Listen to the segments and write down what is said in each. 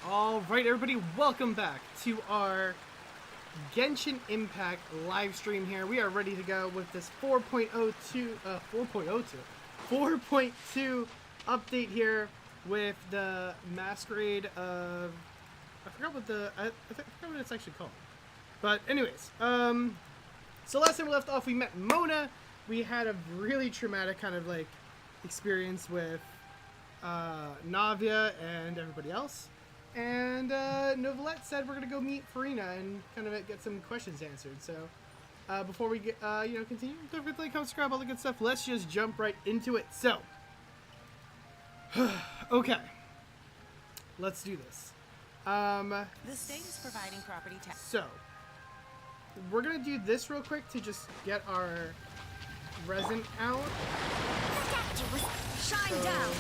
Alright everybody, welcome back to our Genshin Impact live stream here. We are ready to go with this 4.2 update here with the Masquerade of... I forgot what it's actually called. But anyways, so last time we left off we met Mona. We had a really traumatic kind of like experience with Navia and everybody else. And Novelette said we're gonna go meet Furina and kind of get some questions answered. So before we get continue, don't forget to like, comment, subscribe, all the good stuff. Let's just jump right into it. So okay, let's do this. The state is providing property tax. So we're gonna do this real quick to just get our resin out. Shine down.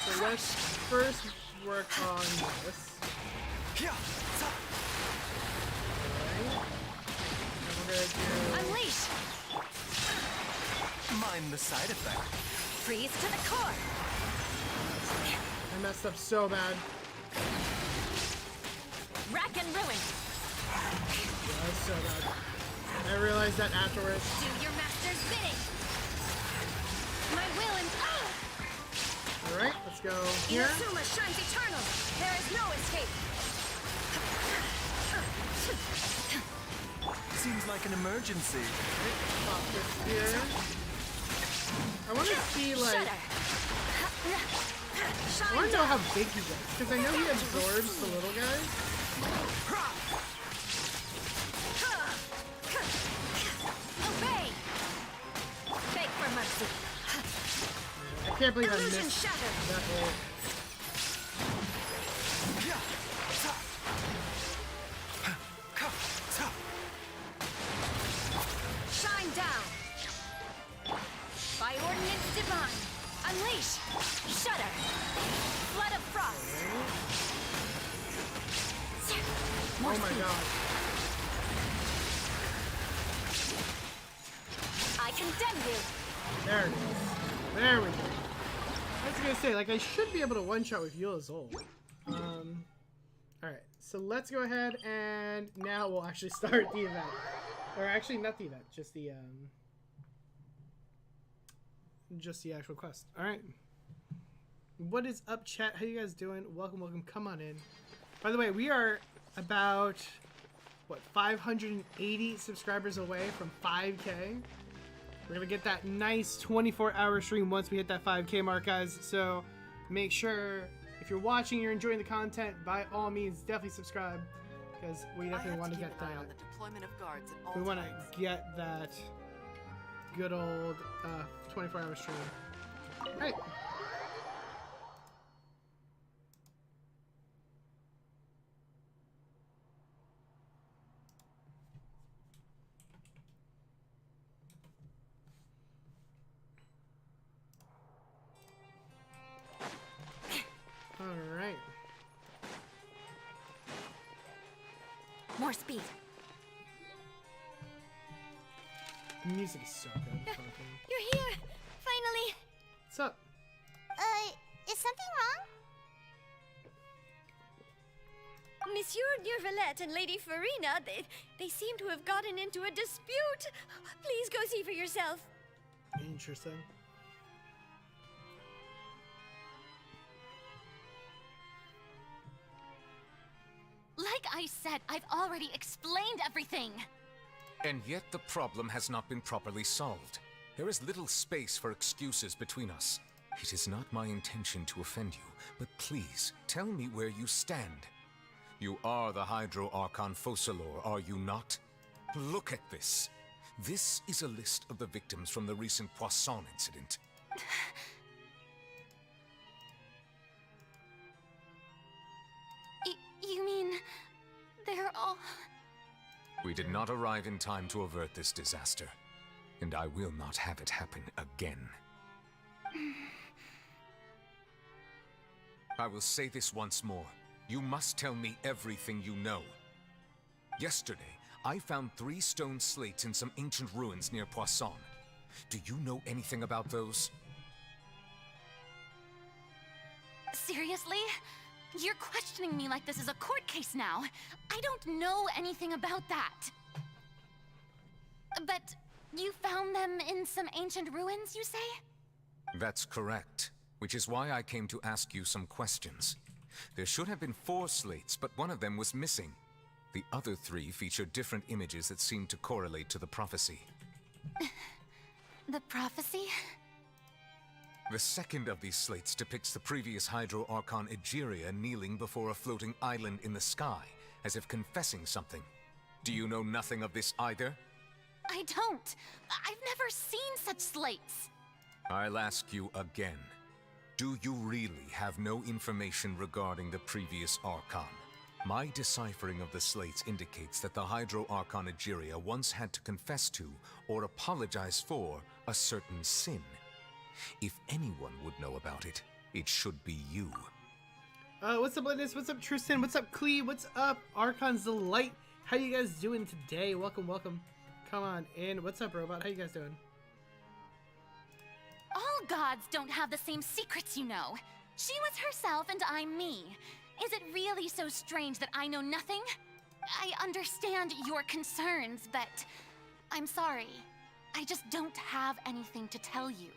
So let's first work on this. Okay. And we're gonna do... Unleash. Mind the side effect. Freeze to the core. I messed up so bad. Rack and ruin. That was so bad. I realized that afterwards. Do your master's bidding. My will and Alright, let's go here. Inazuma shines eternal. There is no escape. Seems like an emergency. Pop this here. I want to see like... I want to know how big he gets, because I know he absorbs the little guys. Obey. Beg for mercy. I can't believe I Illusion missed shattered. that ult. Shine down. By ordinance divine. Unleash. Shudder. Flood of frost. Oh my god. I condemn you. There it is. There we go. I was gonna say, like, I should be able to one-shot with Eula's ult. Alright, so let's go ahead and now we'll actually start the event. Or actually, not the event, just the actual quest. Alright. What is up, chat? How you guys doing? Welcome, welcome. Come on in. By the way, we are about, what, 580 subscribers away from 5K. We're going to get that nice 24-hour stream once we hit that 5K mark, guys. So make sure, if you're watching, you're enjoying the content, by all means, definitely subscribe. Because we definitely want to get that. We want to get that good old 24-hour stream. All right. Alright. More speed. The music is so good. You're here. Finally. What's up? Is something wrong? Monsieur Neuvillette and Lady Furina, they seem to have gotten into a dispute. Please go see for yourself. Interesting. Like I said, I've already explained everything. And yet the problem has not been properly solved. There is little space for excuses between us. It is not my intention to offend you, but please, tell me where you stand. You are the Hydro Archon Focalor, are you not? Look at this. This is a list of the victims from the recent Poisson incident. You mean... they're all... We did not arrive in time to avert this disaster, and I will not have it happen again. I will say this once more. You must tell me everything you know. Yesterday, I found 3 stone slates in some ancient ruins near Poisson. Do you know anything about those? Seriously? You're questioning me like this is a court case now. I don't know anything about that. But you found them in some ancient ruins, you say? That's correct, which is why I came to ask you some questions. There should have been 4 slates, but one of them was missing. The other 3 feature different images that seem to correlate to the prophecy. The prophecy? The second of these slates depicts the previous Hydro Archon Egeria kneeling before a floating island in the sky, as if confessing something. Do you know nothing of this either? I don't. I've never seen such slates. I'll ask you again. Do you really have no information regarding the previous Archon? My deciphering of the slates indicates that the Hydro Archon Egeria once had to confess to, or apologize for, a certain sin. If anyone would know about it, it should be you. What's up, Linus? What's up, Tristan? What's up, Clee? What's up, Archon's Delight? How you guys doing today? Welcome, welcome. Come on in. What's up, Robot? How you guys doing? All gods don't have the same secrets, you know. She was herself and I'm me. Is it really so strange that I know nothing? I understand your concerns, but I'm sorry. I just don't have anything to tell you.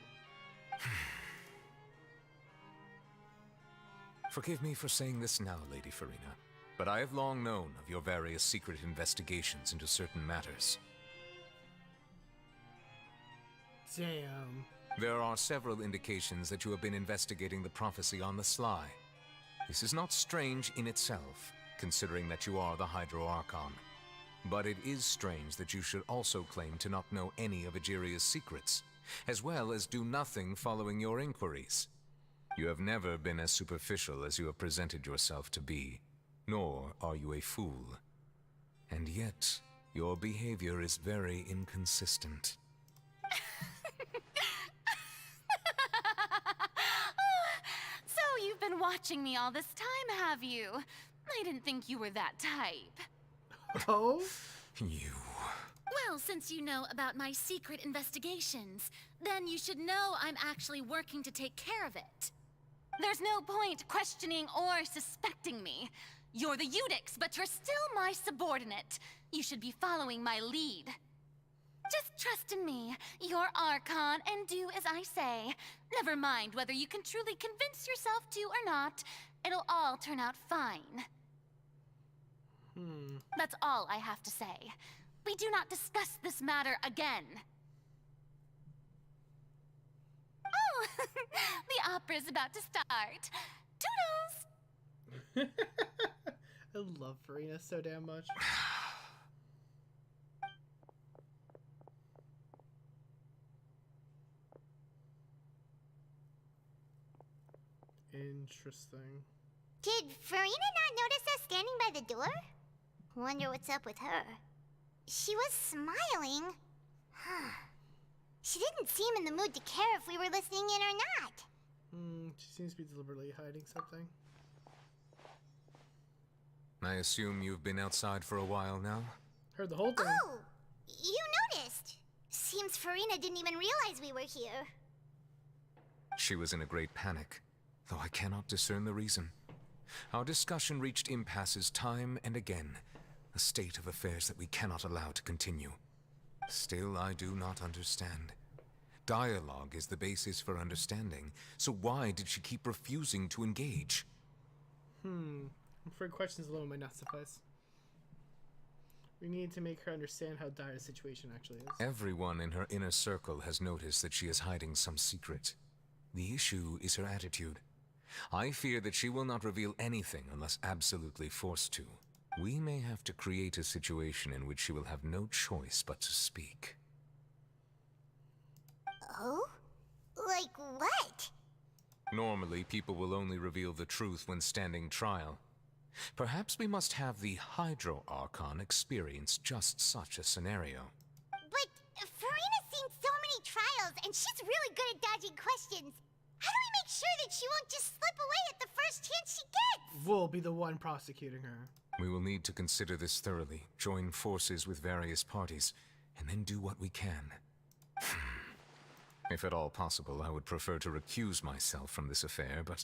Forgive me for saying this now, Lady Furina, but I have long known of your various secret investigations into certain matters. Damn. There are several indications that you have been investigating the prophecy on the sly. This is not strange in itself, considering that you are the Hydro Archon. But it is strange that you should also claim to not know any of Egeria's secrets, as well as do nothing following your inquiries. You have never been as superficial as you have presented yourself to be, nor are you a fool. And yet, your behavior is very inconsistent. So you've been watching me all this time, have you? I didn't think you were that type. Oh? You... Well, since you know about my secret investigations, then you should know I'm actually working to take care of it. There's no point questioning or suspecting me. You're the Eudix, but you're still my subordinate. You should be following my lead. Just trust in me. You're Archon, and do as I say. Never mind whether you can truly convince yourself to or not. It'll all turn out fine. That's all I have to say. We do not discuss this matter again. Oh, the opera's about to start. Toodles! I love Furina so damn much. Interesting. Did Furina not notice us standing by the door? Wonder what's up with her. She was smiling. She didn't seem in the mood to care if we were listening in or not. She seems to be deliberately hiding something. I assume you've been outside for a while now? Heard the whole thing. Oh, you noticed. Seems Furina didn't even realize we were here. She was in a great panic, though I cannot discern the reason. Our discussion reached impasses time and again, a state of affairs that we cannot allow to continue. Still, I do not understand. Dialogue is the basis for understanding, so why did she keep refusing to engage? I'm afraid questions alone might not suffice. We need to make her understand how dire the situation actually is. Everyone in her inner circle has noticed that she is hiding some secret. The issue is her attitude. I fear that she will not reveal anything unless absolutely forced to. We may have to create a situation in which she will have no choice but to speak. Oh? Like what? Normally, people will only reveal the truth when standing trial. Perhaps we must have the Hydro Archon experience just such a scenario. But Furina's seen so many trials, and she's really good at dodging questions. How do we make sure that she won't just slip away at the first chance she gets? We'll be the one prosecuting her. We will need to consider this thoroughly, join forces with various parties, and then do what we can. If at all possible, I would prefer to recuse myself from this affair, but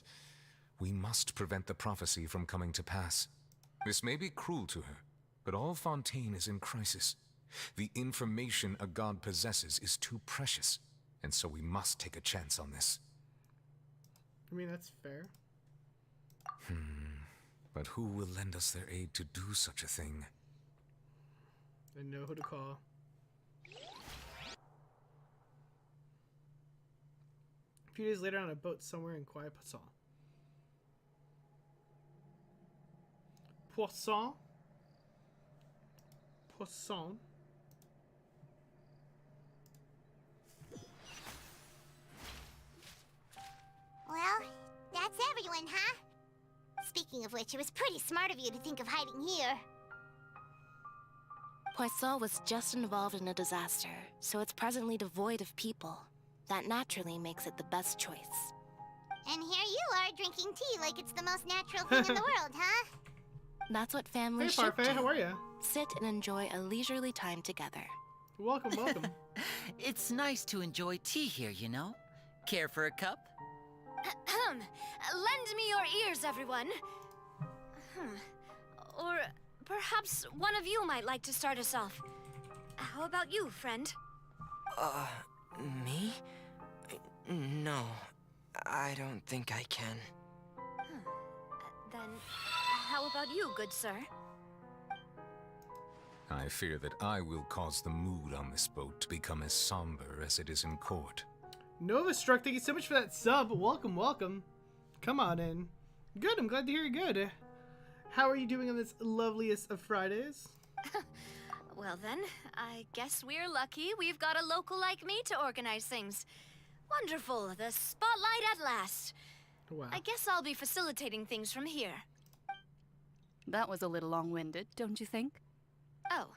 We must prevent the prophecy from coming to pass. This may be cruel to her, but all Fontaine is in crisis. The information a god possesses is too precious, and so we must take a chance on this. I mean, that's fair. But who will lend us their aid to do such a thing? I know who to call. A few days later on a boat somewhere in quiet Poisson. Poisson? Poisson? Well, that's everyone, huh? Speaking of which, it was pretty smart of you to think of hiding here. Poisson was just involved in a disaster, so it's presently devoid of people. That naturally makes it the best choice. And here you are drinking tea like it's the most natural thing in the world, huh? That's what Hey, families should Farfay, how do. are you? Sit and enjoy a leisurely time together. Welcome, welcome. It's nice to enjoy tea here, you know? Care for a cup? Lend me your ears, everyone. Or perhaps one of you might like to start us off. How about you, friend? Me? No, I don't think I can. Then, how about you, good sir? I fear that I will cause the mood on this boat to become as somber as it is in court. Nova Struck, thank you so much for that sub. Welcome, welcome. Come on in. Good, I'm glad to hear you're good. How are you doing on this loveliest of Fridays? Well then, I guess we're lucky we've got a local like me to organize things. Wonderful, the spotlight at last. Wow. I guess I'll be facilitating things from here. That was a little long-winded, don't you think? Oh,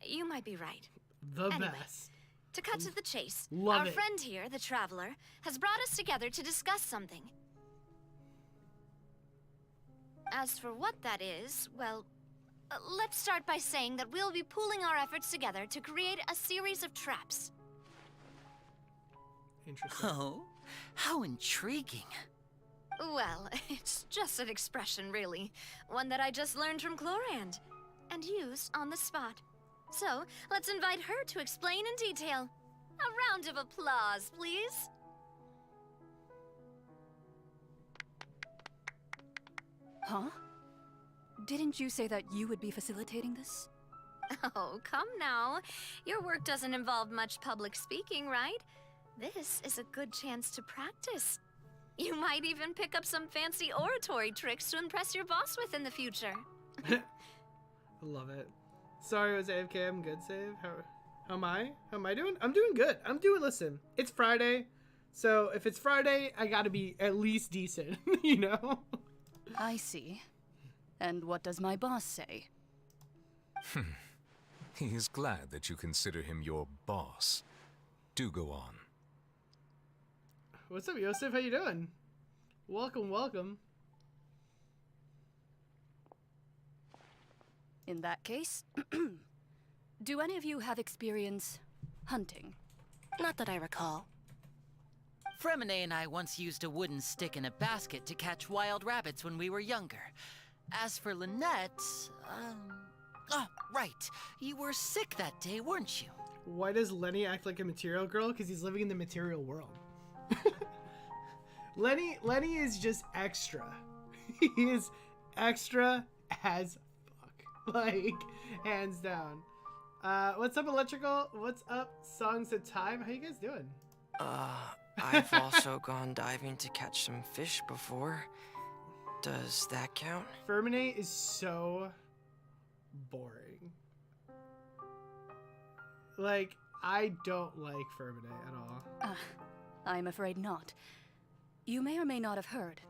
you might be right. The Anyway. best. To cut to the chase, Love our it. friend here, the Traveler, has brought us together to discuss something. As for what that is, well, let's start by saying that we'll be pooling our efforts together to create a series of traps. Interesting. Oh, how intriguing. Well, it's just an expression, really. One that I just learned from Chlorand, and used on the spot. So, let's invite her to explain in detail. A round of applause, please. Huh? Didn't you say that you would be facilitating this? Oh, come now. Your work doesn't involve much public speaking, right? This is a good chance to practice. You might even pick up some fancy oratory tricks to impress your boss with in the future. I love it. Sorry, I was AFK. I'm good, Save. How am I? How am I doing? I'm doing good. Listen, it's Friday. So if it's Friday, I gotta be at least decent, you know? I see. And what does my boss say? He is glad that you consider him your boss. Do go on. What's up, Yosef? How you doing? Welcome, welcome. In that case, do any of you have experience hunting? Not that I recall. Fremine and I once used a wooden stick in a basket to catch wild rabbits when we were younger. As for Lynette, oh, right. You were sick that day, weren't you? Why does Lenny act like a material girl? Because he's living in the material world. Lenny is just extra. He is extra as fuck. Like, hands down. What's up, Electrical? What's up, Songs of Time? How you guys doing? I've also gone diving to catch some fish before. Does that count? Furina is so boring. Like, I don't like Furina at all. I'm afraid not. You may or may not have heard,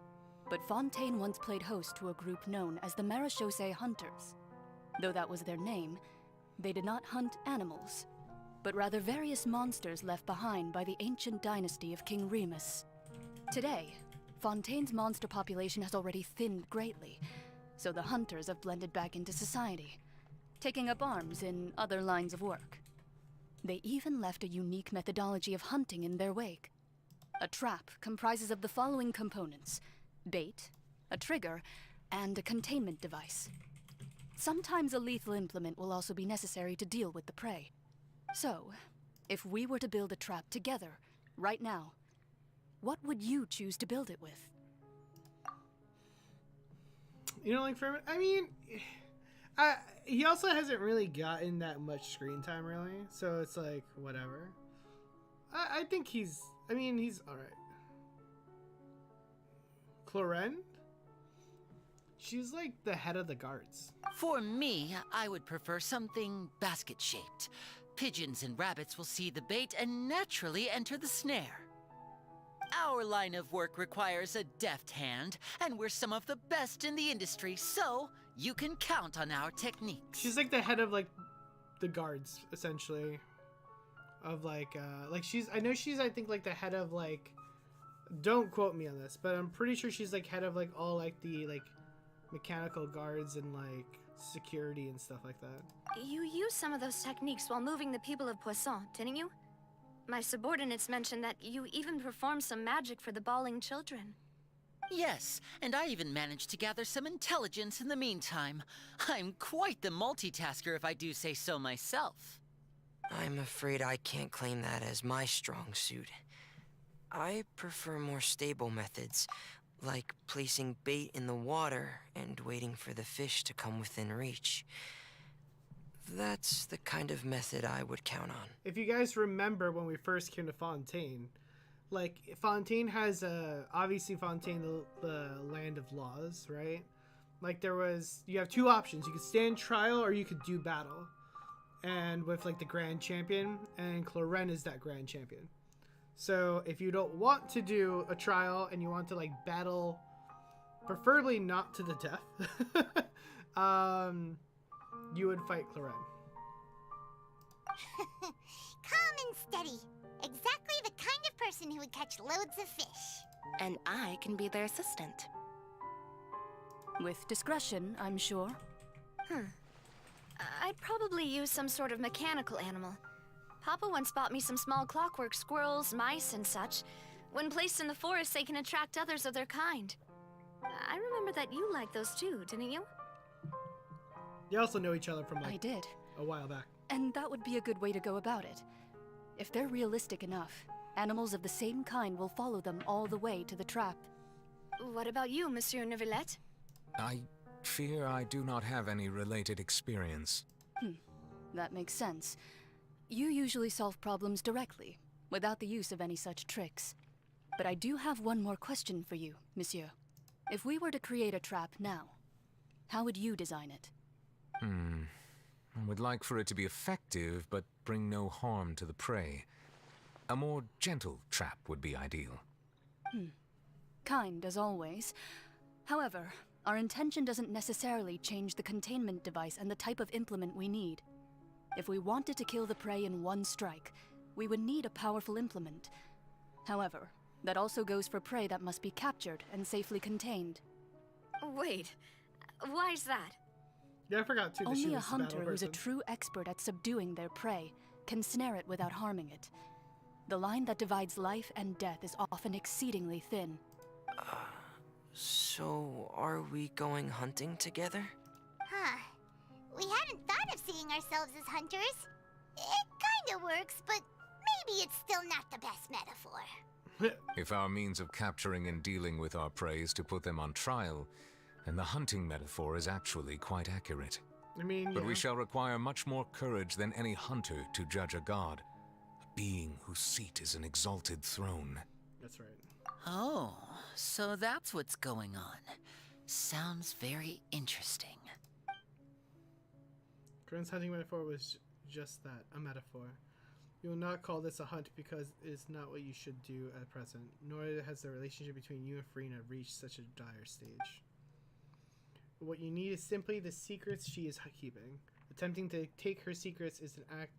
but Fontaine once played host to a group known as the Marechaussee Hunters. Though that was their name, they did not hunt animals, but rather various monsters left behind by the ancient dynasty of King Remus. Today, Fontaine's monster population has already thinned greatly, so the hunters have blended back into society, taking up arms in other lines of work. They even left a unique methodology of hunting in their wake. A trap comprises of the following components: bait, a trigger, and a containment device. Sometimes a lethal implement will also be necessary to deal with the prey. So, if we were to build a trap together, right now, what would you choose to build it with? You know, like for I mean, he also hasn't really gotten that much screen time, really. So it's like whatever. I think he's. I mean, he's all right. Cloren? She's like the head of the guards. For me, I would prefer something basket-shaped. Pigeons and rabbits will see the bait and naturally enter the snare. Our line of work requires a deft hand, and we're some of the best in the industry, so you can count on our techniques. She's like the head of like the guards, essentially. Of like she's. I know she's. I think like the head of like. Don't quote me on this, but I'm pretty sure she's like head of like all like the like mechanical guards and like security and stuff like that. You used some of those techniques while moving the people of Poisson, didn't you? My subordinates mentioned that you even performed some magic for the bawling children. Yes, and I even managed to gather some intelligence in the meantime. I'm quite the multitasker if I do say so myself. I'm afraid I can't claim that as my strong suit. I prefer more stable methods, like placing bait in the water and waiting for the fish to come within reach. That's the kind of method I would count on. If you guys remember when we first came to Fontaine, like Fontaine has obviously Fontaine the land of laws, right? Like you have two options. You could stand trial or you could do battle. And with like the grand champion, and Cloren is that grand champion. So if you don't want to do a trial and you want to like battle, preferably not to the death, you would fight Cloren. Calm and steady. Exactly the kind of person who would catch loads of fish. And I can be their assistant. With discretion, I'm sure. I'd probably use some sort of mechanical animal. Papa once bought me some small clockwork squirrels, mice, and such. When placed in the forest, they can attract others of their kind. I remember that you liked those too, didn't you? You also know each other from like I did. a while back. And that would be a good way to go about it. If they're realistic enough, animals of the same kind will follow them all the way to the trap. What about you, Monsieur Neuvillette? I fear I do not have any related experience. That makes sense. You usually solve problems directly, without the use of any such tricks. But I do have one more question for you, Monsieur. If we were to create a trap now, how would you design it? I would like for it to be effective, but bring no harm to the prey. A more gentle trap would be ideal. Kind, as always. However, our intention doesn't necessarily change the containment device and the type of implement we need. If we wanted to kill the prey in one strike, we would need a powerful implement. However, that also goes for prey that must be captured and safely contained. Wait, why's that? Yeah, I forgot too. That she Only a was the battle hunter who's a person. true expert at subduing their prey can snare it without harming it. The line that divides life and death is often exceedingly thin. So are we going hunting together? Huh. We hadn't thought of seeing ourselves as hunters. It kinda works, but maybe it's still not the best metaphor. If our means of capturing and dealing with our prey is to put them on trial, then the hunting metaphor is actually quite accurate. I mean, But yeah. we shall require much more courage than any hunter to judge a god, a being whose seat is an exalted throne. That's right. Oh, so that's what's going on. Sounds very interesting. Corinne's hunting metaphor was just that, a metaphor. You will not call this a hunt because it is not what you should do at present, nor has the relationship between you and Furina reached such a dire stage. What you need is simply the secrets she is keeping. Attempting to take her secrets is an act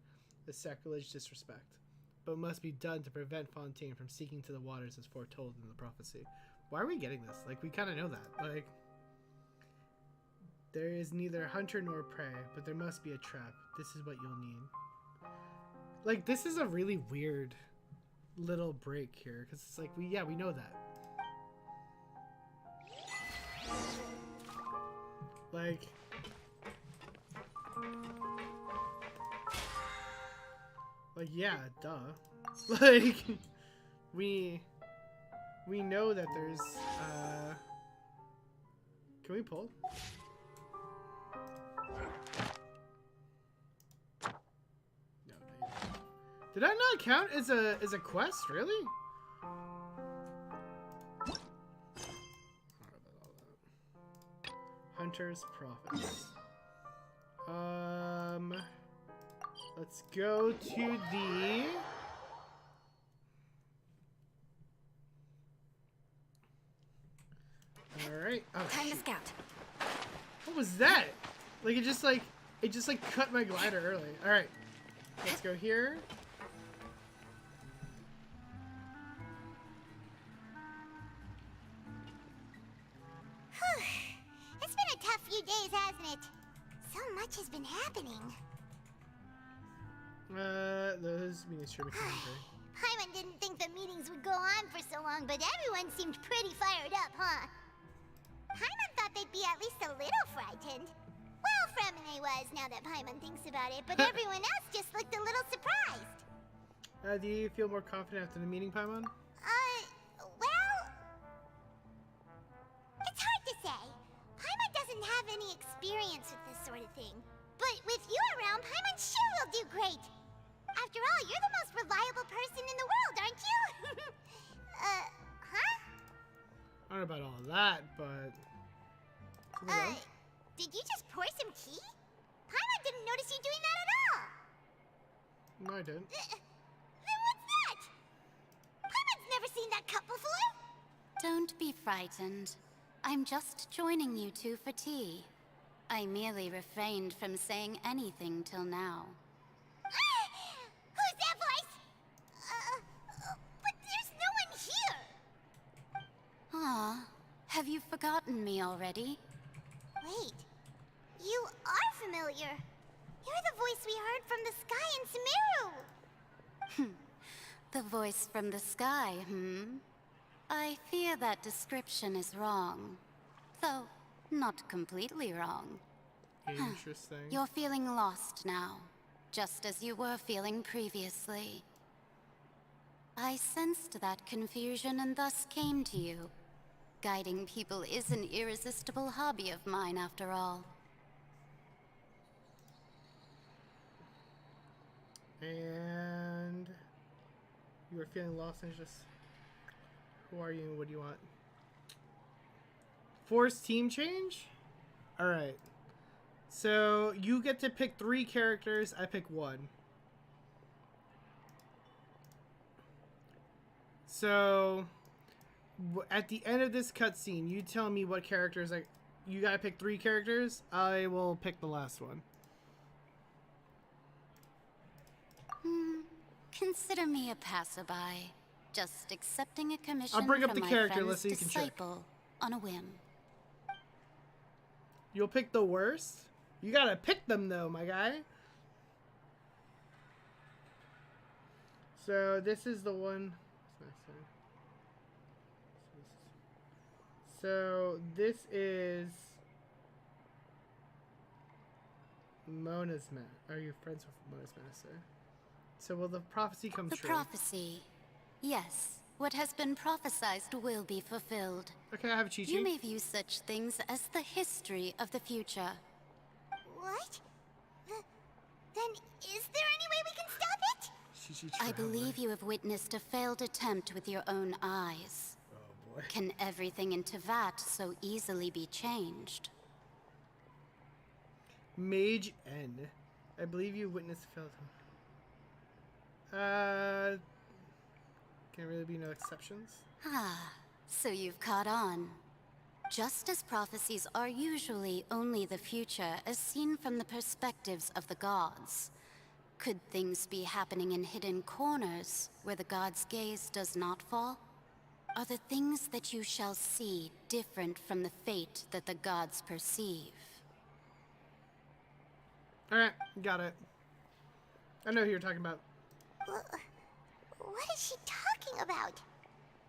of sacrilege disrespect, but must be done to prevent Fontaine from seeking to the waters as foretold in the prophecy. Why are we getting this? Like, we kind of know that. Like, there is neither hunter nor prey, but there must be a trap. This is what you'll need. Like, this is a really weird little break here, because it's like, we know that. Like, yeah, duh. Like, we know that there's, can we pull? No, did that not count as a quest, really? Hunter's Profits. Let's go to the... Alright. Oh, Time to shoot. scout. What was that? Like, it just cut my glider early. Alright. Let's go here. It's been a tough few days, hasn't it? So much has been happening. Those meetings sure make me hungry. Paimon didn't think the meetings would go on for so long, but everyone seemed pretty fired up, huh? Paimon thought they'd be at least a little frightened. Well, Furina was, now that Paimon thinks about it, but everyone else just looked a little surprised. Do you feel more confident after the meeting, Paimon? Well... It's hard to say. Paimon doesn't have any experience with this sort of thing. But with you around, Paimon sure will do great. After all, you're the most reliable person in the world, aren't you? Huh? I don't know about all that, but... Did you just pour some tea? Paimon didn't notice you doing that at all. No, I didn't. Then what's that? Paimon's never seen that cup before. Don't be frightened. I'm just joining you two for tea. I merely refrained from saying anything till now. Who's that voice? But there's no one here. Ah, have you forgotten me already? Wait, you are familiar. You're the voice we heard from the sky in Sumeru. The voice from the sky, I fear that description is wrong. Though, not completely wrong. Interesting. You're feeling lost now, just as you were feeling previously. I sensed that confusion and thus came to you. Guiding people is an irresistible hobby of mine, after all. And... you were feeling lost and it's just... Who are you and what do you want? Force team change? Alright. So, you get to pick 3 characters, I pick 1. So, at the end of this cutscene, you tell me what characters you gotta pick 3 characters, I will pick the last one. Consider me a passerby, just accepting a commission I'll bring up from the my character, friend's let's see if you can check. disciple on a whim. You'll pick the worst? You gotta pick them though, my guy. So this is the one. So this is Mona's man. Are you friends with Mona's Master? So will the prophecy come The true? prophecy. Yes, what has been prophesized will be fulfilled. Okay, I have Chi-Chi. You may view such things as the history of the future. What? Then is there any way we can stop it? Chi-Chi I traveler. believe you have witnessed a failed attempt with your own eyes. Oh boy. Can everything in Tevat so easily be changed? Mage N. I believe you witnessed failed. Can't really be no exceptions. Ah, so you've caught on. Just as prophecies are usually only the future as seen from the perspectives of the gods, could things be happening in hidden corners where the gods' gaze does not fall? Are the things that you shall see different from the fate that the gods perceive? Alright, got it. I know who you're talking about. What is she talking about?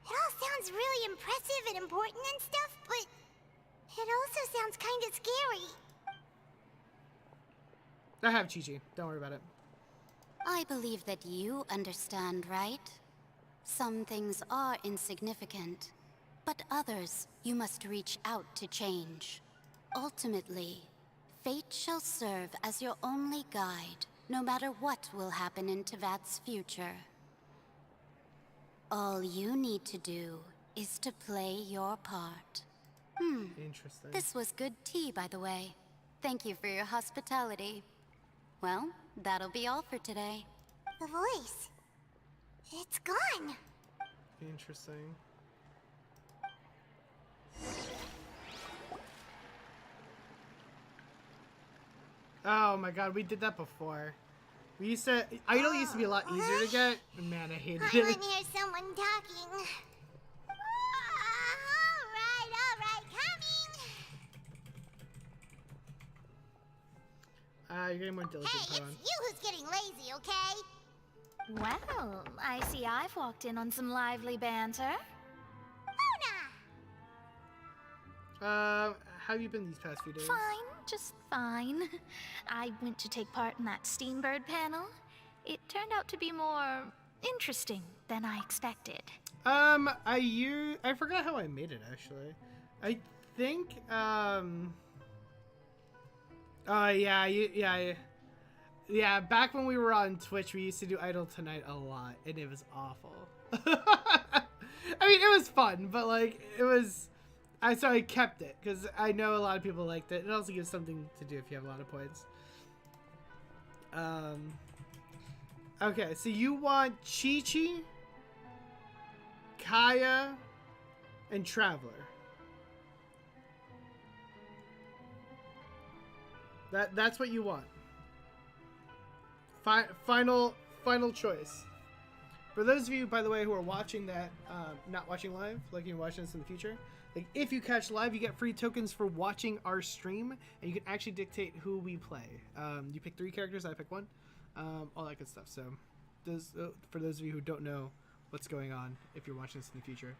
It all sounds really impressive and important and stuff, but it also sounds kind of scary. I have Chi-Chi. Don't worry about it. I believe that you understand, right? Some things are insignificant, but others you must reach out to change. Ultimately, fate shall serve as your only guide, no matter what will happen in Tevat's future. All you need to do is to play your part. Interesting. This was good tea, by the way. Thank you for your hospitality. Well, that'll be all for today. The voice. It's gone. Interesting. Oh my god, we did that before. We used to... Idol used to be a lot easier to get. Man, I hated I it. want to hear someone talking. Alright, coming. You're getting more diligent, Hey, it's Paimon. you who's getting lazy, okay? Well, I see I've walked in on some lively banter. Funa! How have you been these past few days? Fine, just fine. I went to take part in that Steambird panel. It turned out to be more interesting than I expected. I forgot how I made it, actually. I think, yeah, back when we were on Twitch, we used to do Idol Tonight a lot, and it was awful. I mean, it was fun, but, like, it was... So I kept it, because I know a lot of people liked it. It also gives something to do if you have a lot of points. Okay, so you want Chi-Chi, Kaya, and Traveler. That's what you want. Final choice. For those of you, by the way, who are watching that, not watching live, like you're watching this in the future, like if you catch live, you get free tokens for watching our stream, and you can actually dictate who we play. You pick 3 characters, I pick 1, all that good stuff. So, for those of you who don't know what's going on, if you're watching this in the future.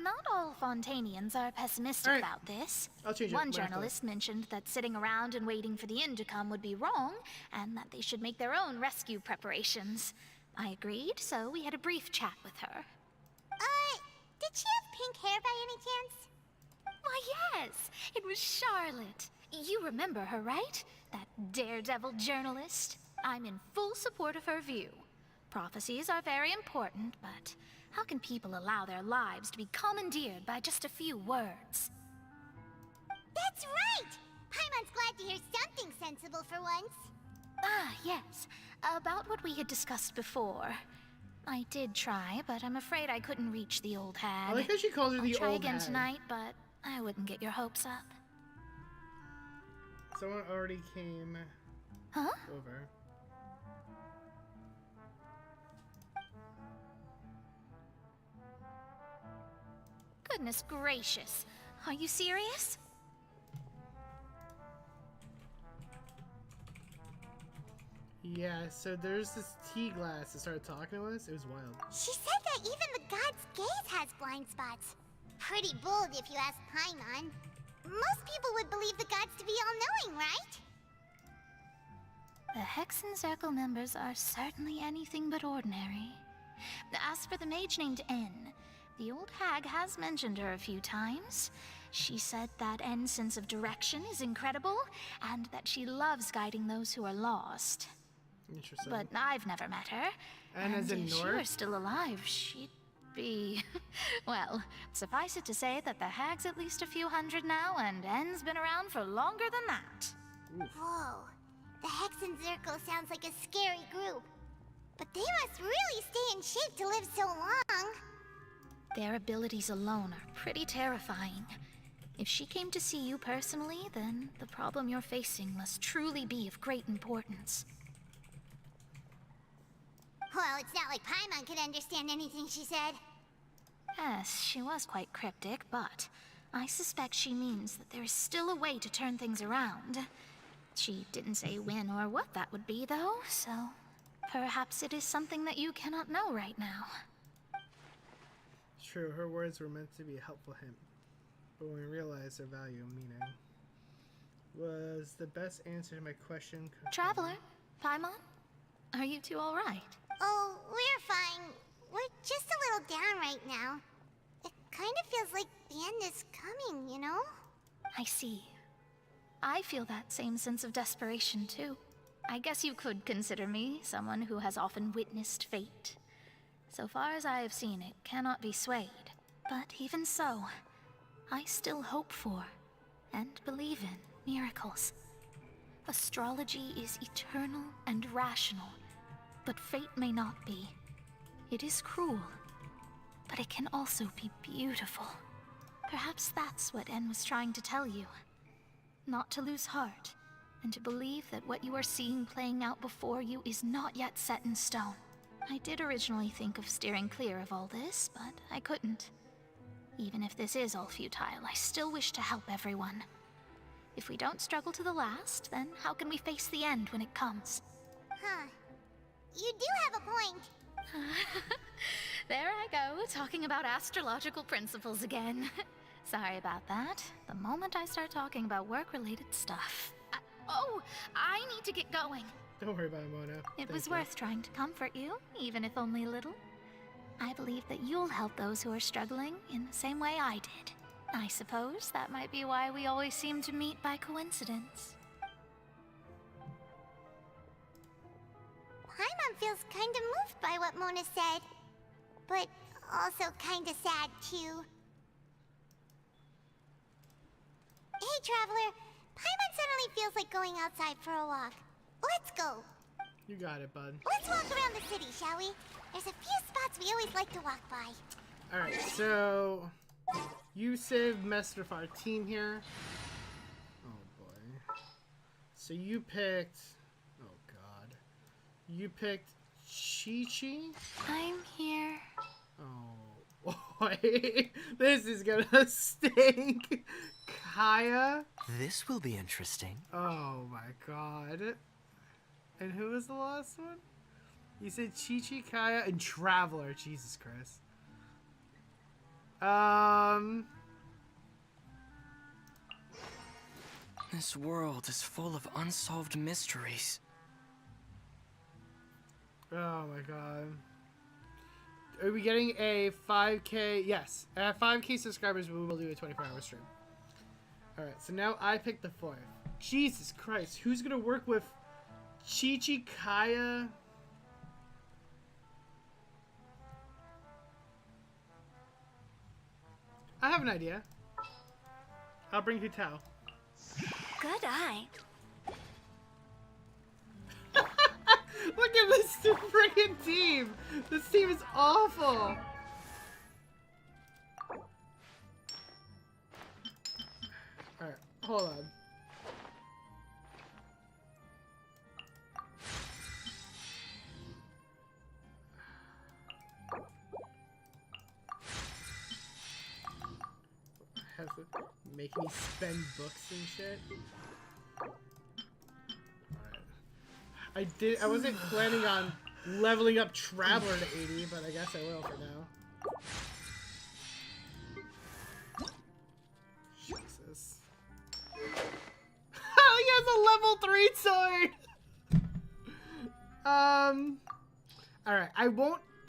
Not all Fontainians are pessimistic All right. about this. I'll change it. One Might have to- journalist mentioned that sitting around and waiting for the end to come would be wrong, and that they should make their own rescue preparations. I agreed, so we had a brief chat with her. Did she have pink hair by any chance? Why, yes, it was Charlotte. You remember her, right? That daredevil journalist. I'm in full support of her view. Prophecies are very important, but how can people allow their lives to be commandeered by just a few words? That's right! Paimon's glad to hear something sensible for once. Ah, yes. About what we had discussed before. I did try, but I'm afraid I couldn't reach the old hag. I like how she calls her the I'll try old again hag. tonight, but I wouldn't get your hopes up. Someone already came Huh? over. Goodness gracious. Are you serious? Yeah, so there's this tea glass that started talking to us. It was wild. She said that even the god's gaze has blind spots. Pretty bold if you ask Paimon. Most people would believe the gods to be all-knowing, right? The Hexen Circle members are certainly anything but ordinary. As for the mage named N, the old hag has mentioned her a few times. She said that N's sense of direction is incredible, and that she loves guiding those who are lost. Interesting. But I've never met her. And as in if she North? were still alive, she'd be... Well, suffice it to say that the hag's at least a few hundred now, and N's been around for longer than that. Whoa. The Hexen Circle sounds like a scary group. But they must really stay in shape to live so long. Their abilities alone are pretty terrifying. If she came to see you personally, then the problem you're facing must truly be of great importance. Well, it's not like Paimon could understand anything she said. Yes, she was quite cryptic, but I suspect she means that there is still a way to turn things around. She didn't say when or what that would be, though, so perhaps it is something that you cannot know right now. True, her words were meant to be a helpful hint, but when we realized their value and meaning. was the best answer to my question. Traveler, Paimon, are you two all right? Oh, we're fine. We're just a little down right now. It kind of feels like the end is coming, you know? I see. I feel that same sense of desperation, too. I guess you could consider me someone who has often witnessed fate. So far as I have seen, it cannot be swayed. But even so, I still hope for, and believe in, miracles. Astrology is eternal and rational, but fate may not be. It is cruel, but it can also be beautiful. Perhaps that's what En was trying to tell you. Not to lose heart, and to believe that what you are seeing playing out before you is not yet set in stone. I did originally think of steering clear of all this, but I couldn't. Even if this is all futile, I still wish to help everyone. If we don't struggle to the last, then how can we face the end when it comes? Huh. You do have a point. There I go, talking about astrological principles again. Sorry about that. The moment I start talking about work-related stuff. I need to get going. Don't worry about it, Mona. It was worth trying to comfort you, even if only a little. I believe that you'll help those who are struggling in the same way I did. I suppose that might be why we always seem to meet by coincidence. Paimon feels kind of moved by what Mona said, but also kind of sad too. Hey, Traveler, Paimon suddenly feels like going outside for a walk. Let's go. You got it, bud. Let's walk around the city, shall we? There's a few spots we always like to walk by. Alright, so Yusuf messed with our team here. Oh boy. So you picked... Oh god. You picked Chi-Chi? I'm here. Oh boy. This is gonna stink. Kaya? This will be interesting. Oh my god. And who was the last one? You said Chi-Chi, Kaya, and Traveler. Jesus Christ. This world is full of unsolved mysteries. Oh my god. Are we getting a 5K? Yes. At 5K subscribers, we will do a 24-hour stream. Alright, so now I picked the 4th. Jesus Christ. Who's going to work with Chi-Chi, Kaya? I have an idea. I'll bring you Tao. Good eye. Look at this freaking team! This team is awful! Alright, hold on. Have to make me spend books and shit. I wasn't planning on leveling up Traveler to 80, but I guess I will for now. Jesus. Oh, he has a level 3 sword! Alright,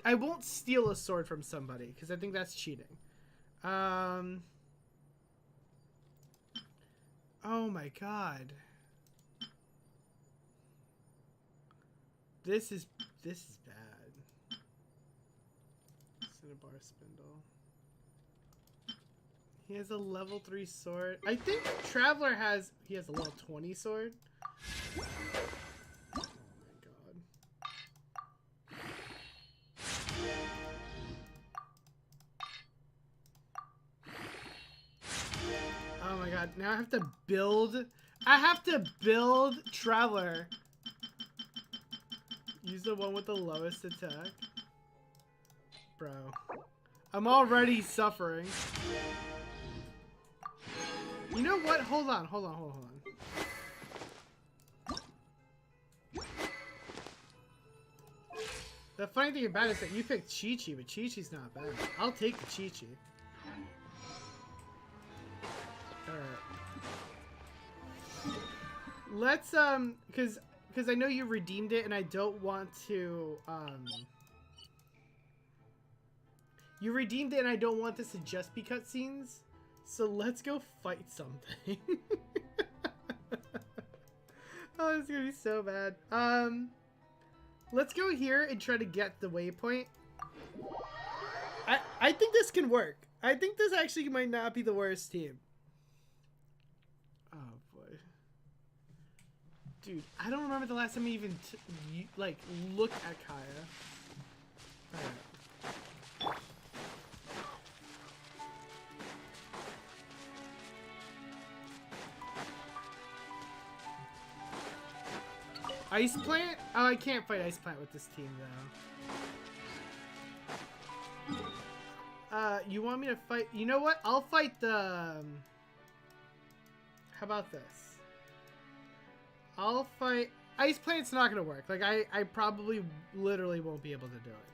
I won't steal a sword from somebody, because I think that's cheating. Oh my god. This is bad. Cinnabar Spindle. He has a level 3 sword. I think Traveler has a level 20 sword. Oh my god. Oh my god. Now I have to build Traveler. Use the one with the lowest attack. Bro. I'm already suffering. You know what? Hold on. The funny thing about it is that you picked Chi-Chi, but Chi-Chi's not bad. I'll take the Chi-Chi. Alright. Let's because I know you redeemed it, and I don't want to You redeemed it, and I don't want this to just be cutscenes. So let's go fight something. Oh, it's gonna be so bad. Let's go here and try to get the waypoint. I think this can work. I think this actually might not be the worst team. Oh boy, dude, I don't remember the last time I even like looked at Kaya. All right. Ice Plant? Oh, I can't fight Ice Plant with this team, though. You want me to fight? You know what? I'll fight the... How about this? I'll fight... Ice Plant's not gonna work. Like, I probably literally won't be able to do it.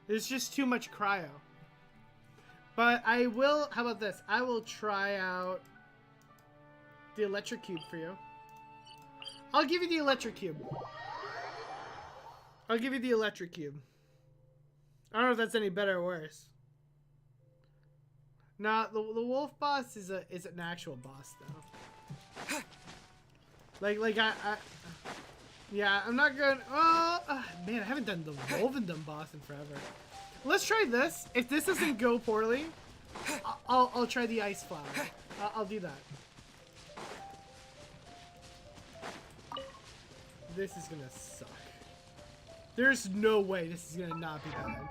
There's just too much cryo. But I will... How about this? I will try out the Electric Cube for you. I'll give you the Electric Cube. I'll give you the Electric Cube. I don't know if that's any better or worse. Nah, the wolf boss is an actual boss though. Yeah, I'm not going. Man, I haven't done the Wolvendom boss in forever. Let's try this. If this doesn't go poorly, I'll try the Ice Flower. I'll do that. This is gonna suck. There's no way this is gonna not be bad.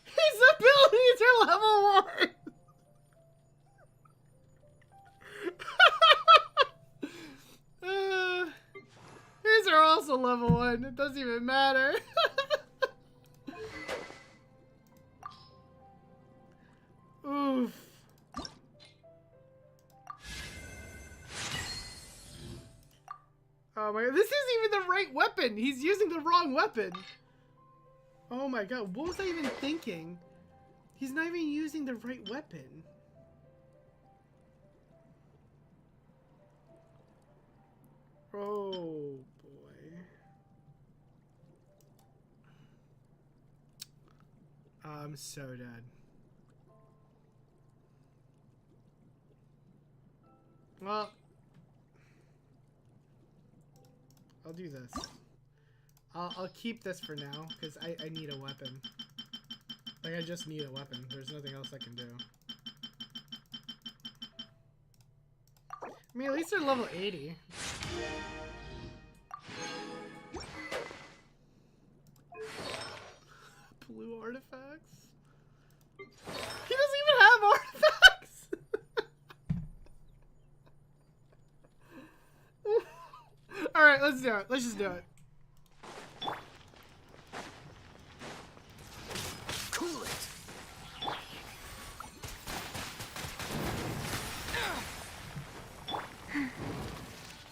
His abilities are level 1! His are also level 1. It doesn't even matter. Oof. Oh my god, this isn't even the right weapon! He's using the wrong weapon! Oh my god, what was I even thinking? He's not even using the right weapon. Oh boy. I'm so dead. Well, I'll do this. I'll keep this for now, because I need a weapon. Like, I just need a weapon. There's nothing else I can do. I mean, at least they're level 80. Blue artifacts? He doesn't even have artifacts! Alright, let's do it. Let's just do it. Cool it!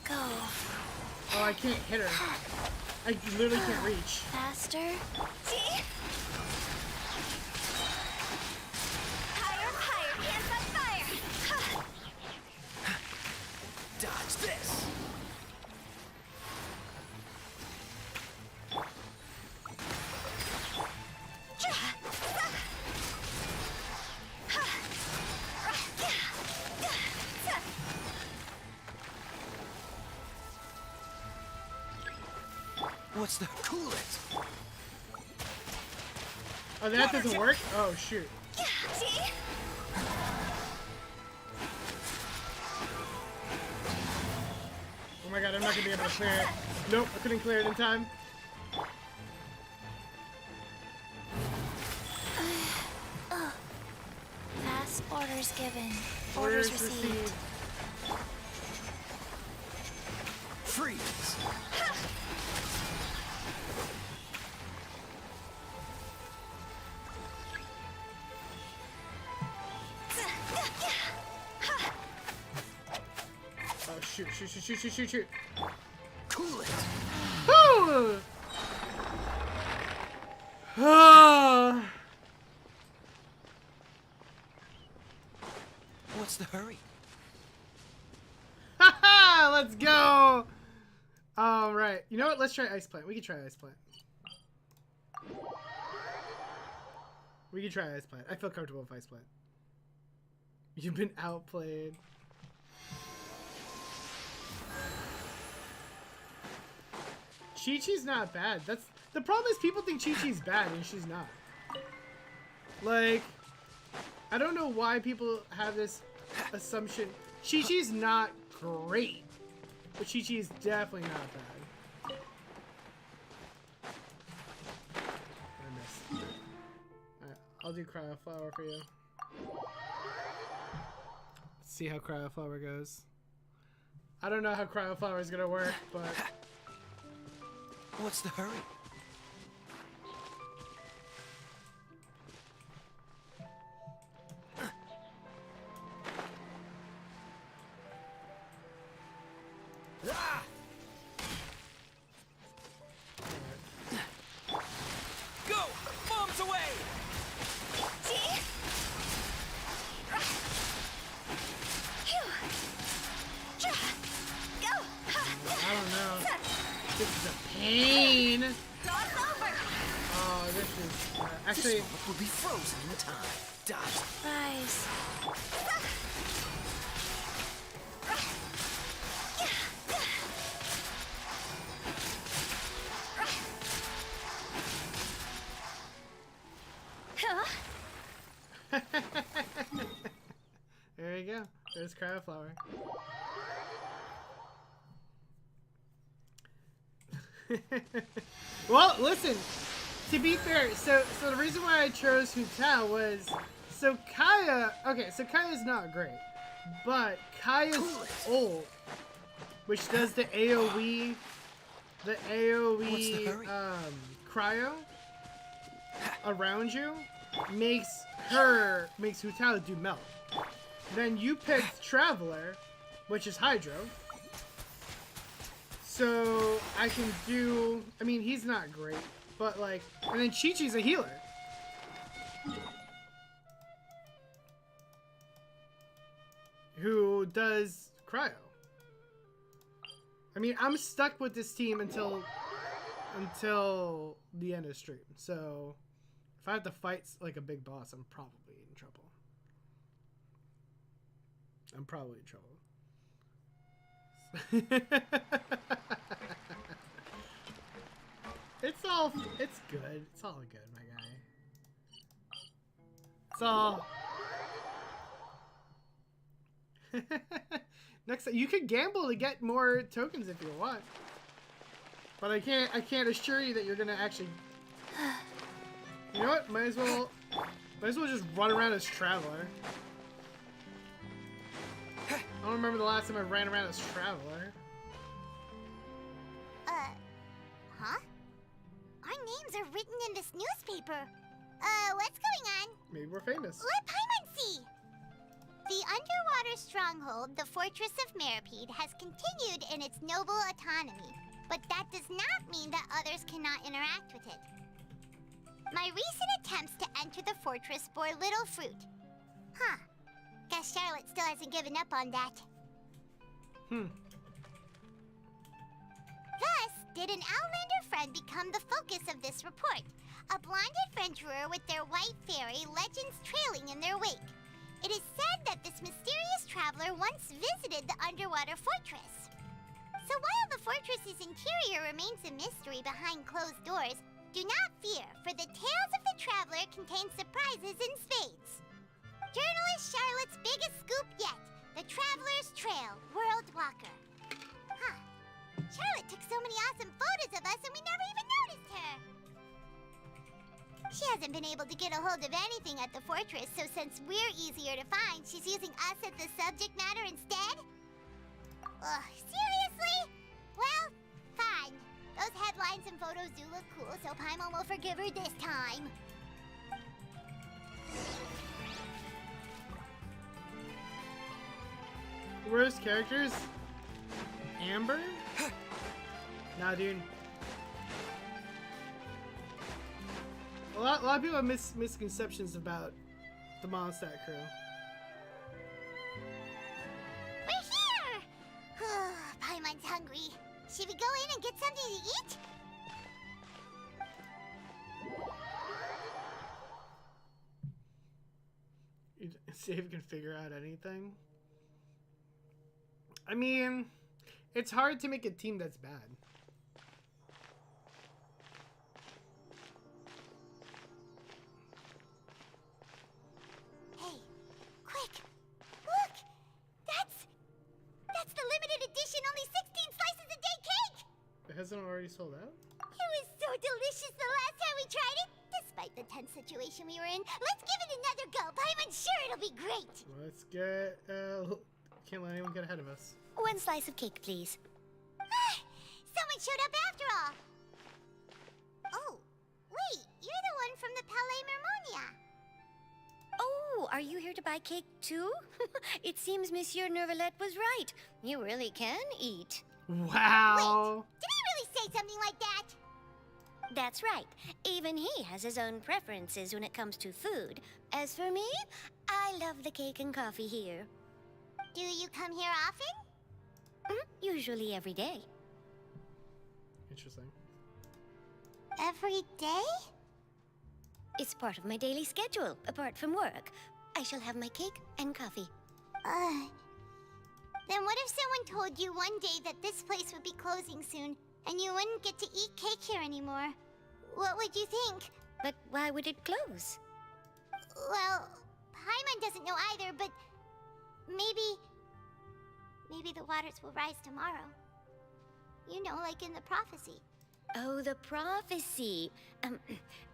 Go. Oh, I can't hit her. I literally can't reach. Faster. See? Higher, higher, hands on fire! Dodge this! What's the cool it? Oh, that doesn't work? Oh, shoot. See? Oh my god, I'm not gonna be able to clear it. Nope, I couldn't clear it in time. Pass orders given. Orders received. Freeze! Oh, shoot, shoot, shoot, shoot, shoot, shoot, shoot. Cool it! Woo! Ah. What's the hurry? Haha! Let's go! Alright. You know what? Let's try Ice Plant. We can try Ice Plant. We can try Ice Plant. I feel comfortable with Ice Plant. You've been outplayed. Chi-Chi's not bad. That's the problem is people think Chi-Chi's bad and she's not. Like, I don't know why people have this assumption. Chi-Chi's not great, but Chi-Chi is definitely not bad. I missed. Alright, I'll do Cryo Flower for you. Let's see how Cryo Flower goes. I don't know how Cryo Flower is gonna work, but What's the hurry? Go! Bombs away! I don't know. This is a pain. Oh, this is actually. This spot will be frozen in time. Dot. Rise. There you go. There's Cryo Flower. Well, listen. To be fair, so the reason why I chose Hu Tao was so Kaya. Okay, so Kaya's not great, but Kaya's ult, which does the AOE, cryo around you, makes Hu Tao do melt. Then you picked Traveler, which is Hydro. So I can do, I mean, he's not great, but like, and then Chi-Chi's a healer. Who does cryo. I mean, I'm stuck with this team until the end of stream. So if I have to fight like a big boss, I'm probably in trouble. It's good. It's all good, my guy. It's all. Next, you could gamble to get more tokens if you want, but I can't assure you that you're gonna actually. You know what? Might as well just run around as Traveler. I don't remember the last time I ran around as Traveler. Huh? Our names are written in this newspaper. What's going on? Maybe we're famous. Let Paimon see! The underwater stronghold, the Fortress of Meripede, has continued in its noble autonomy, but that does not mean that others cannot interact with it. My recent attempts to enter the fortress bore little fruit. Huh. Guess Charlotte still hasn't given up on that. Thus, did an Outlander friend become the focus of this report? A blind adventurer with their white fairy, legends trailing in their wake. It is said that this mysterious traveler once visited the underwater fortress. So while the fortress's interior remains a mystery behind closed doors, do not fear, for the tales of the traveler contain surprises in spades. Journalist Charlotte's biggest scoop yet, the Traveler's Trail, World Walker. Huh. Charlotte took so many awesome photos of us and we never even noticed her. She hasn't been able to get a hold of anything at the fortress, so since we're easier to find, she's using us as the subject matter instead? Ugh, seriously? Well, fine. Those headlines and photos do look cool, so Paimon will forgive her this time. Worst characters? Amber? Nah, dude. A lot of people have misconceptions about the Mondstadt crew. We're here! Paimon's hungry. Should we go in and get something to eat? See if you can figure out anything. I mean, it's hard to make a team that's bad. Hey, quick! Look! That's the limited edition only 16 slices a day cake! It hasn't already sold out? It was so delicious the last time we tried it! Despite the tense situation we were in, let's give it another go. Paimon's sure it'll be great! Let's get, can't let anyone get ahead of us. 1 slice of cake, please. Someone showed up after all! Oh, wait, you're the one from the Palais Mermonia. Oh, are you here to buy cake too? It seems Monsieur Nervalette was right. You really can eat. Wow! Wait, did he really say something like that? That's right. Even he has his own preferences when it comes to food. As for me, I love the cake and coffee here. Do you come here often? Usually every day. Interesting. Every day? It's part of my daily schedule, apart from work. I shall have my cake and coffee. Then what if someone told you one day that this place would be closing soon, and you wouldn't get to eat cake here anymore? What would you think? But why would it close? Well, Paimon doesn't know either, but maybe the waters will rise tomorrow. You know, like in the prophecy. Oh, the prophecy.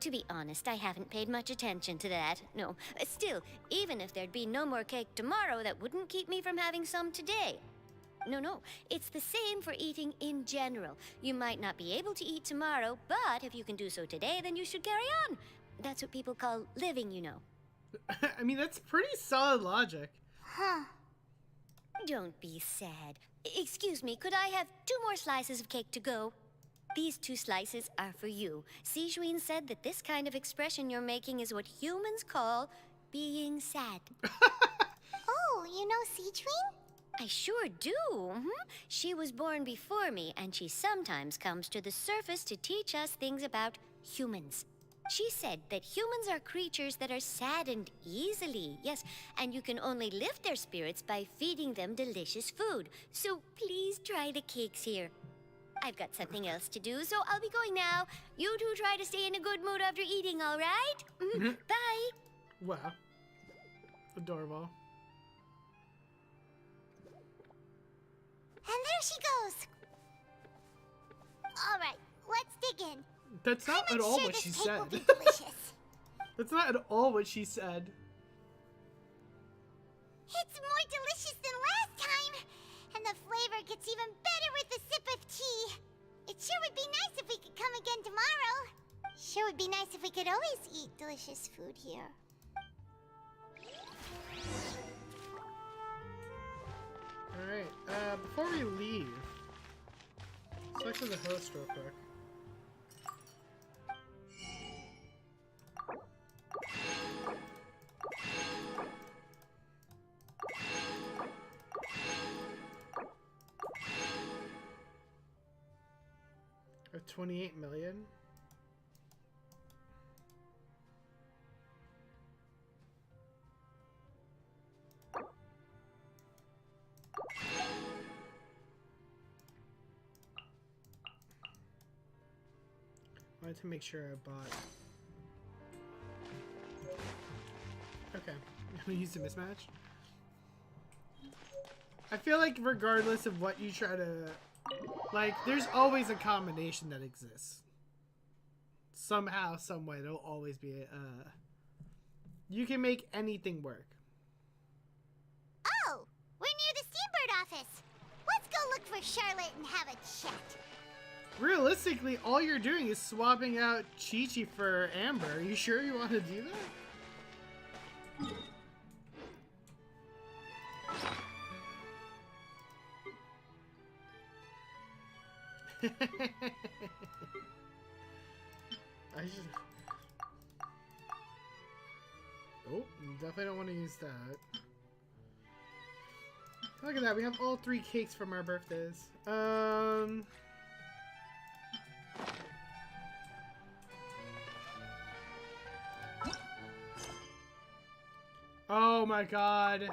To be honest, I haven't paid much attention to that. No, still, even if there'd be no more cake tomorrow, that wouldn't keep me from having some today. No, it's the same for eating in general. You might not be able to eat tomorrow, but if you can do so today, then you should carry on. That's what people call living, you know. I mean, that's pretty solid logic. Huh. Don't be sad. Excuse me, could I have 2 more slices of cake to go? These 2 slices are for you. Sijuin said that this kind of expression you're making is what humans call being sad. Oh, you know Sijuin? I sure do. She was born before me, and she sometimes comes to the surface to teach us things about humans. She said that humans are creatures that are saddened easily, yes, and you can only lift their spirits by feeding them delicious food. So please try the cakes here. I've got something else to do, so I'll be going now. You two try to stay in a good mood after eating, all right? Bye. Wow. Adorable. And there she goes. All right, let's dig in. That's not at all what she this cake said. will be delicious. That's not at all what she said. It's more delicious than last time, and the flavor gets even better with a sip of tea. It sure would be nice if we could come again tomorrow. Sure would be nice if we could always eat delicious food here. Alright, before we leave, let's talk to the host real quick. I have 28 million. I wanted to make sure I bought. Okay, we used a mismatch. I feel like regardless of what you try to, like, there's always a combination that exists. Somehow, some way, there'll always be a, you can make anything work. Oh, we're near the Steambird office. Let's go look for Charlotte and have a chat. Realistically, all you're doing is swapping out Chi-Chi for Amber. Are you sure you want to do that? I just... Oh, definitely don't want to use that. Look at that, we have all 3 cakes from our birthdays. Oh my god.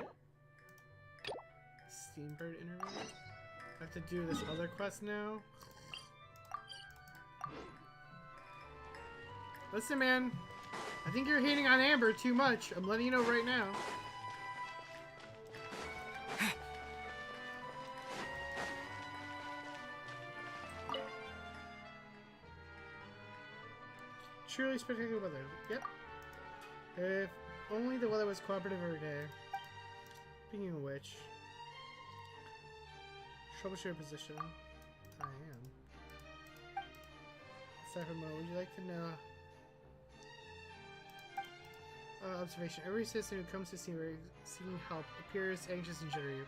Steambird interview? I have to do this other quest now? Listen, man. I think you're hating on Amber too much. I'm letting you know right now. Truly spectacular weather. Yep. If only the weather was cooperative every day. Speaking of which, troubleshoot position. I am. Cypher mode. Would you like to know? Observation. Every citizen who comes to see seeking help appears anxious and jittery.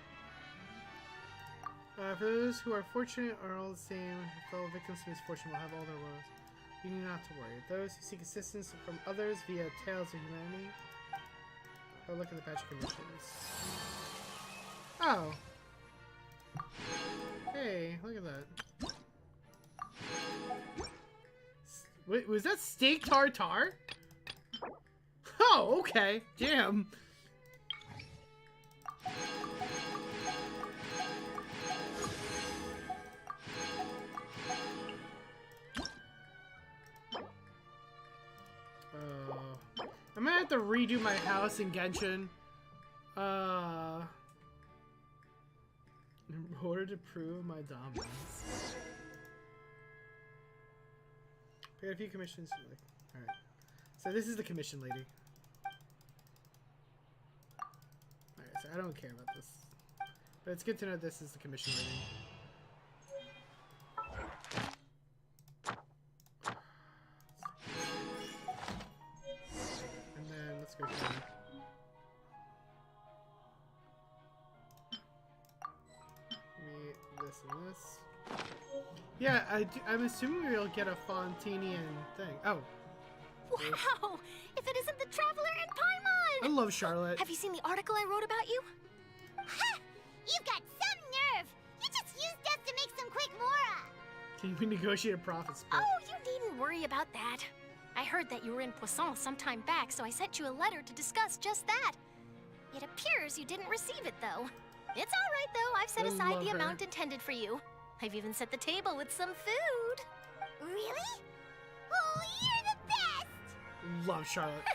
For those who are fortunate are all the same. Fellow victims of misfortune will have all their woes. You need not to worry. Those who seek assistance from others via tales of humanity. Oh, look at the patch conditions. Oh. Hey, look at that. Wait, was that steak tartare? Oh, okay. Damn. I'm gonna have to redo my house in Genshin. In order to prove my dominance. I got a few commissions. Alright. So this is the commission lady. Alright, so I don't care about this. But it's good to know this is the commission lady. And then let's go here. This and this. Yeah, I'm assuming we'll get a Fontanian thing. Oh. Wow! If it isn't the Traveler and Paimon! I love Charlotte. Have you seen the article I wrote about you? Ha! You've got some nerve! You just used us to make some quick mora! Can we negotiate a profit split? Oh, you needn't worry about that. I heard that you were in Poisson some time back, so I sent you a letter to discuss just that. It appears you didn't receive it, though. It's all right, though. I've set aside the amount intended for you. I've even set the table with some food. Really? Oh, you're the best! Love Charlotte.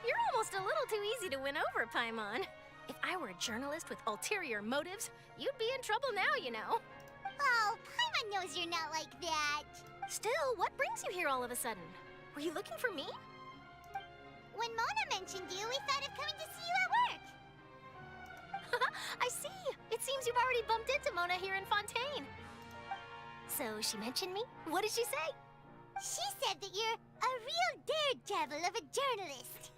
You're almost a little too easy to win over, Paimon. If I were a journalist with ulterior motives, you'd be in trouble now, you know. Oh, Paimon knows you're not like that. Still, what brings you here all of a sudden? Were you looking for me? When Mona mentioned you, we thought of coming to see you at work. I see. It seems you've already bumped into Mona here in Fontaine. So she mentioned me? What did she say? She said that you're a real daredevil of a journalist.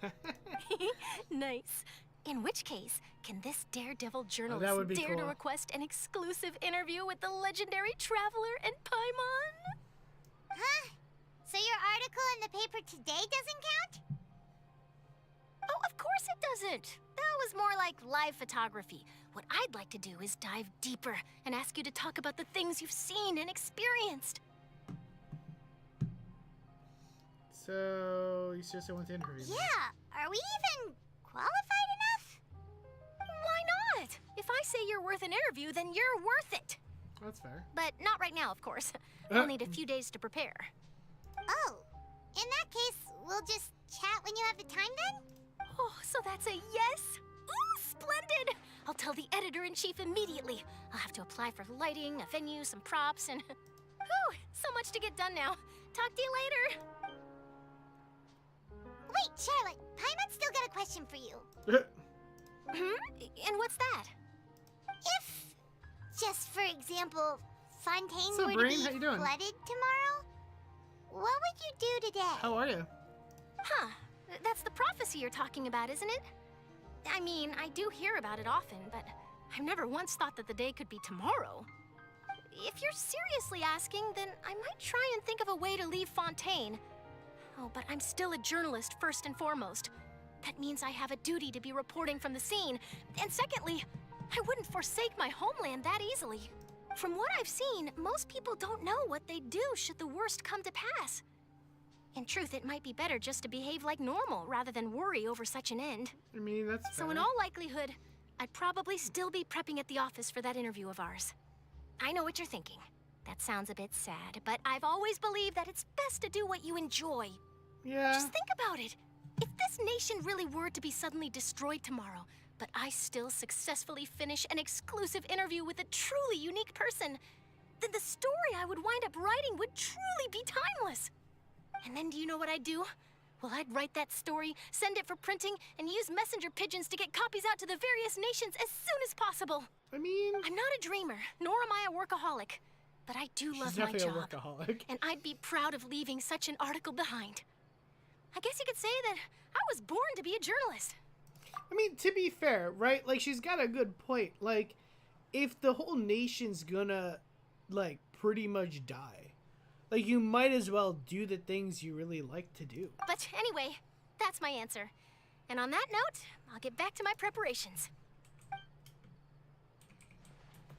Nice. In which case, can this daredevil that journalist would be dare to cool. request an exclusive interview with the legendary Traveler and Paimon? Huh? So your article in the paper today doesn't count? Oh, of course it doesn't. That was more like live photography. What I'd like to do is dive deeper and ask you to talk about the things you've seen and experienced. So, you seriously want to interview me? Yeah, are we even qualified enough? Why not? If I say you're worth an interview, then you're worth it. That's fair. But not right now, of course. We'll need a few days to prepare. Oh, in that case, we'll just chat when you have the time then? Oh, so that's a yes? Ooh, splendid! I'll tell the editor-in-chief immediately. I'll have to apply for lighting, a venue, some props, and... Whew, so much to get done now. Talk to you later. Wait, Charlotte, Paimon's still got a question for you. And what's that? If, just for example, Fontaine What's up, were Brain? to How be you doing? flooded tomorrow, what would you do today? How are you? Huh. That's the prophecy you're talking about, isn't it? I mean, I do hear about it often, but I've never once thought that the day could be tomorrow. If you're seriously asking, then I might try and think of a way to leave Fontaine. Oh, but I'm still a journalist first and foremost. That means I have a duty to be reporting from the scene. And secondly, I wouldn't forsake my homeland that easily. From what I've seen, most people don't know what they'd do should the worst come to pass. In truth, it might be better just to behave like normal rather than worry over such an end. I mean, that's So fair. in all likelihood, I'd probably still be prepping at the office for that interview of ours. I know what you're thinking. That sounds a bit sad, but I've always believed that it's best to do what you enjoy. Yeah. Just think about it. If this nation really were to be suddenly destroyed tomorrow, but I still successfully finish an exclusive interview with a truly unique person, then the story I would wind up writing would truly be timeless. And then do you know what I'd do? Well, I'd write that story, send it for printing, and use messenger pigeons to get copies out to the various nations as soon as possible. I mean, I'm not a dreamer, nor am I a workaholic, but I do she's love my definitely job. a workaholic. And I'd be proud of leaving such an article behind. I guess you could say that I was born to be a journalist. I mean, to be fair, right? Like, she's got a good point. Like, if the whole nation's gonna, like, pretty much die, like, you might as well do the things you really like to do. But anyway, that's my answer. And on that note, I'll get back to my preparations.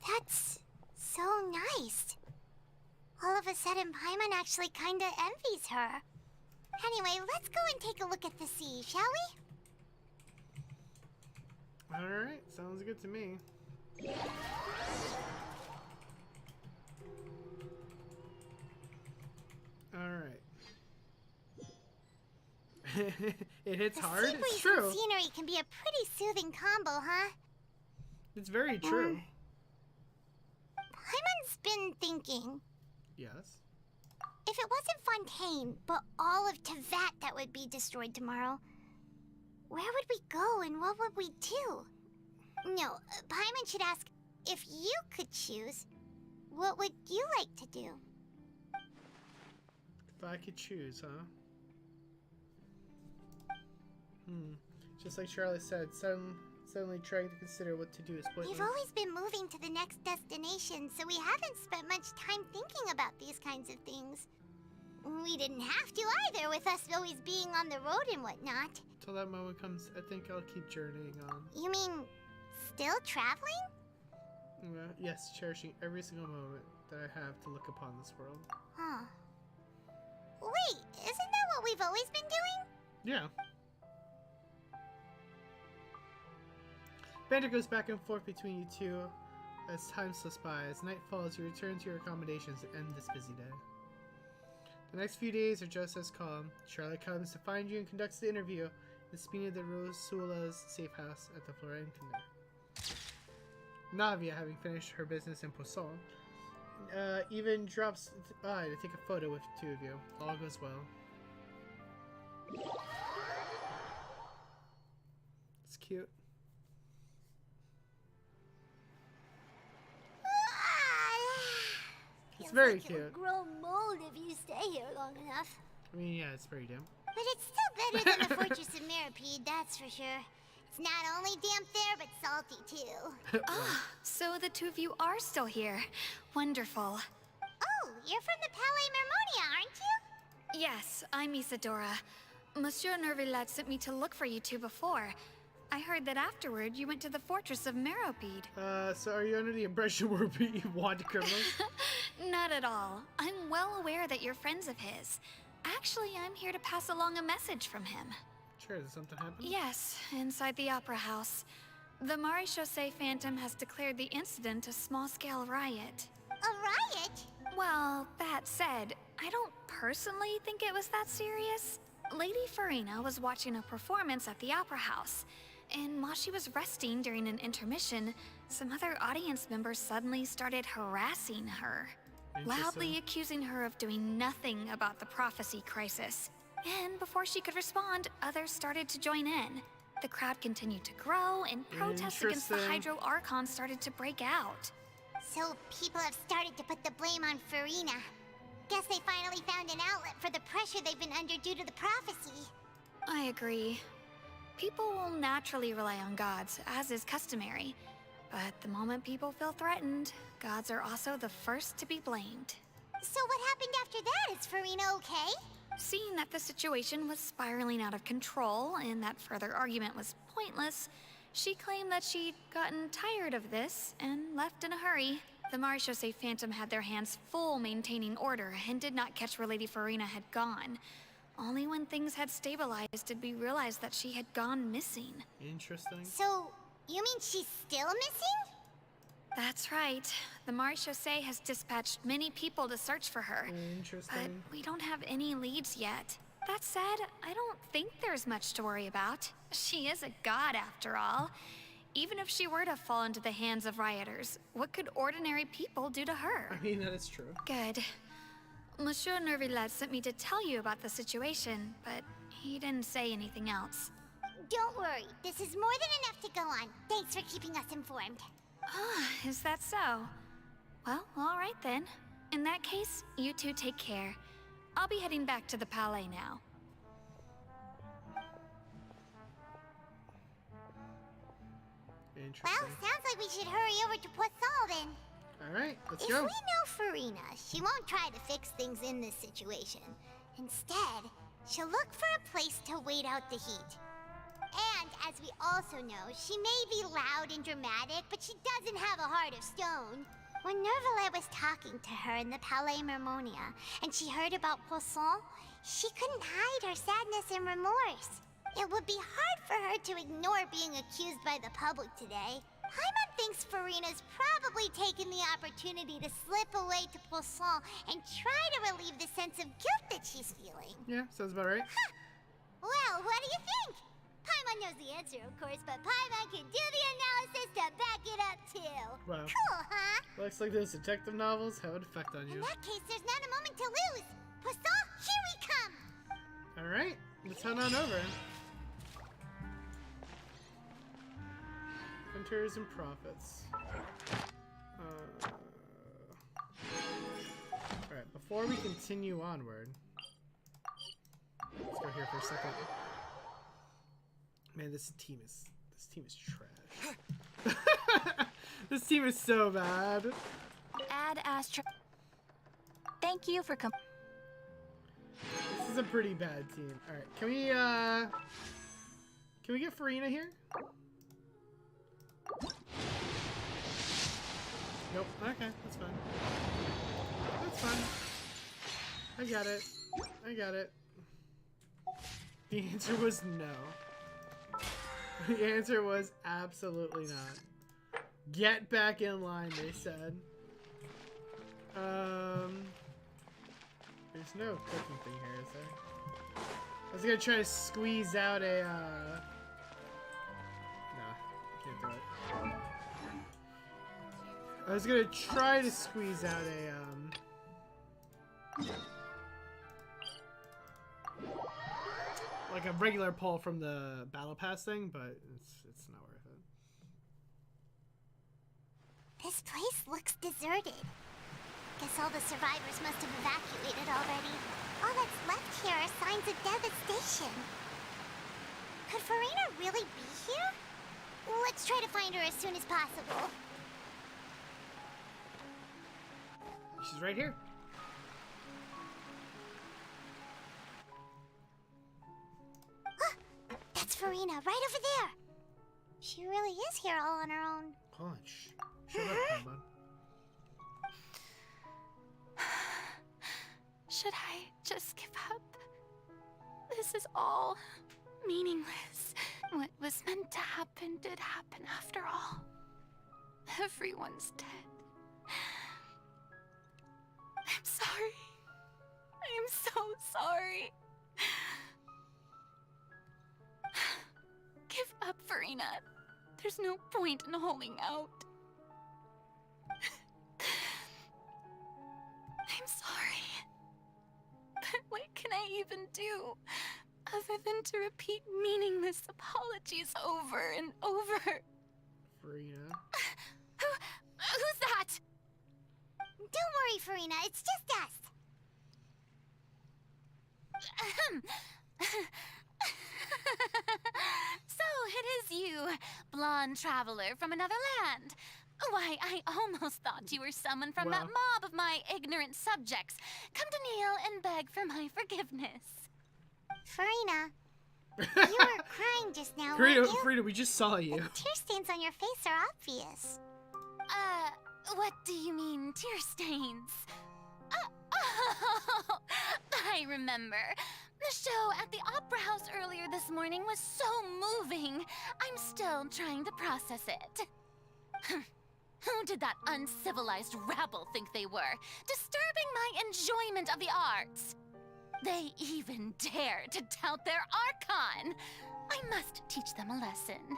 That's so nice. All of a sudden, Paimon actually kinda envies her. Anyway, let's go and take a look at the sea, shall we? Alright, sounds good to me. Alright. It hits hard. Sea It's breeze true. and scenery can be a pretty soothing combo, huh? It's very true. Paimon's been thinking, Yes. if it wasn't Fontaine, but all of Tevat that would be destroyed tomorrow, where would we go and what would we do? No, Paimon should ask, if you could choose, what would you like to do? If I could choose, huh? Just like Charlotte said, suddenly trying to consider what to do is pointless. We've always been moving to the next destination, so we haven't spent much time thinking about these kinds of things. We didn't have to either, with us always being on the road and whatnot. Till that moment comes, I think I'll keep journeying on. You mean, still traveling? Yes, cherishing every single moment that I have to look upon this world. Huh. Wait, isn't that what we've always been doing? Yeah. Banter goes back and forth between you two as time slips by. As night falls, you return to your accommodations to end this busy day. The next few days are just as calm. Charlotte comes to find you and conducts the interview in the Spina de Rosula's safe house at the Florentine. Navia, having finished her business in Poisson, even drops by to take a photo with the two of you. All goes well. It's cute. It's very like cute. It'll grow mold if you stay here long enough. I mean, yeah, it's very dim. But it's still better than the Fortress of Mirapede, that's for sure. It's not only damp there, but salty too. Ah, so the two of you are still here. Wonderful. Oh, you're from the Palais Mermonia, aren't you? Yes, I'm Isadora. Monsieur Nervillet sent me to look for you two before. I heard that afterward you went to the Fortress of Meropide. So are you under the impression we're being wanted criminals? Not at all. I'm well aware that you're friends of his. Actually, I'm here to pass along a message from him. Sure, did something happen? Yes, inside the Opera House. The Maréchaussée Phantom has declared the incident a small-scale riot. A riot? Well, that said, I don't personally think it was that serious. Lady Furina was watching a performance at the Opera House, and while she was resting during an intermission, some other audience members suddenly started harassing her, loudly accusing her of doing nothing about the prophecy crisis. And before she could respond, others started to join in. The crowd continued to grow, and protests against the Hydro Archon started to break out. So people have started to put the blame on Furina. Guess they finally found an outlet for the pressure they've been under due to the prophecy. I agree. People will naturally rely on gods, as is customary. But the moment people feel threatened, gods are also the first to be blamed. So what happened after that? Is Furina okay? Seeing that the situation was spiraling out of control and that further argument was pointless, She claimed that she'd gotten tired of this and left in a hurry. The Marechaussee Phantom had their hands full maintaining order and did not catch where Lady Furina had gone. Only when things had stabilized did we realize that she had gone missing. Interesting. So, you mean she's still missing? That's right. The Marechaussee has dispatched many people to search for her. Interesting. But we don't have any leads yet. That said, I don't think there's much to worry about. She is a god after all. Even if she were to fall into the hands of rioters, what could ordinary people do to her? I mean, that is true. Good. Monsieur Nervillet sent me to tell you about the situation, but he didn't say anything else. Don't worry, this is more than enough to go on. Thanks for keeping us informed. Ah, is that so? Well, all right then. In that case, you two take care. I'll be heading back to the Palais now. Well, sounds like we should hurry over to Poisson then. Alright, let's If go. we know Furina, she won't try to fix things in this situation. Instead, she'll look for a place to wait out the heat. And, as we also know, she may be loud and dramatic, but she doesn't have a heart of stone. When Nervillet was talking to her in the Palais Mermonia, and she heard about Poisson, she couldn't hide her sadness and remorse. It would be hard for her to ignore being accused by the public today. Paimon thinks Furina's probably taken the opportunity to slip away to Poisson and try to relieve the sense of guilt that she's feeling. Yeah, sounds about right. Huh. Well, what do you think? Paimon knows the answer, of course, but Paimon can do the analysis to back it up, too. Wow. Cool, huh? Looks like those detective novels have an effect on you. In that case, there's not a moment to lose. Poisson, here we come! Alright, let's head on over. Hunters and Prophets. Alright, before we continue onward, let's go here for a second. Man, this team is trash. This team is so bad. Ad Astra. Thank you for This is a pretty bad team. Alright, can we get Furina here? Nope. Okay, that's fine. That's fine. I got it. I got it. The answer was no. The answer was absolutely not. Get back in line, they said. There's no cooking thing here, is there? I was gonna try to squeeze out a, Nah, can't do it. I was gonna try to squeeze out a, like a regular pull from the battle pass thing, but it's not worth it. This place looks deserted. Guess all the survivors must have evacuated already. All that's left here are signs of devastation. Could Furina really be here? Let's try to find her as soon as possible. She's right here. That's Furina, right over there. She really is here all on her own. Punch. Shut up, Paimon. Should I just give up? This is all meaningless. What was meant to happen did happen after all. Everyone's dead. I'm sorry. I am so sorry. Give up, Furina. There's no point in holding out. I'm sorry. But what can I even do other than to repeat meaningless apologies over and over? Furina. Who's that? Don't worry, Furina. It's just us. So it is you, blonde traveler from another land. Why, I almost thought you were someone from that mob of my ignorant subjects. Come to kneel and beg for my forgiveness. Furina, You were crying just now, weren't Furina, you? Furina, we just saw you. The tear stains on your face are obvious. What do you mean, tear stains? Oh, I remember. The show at the Opera House earlier this morning was so moving. I'm still trying to process it. Who did that uncivilized rabble think they were, disturbing my enjoyment of the arts? They even dare to tout their Archon. I must teach them a lesson.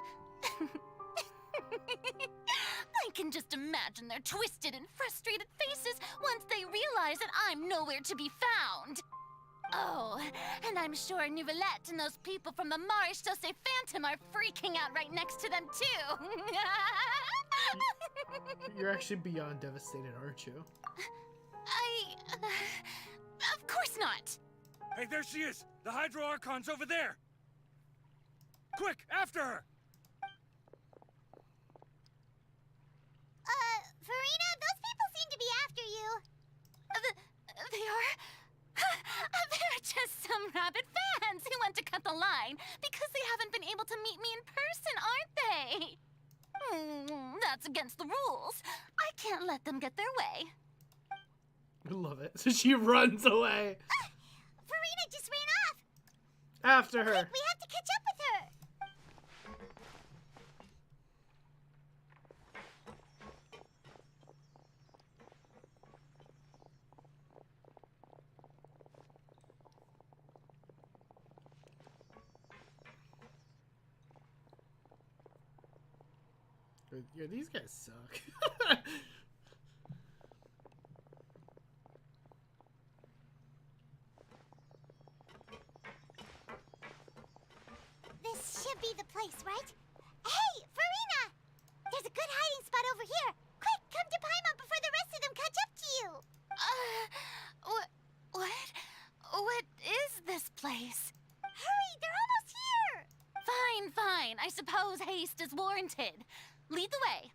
I can just imagine their twisted and frustrated faces once they realize that I'm nowhere to be found. Oh, and I'm sure Nouvellette and those people from the Maréchaussée Phantom are freaking out right next to them, too. You're actually beyond devastated, aren't you? Of course not. Hey, there she is! The Hydro Archon's over there! Quick, after her! Furina, those people seem to be after you. They are? They're just some rabid fans who want to cut the line because they haven't been able to meet me in person, aren't they? That's against the rules. I can't let them get their way. I love it. So she runs away. Furina just ran off. After her. Quick, we have to catch up with her. Yeah, these guys suck. This should be the place, right? Hey, Furina! There's a good hiding spot over here. Quick, come to Paimon before the rest of them catch up to you. What is this place? Hurry, they're almost here. Fine. I suppose haste is warranted. Lead the way.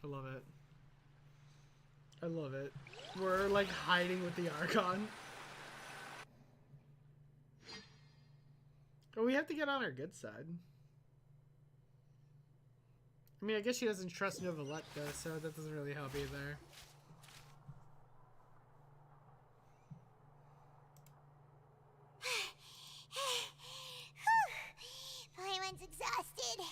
I love it. I love it. We're like hiding with the Archon. Oh, we have to get on our good side. I mean, I guess she doesn't trust Nouvellette though, so that doesn't really help either. Paimon's exhausted.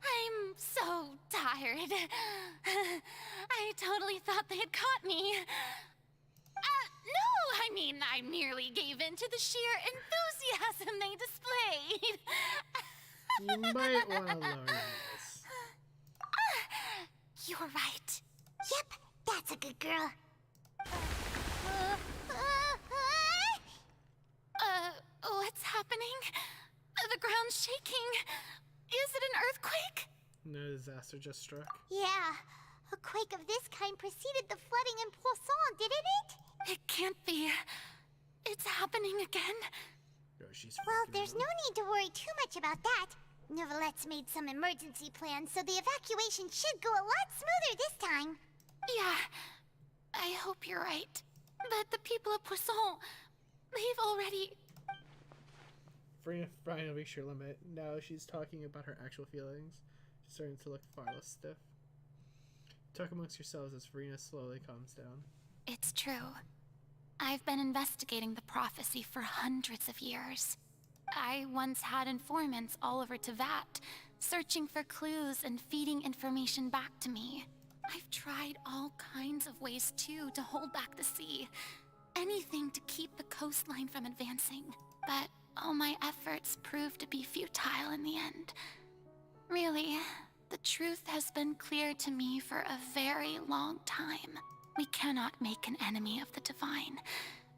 I'm so tired. I totally thought they had caught me. No, I mean, I merely gave in to the sheer enthusiasm they displayed. You might want to lower this. You're right. Yep, that's a good girl. What's happening? The ground's shaking. Is it an earthquake? No disaster just struck. Yeah, a quake of this kind preceded the flooding in Poisson, didn't it? It can't be. It's happening again. Oh, she's Well, freaking there's out. no need to worry too much about that. Nouvellette's made some emergency plans, so the evacuation should go a lot smoother this time. Yeah, I hope you're right. But the people of Poisson, they've already... Furina finally reached her limit. Now she's talking about her actual feelings. She's starting to look far less stiff. Talk amongst yourselves as Furina slowly calms down. It's true. I've been investigating the prophecy for hundreds of years. I once had informants all over Tevat, searching for clues and feeding information back to me. I've tried all kinds of ways, too, to hold back the sea. Anything to keep the coastline from advancing. But all my efforts proved to be futile in the end. Really, the truth has been clear to me for a very long time. We cannot make an enemy of the divine.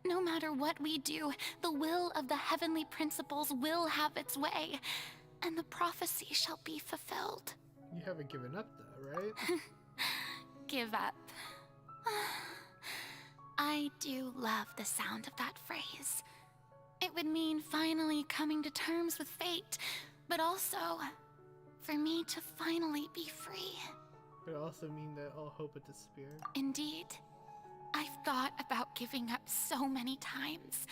No matter what we do, the will of the heavenly principles will have its way, and the prophecy shall be fulfilled. You haven't given up though, right? Give up. I do love the sound of that phrase. It would mean finally coming to terms with fate, but also for me to finally be free. It would also mean that all hope would disappear. Indeed. I've thought about giving up so many times,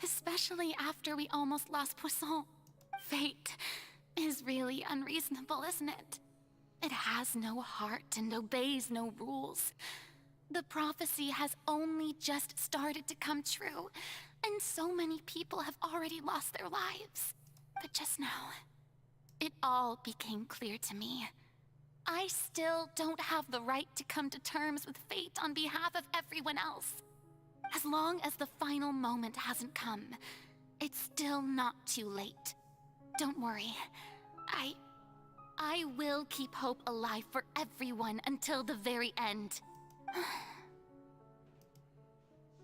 especially after we almost lost Poisson. Fate is really unreasonable, isn't it? It has no heart and obeys no rules. The prophecy has only just started to come true, and so many people have already lost their lives. But just now, it all became clear to me. I still don't have the right to come to terms with fate on behalf of everyone else. As long as the final moment hasn't come, it's still not too late. Don't worry. I will keep hope alive for everyone until the very end.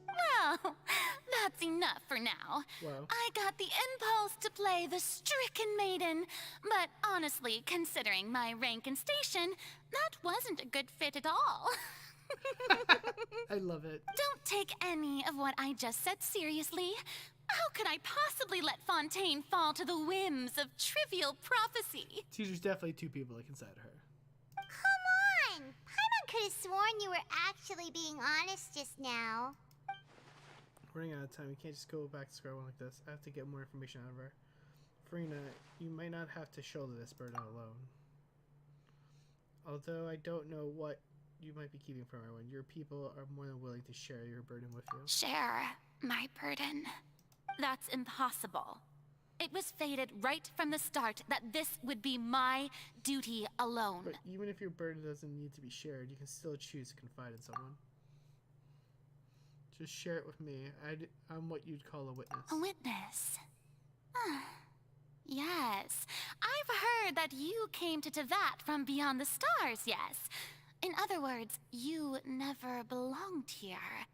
Well, that's enough for now. Wow. I got the impulse to play the stricken maiden, but honestly, considering my rank and station, that wasn't a good fit at all. I love it. Don't take any of what I just said seriously. How could I possibly let Fontaine fall to the whims of trivial prophecy? There's definitely two people like inside her. Come on! Paimon could have sworn you were actually being honest just now. We're running out of time. We can't just go back to square one like this. I have to get more information out of her. Furina, you might not have to shoulder this burden alone. Although I don't know what you might be keeping from everyone, your people are more than willing to share your burden with you. Share my burden? That's impossible. It was fated right from the start that this would be my duty alone. But even if your burden doesn't need to be shared, you can still choose to confide in someone. Just share it with me. I'm what you'd call a witness. A witness? Yes. I've heard that you came to Tevat from beyond the stars, yes. In other words, you never belonged here.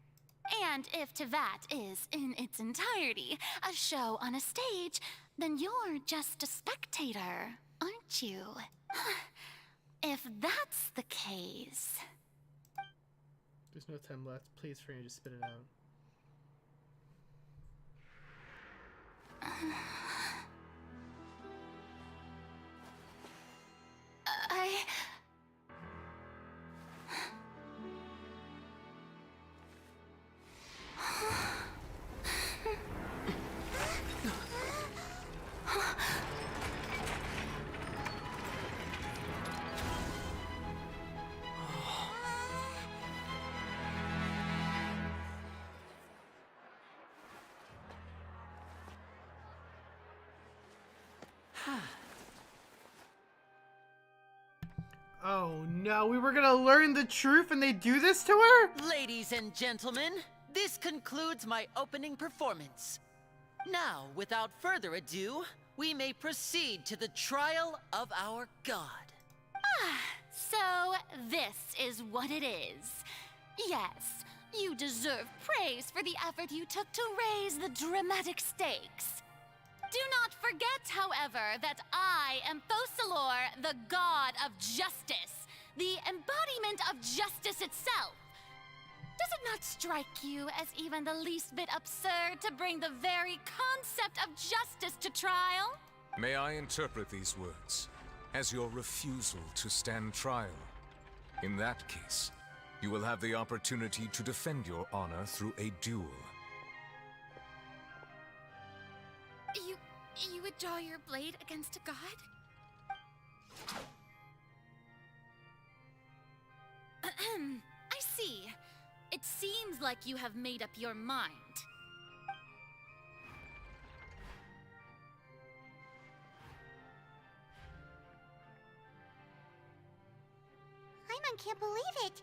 And if Tevat is, in its entirety, a show on a stage, then you're just a spectator, aren't you? If that's the case... There's no time left. Please, Furina, just spit it out. Oh no, we were gonna learn the truth and they do this to her? Ladies and gentlemen, this concludes my opening performance. Now, without further ado, we may proceed to the trial of our god. So this is what it is. Yes, you deserve praise for the effort you took to raise the dramatic stakes. Do not forget, however, that I am Fosalor, the god of justice, the embodiment of justice itself. Does it not strike you as even the least bit absurd to bring the very concept of justice to trial? May I interpret these words as your refusal to stand trial? In that case, you will have the opportunity to defend your honor through a duel. You would draw your blade against a god? I see. It seems like you have made up your mind. Paimon can't believe it.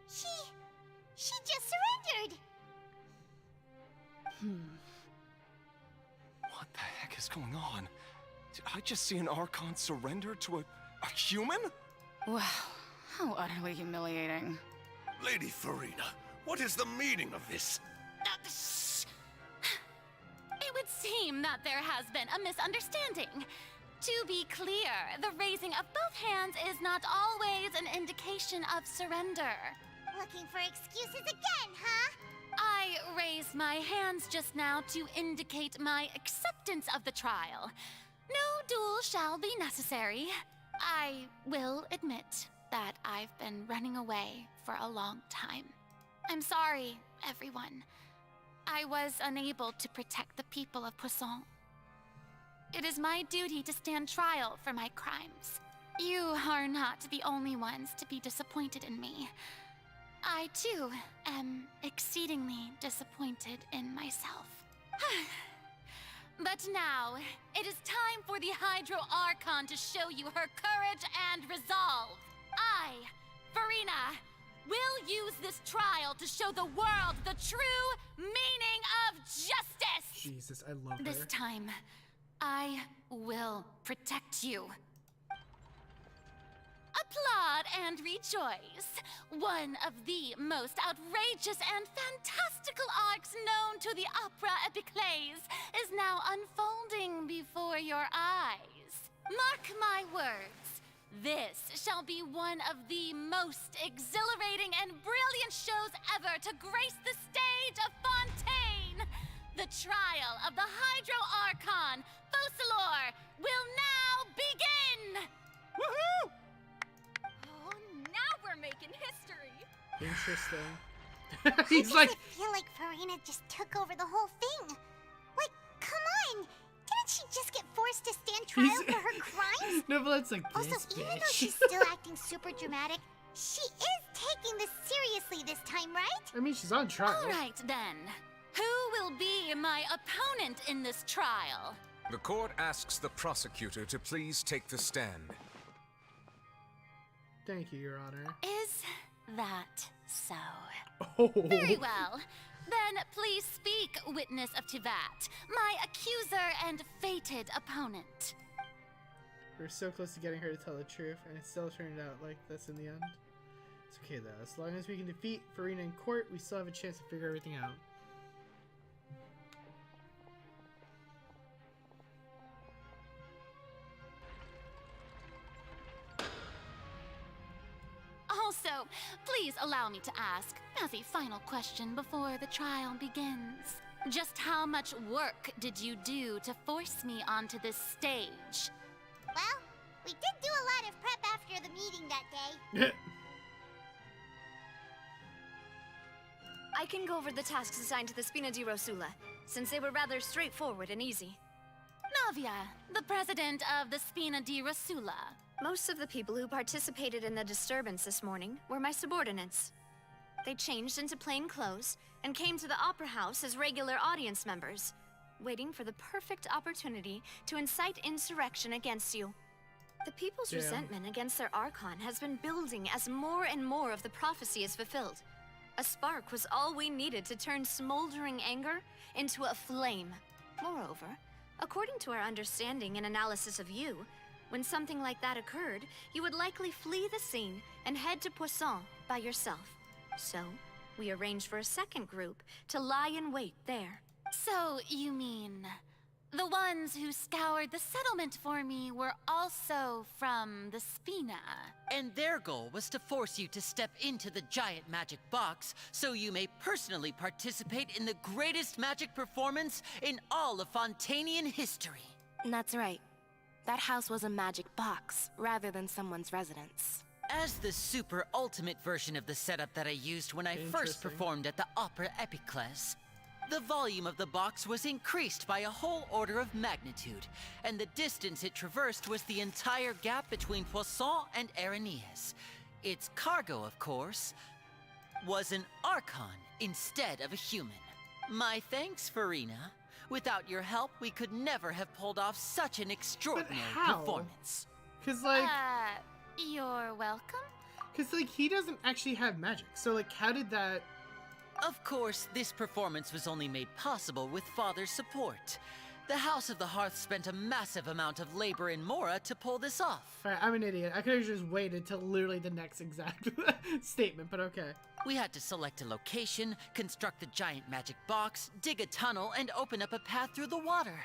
She just surrendered. What the heck is going on? Did I just see an Archon surrender to a human? Wow, how utterly humiliating. Lady Furina, what is the meaning of this? It would seem that there has been a misunderstanding. To be clear, the raising of both hands is not always an indication of surrender. Looking for excuses again, huh? I raised my hands just now to indicate my acceptance of the trial. No duel shall be necessary. I will admit that I've been running away for a long time. I'm sorry, everyone. I was unable to protect the people of Poisson. It is my duty to stand trial for my crimes. You are not the only ones to be disappointed in me. I, too, am exceedingly disappointed in myself. But now, it is time for the Hydro Archon to show you her courage and resolve. I, Furina, will use this trial to show the world the true meaning of justice! Jesus, I love her. This time, I will protect you. Applaud and rejoice. One of the most outrageous and fantastical arcs known to the opera epiclese is now unfolding before your eyes. Mark my words. This shall be one of the most exhilarating and brilliant shows ever to grace the stage of Fontaine. The trial of the Hydro Archon, Focalor, will now begin! Woohoo! Oh, now we're making history. Interesting. Why He's does like, it feel like Furina just took over the whole thing? Like, come on! Didn't she just get forced to stand trial for her crimes? no, but it's like Also, this even though bitch. she's still acting super dramatic, she is taking this seriously this time, right? I mean, she's on trial. All right, then. Who will be my opponent in this trial? The court asks the prosecutor to please take the stand. Thank you, Your Honor. Is that so? Oh. Very well. Then please speak, witness of Tivat, my accuser and fated opponent. We're so close to getting her to tell the truth, and it still turned out like this in the end. It's okay though. As long as we can defeat Furina in court, we still have a chance to figure everything out. Also, please allow me to ask, as a final question before the trial begins, just how much work did you do to force me onto this stage? Well, we did do a lot of prep after the meeting that day. I can go over the tasks assigned to the Spina di Rosula, since they were rather straightforward and easy. Navia, the president of the Spina di Rosula. Most of the people who participated in the disturbance this morning were my subordinates. They changed into plain clothes and came to the Opera House as regular audience members, waiting for the perfect opportunity to incite insurrection against you. The people's resentment against their Archon has been building as more and more of the prophecy is fulfilled. A spark was all we needed to turn smoldering anger into a flame. Moreover, according to our understanding and analysis of you, when something like that occurred, you would likely flee the scene and head to Poisson by yourself. So, we arranged for a second group to lie in wait there. So, you mean, the ones who scoured the settlement for me were also from the Spina? And their goal was to force you to step into the giant magic box so you may personally participate in the greatest magic performance in all of Fontainian history. That's right. That house was a magic box, rather than someone's residence. As the super ultimate version of the setup that I used when I first performed at the Opera Epiclese, the volume of the box was increased by a whole order of magnitude, and the distance it traversed was the entire gap between Poisson and Aranias. Its cargo, of course, was an Archon instead of a human. My thanks, Furina. Without your help, we could never have pulled off such an extraordinary performance. Cause like, you're welcome? cause like he doesn't actually have magic. So like, how did that? Of course, this performance was only made possible with Father's support. The House of the Hearth spent a massive amount of labor in Mora to pull this off. Alright, I'm an idiot. I could have just waited till literally the next exact statement, but okay. We had to select a location, construct the giant magic box, dig a tunnel, and open up a path through the water.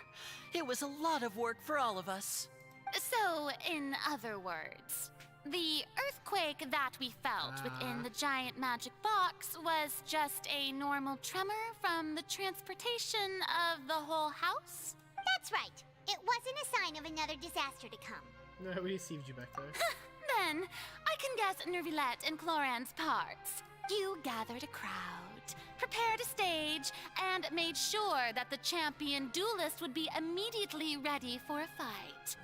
It was a lot of work for all of us. So, in other words, the earthquake that we felt within the giant magic box was just a normal tremor from the transportation of the whole house? That's right. It wasn't a sign of another disaster to come. No, we received you back there. Then, I can guess Nervilette and Cloran's parts. You gathered a crowd, prepared a stage, and made sure that the champion duelist would be immediately ready for a fight.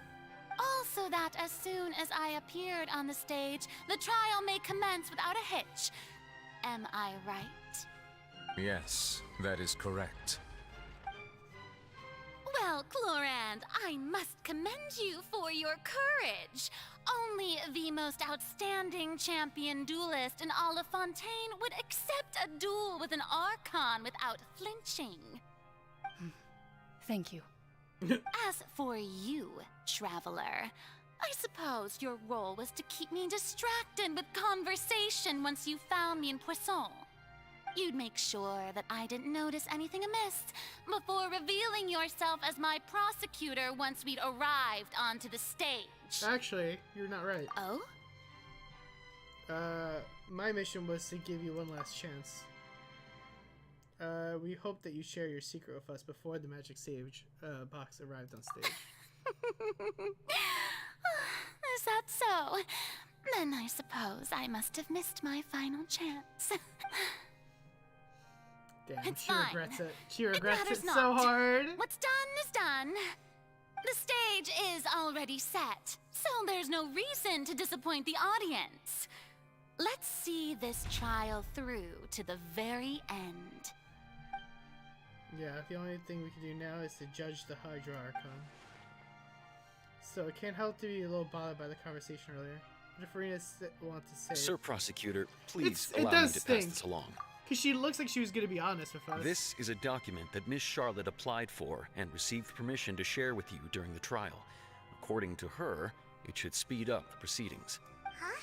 Also that as soon as I appeared on the stage, the trial may commence without a hitch. Am I right? Yes, that is correct. Well, Chlorand, I must commend you for your courage. Only the most outstanding champion duelist in all of Fontaine would accept a duel with an Archon without flinching. Thank you. As for you, Traveler, I suppose your role was to keep me distracted with conversation once you found me in Poisson. You'd make sure that I didn't notice anything amiss before revealing yourself as my prosecutor once we'd arrived onto the stage. Actually, you're not right. Oh? My mission was to give you one last chance. We hope that you share your secret with us before the magic sage box arrived on stage. Is that so? Then I suppose I must have missed my final chance. Damn, It's she fine. regrets it. She regrets matters it not. so hard. What's done is done. The stage is already set, so there's no reason to disappoint the audience. Let's see this trial through to the very end. Yeah, the only thing we can do now is to judge the Hydra Archon. So I can't help to be a little bothered by the conversation earlier. What did Furina want to say? Sir Prosecutor, please It allow does me to stink. pass this along. Because she looks like she was going to be honest with us. This is a document that Miss Charlotte applied for and received permission to share with you during the trial. According to her, it should speed up the proceedings. Huh?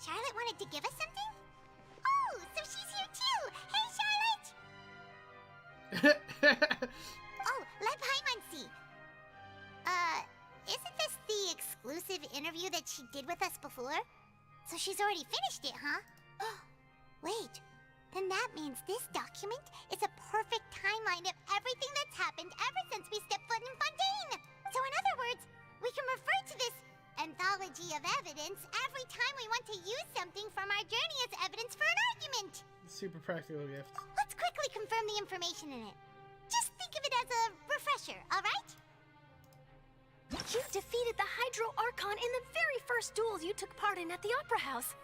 Charlotte wanted to give us something? Oh, so she's here too! Hey, Charlotte! Oh, let Paimon see. Isn't this the exclusive interview that she did with us before? So she's already finished it, huh? Oh, wait. Then that means this document is a perfect timeline of everything that's happened ever since we stepped foot in Fontaine! So in other words, we can refer to this anthology of evidence every time we want to use something from our journey as evidence for an argument! Super practical gift. Let's quickly confirm the information in it. Just think of it as a refresher, alright? You defeated the Hydro Archon in the very first duels you took part in at the Opera House.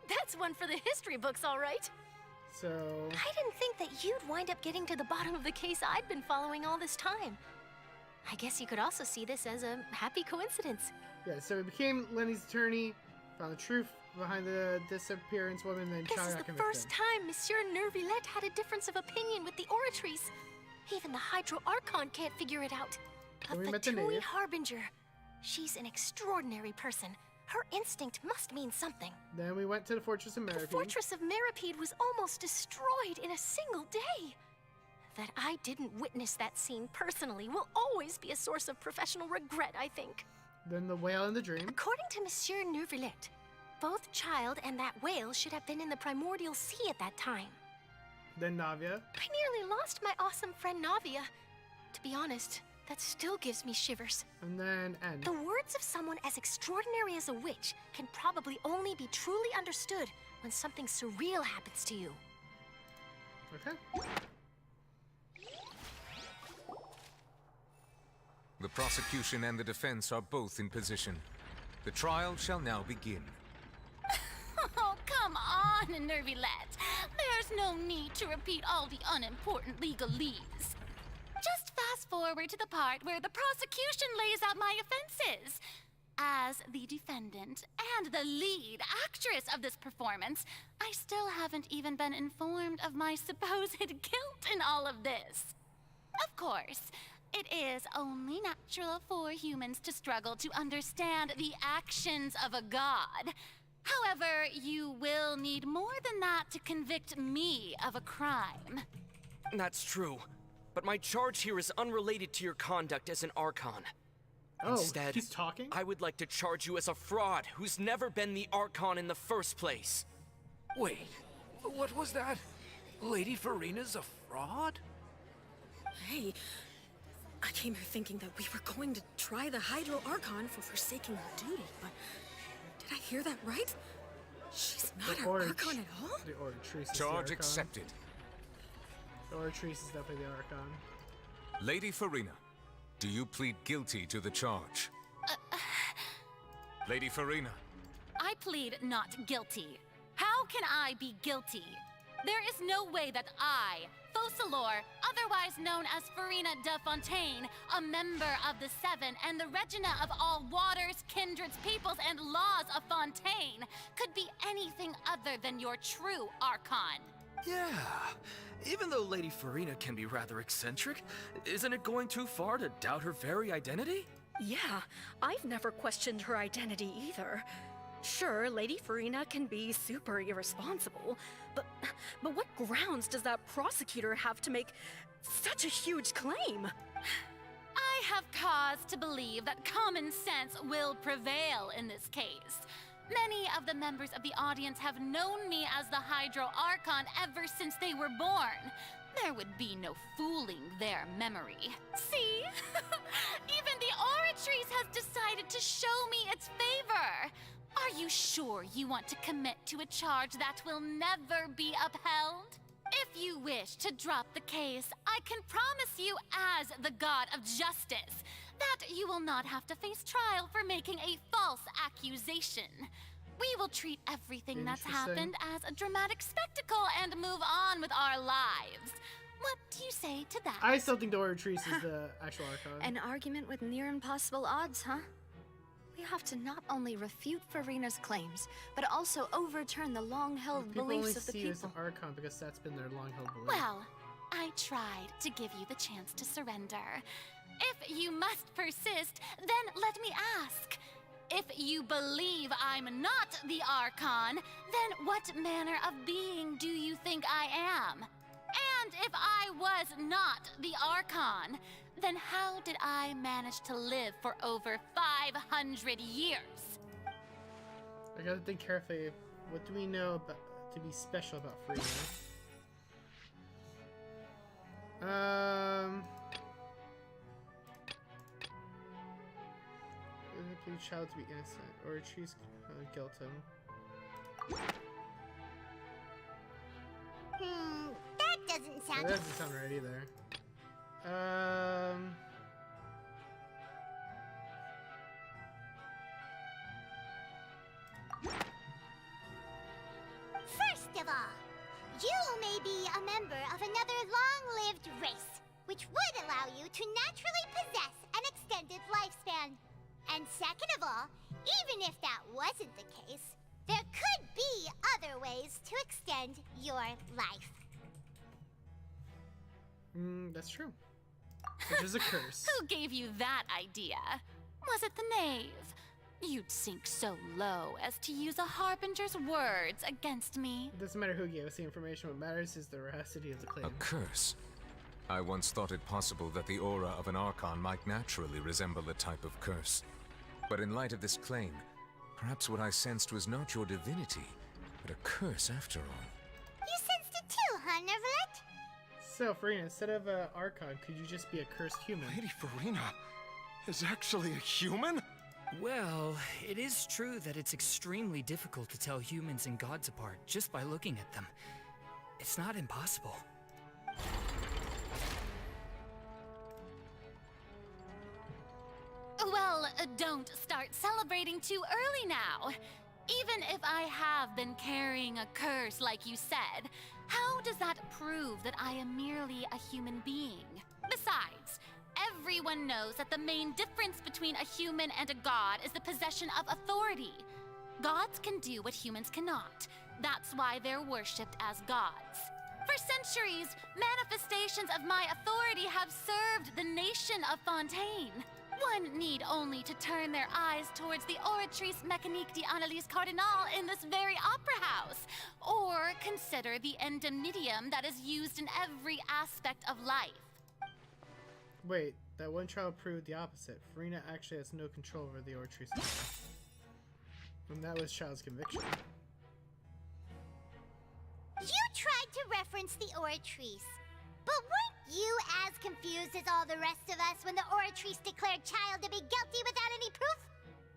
That's one for the history books, all right. So... I didn't think that you'd wind up getting to the bottom of the case I'd been following all this time. I guess you could also see this as a happy coincidence. Yeah, so we became Lenny's attorney, found the truth behind the disappearance woman, then This Chara is got the convicted. first time Monsieur Nervillette had a difference of opinion with the Oratrice. Even the Hydro Archon can't figure it out. And we A met the Fatui native. Harbinger. She's an extraordinary person. Her instinct must mean something. Then we went to the Fortress of The Meripede. Fortress of Meripede was almost destroyed in a single day. That I didn't witness that scene personally will always be a source of professional regret, I think. Then the whale in the dream. According to Monsieur Nervillette, both Child and that whale should have been in the primordial sea at that time. Then Navia. I nearly lost my awesome friend Navia. To be honest, that still gives me shivers. And then N. The words of someone as extraordinary as a witch can probably only be truly understood when something surreal happens to you. Okay. The prosecution and the defense are both in position. The trial shall now begin. Oh, come on, Nervillette. There's no need to repeat all the unimportant legalese. Just fast forward to the part where the prosecution lays out my offenses. As the defendant and the lead actress of this performance, I still haven't even been informed of my supposed guilt in all of this. Of course, it is only natural for humans to struggle to understand the actions of a god. However, you will need more than that to convict me of a crime. That's true. But my charge here is unrelated to your conduct as an Archon. Oh, Instead, he's talking? I would like to charge you as a fraud who's never been the Archon in the first place. Wait, what was that? Lady Furina's a fraud? Hey, I came here thinking that we were going to try the Hydro Archon for forsaking her duty, but did I hear that right? She's not The an Archon at all? The Oratrice is Charge the Archon. accepted. The Oratrice is definitely the Archon. Lady Furina, do you plead guilty to the charge? Lady Furina. I plead not guilty. How can I be guilty? There is no way that I, Focalor, otherwise known as Furina de Fontaine, a member of the Seven and the Regina of all waters, kindreds, peoples, and laws of Fontaine, could be anything other than your true Archon. Yeah. Even though Lady Furina can be rather eccentric, isn't it going too far to doubt her very identity? Yeah, I've never questioned her identity either. Sure, Lady Furina can be super irresponsible, but what grounds does that prosecutor have to make such a huge claim? I have cause to believe that common sense will prevail in this case. Many of the members of the audience have known me as the Hydro Archon ever since they were born. There would be no fooling their memory. See? Even the Oratrice has decided to show me its favor. Are you sure you want to commit to a charge that will never be upheld? If you wish to drop the case, I can promise you as the God of Justice that you will not have to face trial for making a false accusation. We will treat everything that's happened as a dramatic spectacle and move on with our lives. What do you say to that? I still think the Oratrice is the actual Archon. An argument with near impossible odds, huh? We have to not only refute Furina's claims, but also overturn the long-held People only beliefs of the see you as people. an Archon because that's been their long-held belief. Well, I tried to give you the chance to surrender. If you must persist, then let me ask. If you believe I'm not the Archon, then what manner of being do you think I am? And if I was not the Archon, then how did I manage to live for over 500 years? I gotta think carefully. What do we know about to be special about Furina? Please child to be innocent, or choose guilt him. That doesn't sound. That doesn't sound right either. First of all, you may be a member of another long-lived race, which would allow you to naturally possess an extended lifespan. And second of all, even if that wasn't the case, there could be other ways to extend your life. That's true. Which is a curse. Who gave you that idea? Was it the knave? You'd sink so low as to use a harbinger's words against me. It doesn't matter who gave us the information, what matters is the veracity of the claim. A curse? I once thought it possible that the aura of an Archon might naturally resemble a type of curse. But in light of this claim, perhaps what I sensed was not your divinity, but a curse after all. You sensed it too, huh, Neverlet? So, Furina, instead of an Archon, could you just be a cursed human? Lady Furina is actually a human? Well, it is true that it's extremely difficult to tell humans and gods apart just by looking at them. It's not impossible. Well, don't start celebrating too early now. Even if I have been carrying a curse like you said, how does that prove that I am merely a human being? Besides, everyone knows that the main difference between a human and a god is the possession of authority. Gods can do what humans cannot. That's why they're worshipped as gods. For centuries, manifestations of my authority have served the nation of Fontaine. One need only to turn their eyes towards the Oratrice Mécanique d'Analyse Cardinal in this very opera house, or consider the endemnitium that is used in every aspect of life. Wait, that one trial proved the opposite. Furina actually has no control over the Oratrice. And that was Child's conviction. You tried to reference the Oratrice, but weren't you as confused as all the rest of us when the Oratrice declared Child to be guilty without any proof?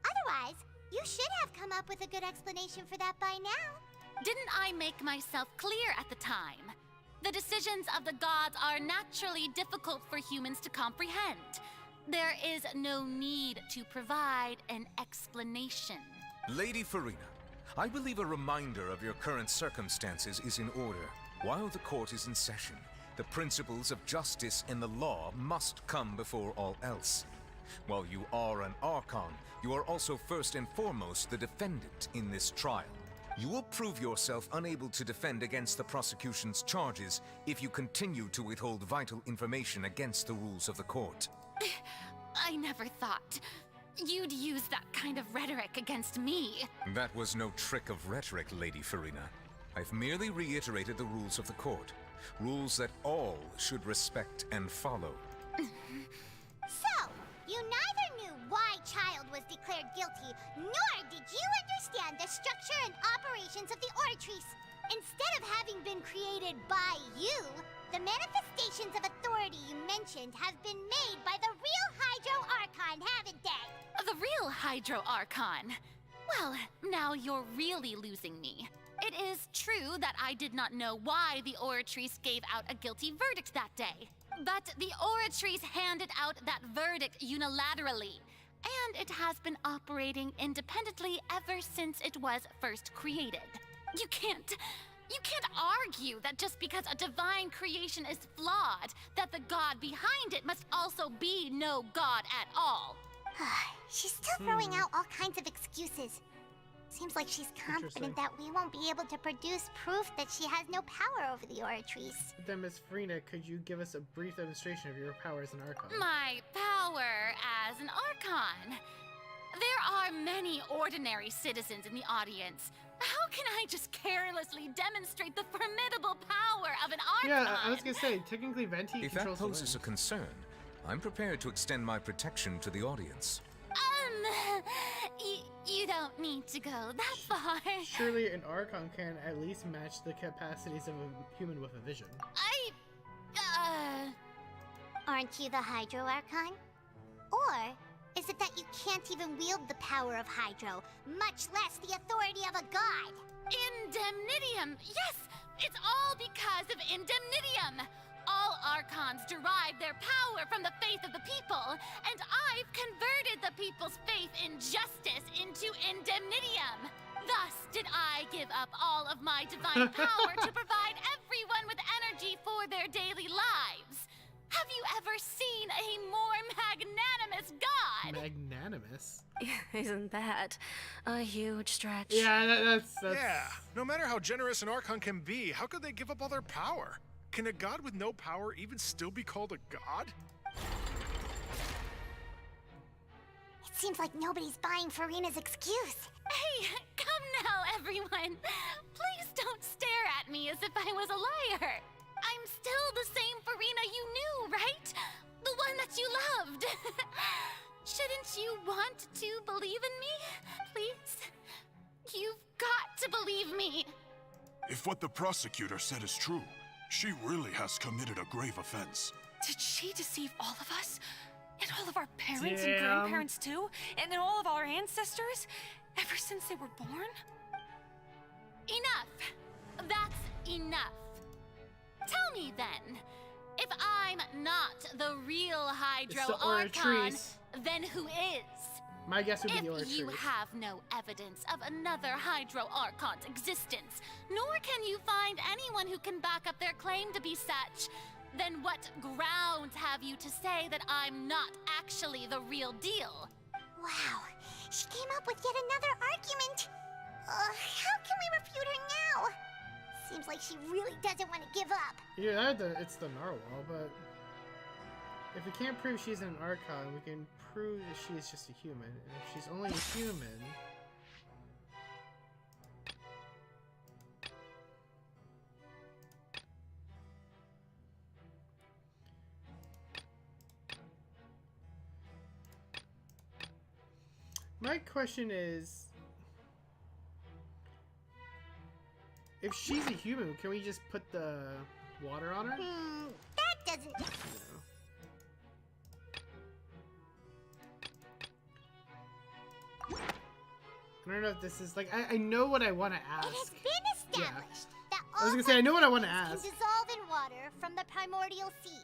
Otherwise, You should have come up with a good explanation for that by now. Didn't I make myself clear at the time? The decisions of the gods are naturally difficult for humans to comprehend. There is no need to provide an explanation. Lady Furina, I believe a reminder of your current circumstances is in order. While the court is in session, the principles of justice and the law must come before all else. While you are an Archon, you are also first and foremost the defendant in this trial. You will prove yourself unable to defend against the prosecution's charges if you continue to withhold vital information against the rules of the court. I never thought you'd use that kind of rhetoric against me. That was no trick of rhetoric, Lady Furina. I've merely reiterated the rules of the court. Rules that all should respect and follow. So, you neither knew why Child was declared guilty, nor did you understand the structure and operations of the Oratrice. Instead of having been created by you, the manifestations of authority you mentioned have been made by the real Hydro Archon, haven't they? The real Hydro Archon? Well, now you're really losing me. It is true that I did not know why the Oratrice gave out a guilty verdict that day. But the Oratrice handed out that verdict unilaterally, and it has been operating independently ever since it was first created. You can't argue that just because a divine creation is flawed, that the god behind it must also be no god at all. She's still throwing out all kinds of excuses. Seems like she's confident that we won't be able to produce proof that she has no power over the Oratrice. Then, Miss Furina, could you give us a brief demonstration of your power as an Archon? My power as an Archon? There are many ordinary citizens in the audience. How can I just carelessly demonstrate the formidable power of an Archon? Yeah, I was gonna say, technically Venti If controls that poses a concern, I'm prepared to extend my protection to the audience. You don't need to go that far. Surely an Archon can at least match the capacities of a human with a vision. Aren't you the Hydro Archon? Or is it that you can't even wield the power of Hydro, much less the authority of a god? Indemnitium! Yes! It's all because of Indemnitium! All Archons derive their power from the faith of the people, and I've converted the people's faith in justice into Indemnitium. Thus did I give up all of my divine power to provide everyone with energy for their daily lives. Have you ever seen a more magnanimous god? Magnanimous? Isn't that a huge stretch? Yeah, that's... Yeah, no matter how generous an Archon can be, how could they give up all their power? Can a god with no power even still be called a god? It seems like nobody's buying Furina's excuse. Hey, come now, everyone. Please don't stare at me as if I was a liar. I'm still the same Furina you knew, right? The one that you loved. Shouldn't you want to believe in me? Please? You've got to believe me. If what the prosecutor said is true, she really has committed a grave offense. Did she deceive all of us? And all of our parents and grandparents too? And all of our ancestors? Ever since they were born? Enough. That's enough. Tell me then, if I'm not the real Hydro Archon, then who is? My guess would be the Oratrice. If you have no evidence of another Hydro Archon's existence, nor can you find anyone who can back up their claim to be such, then what grounds have you to say that I'm not actually the real deal? Wow, she came up with yet another argument. How can we refute her now? Seems like she really doesn't want to give up. Yeah, it's the narwhal, but if we can't prove she's an Archon, we can prove that she is just a human. And if she's only a human... My question is... if she's a human, can we just put the water on her? That doesn't... I don't know if this is like I know what I want to ask. It has been established that I was all gonna say I know what I want to can ask. dissolve in water from the primordial sea.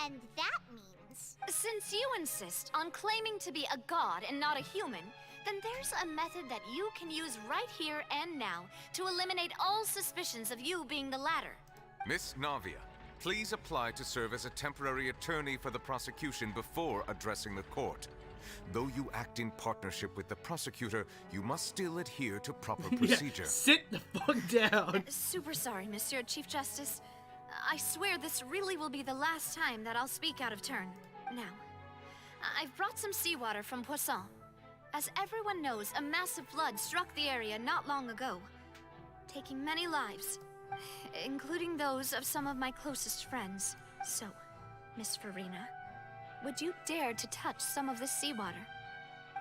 And that means... Since you insist on claiming to be a god and not a human, then there's a method that you can use right here and now to eliminate all suspicions of you being the latter. Miss Navia, please apply to serve as a temporary attorney for the prosecution before addressing the court. Though you act in partnership with the prosecutor, you must still adhere to proper procedure. Yeah, sit the fuck down. Super sorry, Monsieur Chief Justice. I swear this really will be the last time that I'll speak out of turn. Now, I've brought some seawater from Poisson. As everyone knows, a massive flood struck the area not long ago, taking many lives, including those of some of my closest friends. So, Miss Furina, would you dare to touch some of this seawater?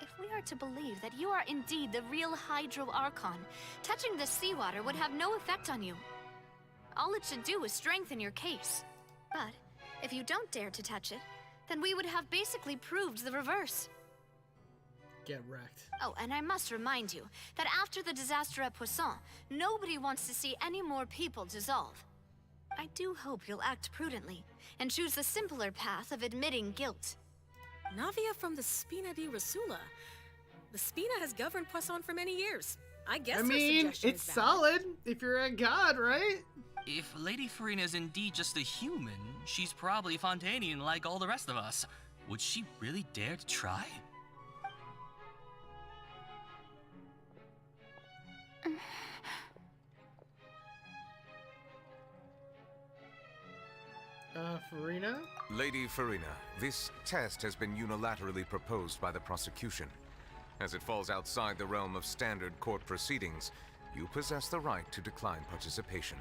If we are to believe that you are indeed the real Hydro Archon, touching this seawater would have no effect on you. All it should do is strengthen your case. But if you don't dare to touch it, then we would have basically proved the reverse. Get wrecked. Oh, and I must remind you that after the disaster at Poisson, nobody wants to see any more people dissolve. I do hope you'll act prudently and choose the simpler path of admitting guilt. Navia from the Spina di Rasula. The Spina has governed Poisson for many years. I guess I her mean, suggestion it's is valid. solid if you're a god, right? If Lady Furina is indeed just a human, she's probably Fontainian like all the rest of us. Would she really dare to try? Furina? Lady Furina, this test has been unilaterally proposed by the prosecution. As it falls outside the realm of standard court proceedings, you possess the right to decline participation.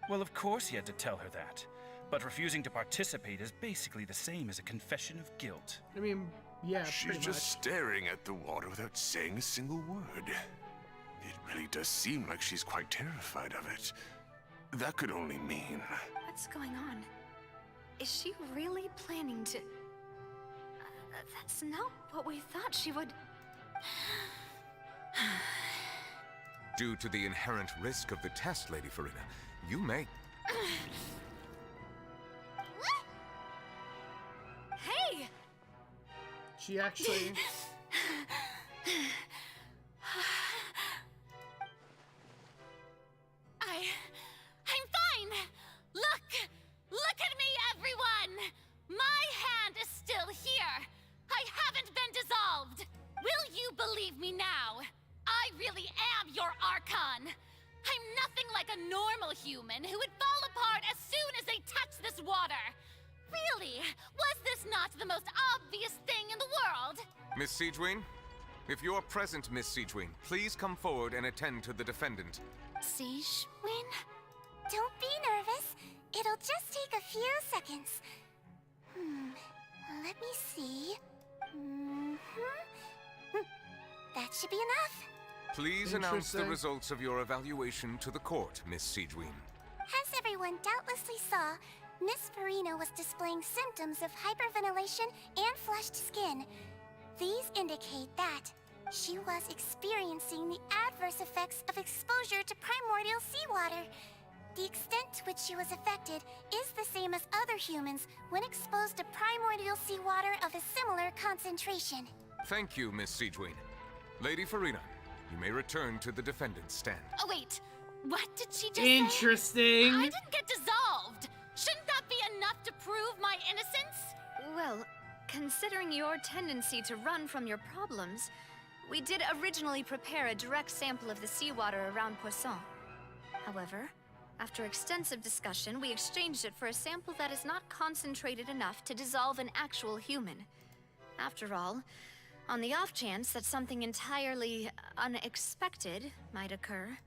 Well, of course he had to tell her that. But refusing to participate is basically the same as a confession of guilt. I mean, yeah, She's just staring at the water without saying a single word. It really does seem like she's quite terrified of it. That could only mean... What's going on? Is she really planning to... that's not what we thought she would... Due to the inherent risk of the test, Lady Furina, you may... Hey! She actually... I'm fine! Look at me, everyone! My hand is still here! I haven't been dissolved! Will you believe me now? I really am your Archon! I'm nothing like a normal human who would fall apart as soon as they touch this water! Really? Was this not the most obvious thing in the world? Miss Siegewien? If you're present, Miss Siegewien, please come forward and attend to the defendant. Siegewien? Don't be nervous. It'll just take a few seconds. Let me see. That should be enough. Please announce the Interesting. results of your evaluation to the court, Miss Siegewien. As everyone doubtlessly saw, Miss Furina was displaying symptoms of hyperventilation and flushed skin. These indicate that she was experiencing the adverse effects of exposure to primordial seawater. The extent to which she was affected is the same as other humans when exposed to primordial seawater of a similar concentration. Thank you, Miss Siegewien. Lady Furina, you may return to the defendant's stand. Oh wait, what did she just Interesting. say? I didn't get dissolved! Shouldn't that be enough to prove my innocence? Well, considering your tendency to run from your problems, we did originally prepare a direct sample of the seawater around Poisson. However, after extensive discussion, we exchanged it for a sample that is not concentrated enough to dissolve an actual human. After all, on the off chance that something entirely unexpected might occur,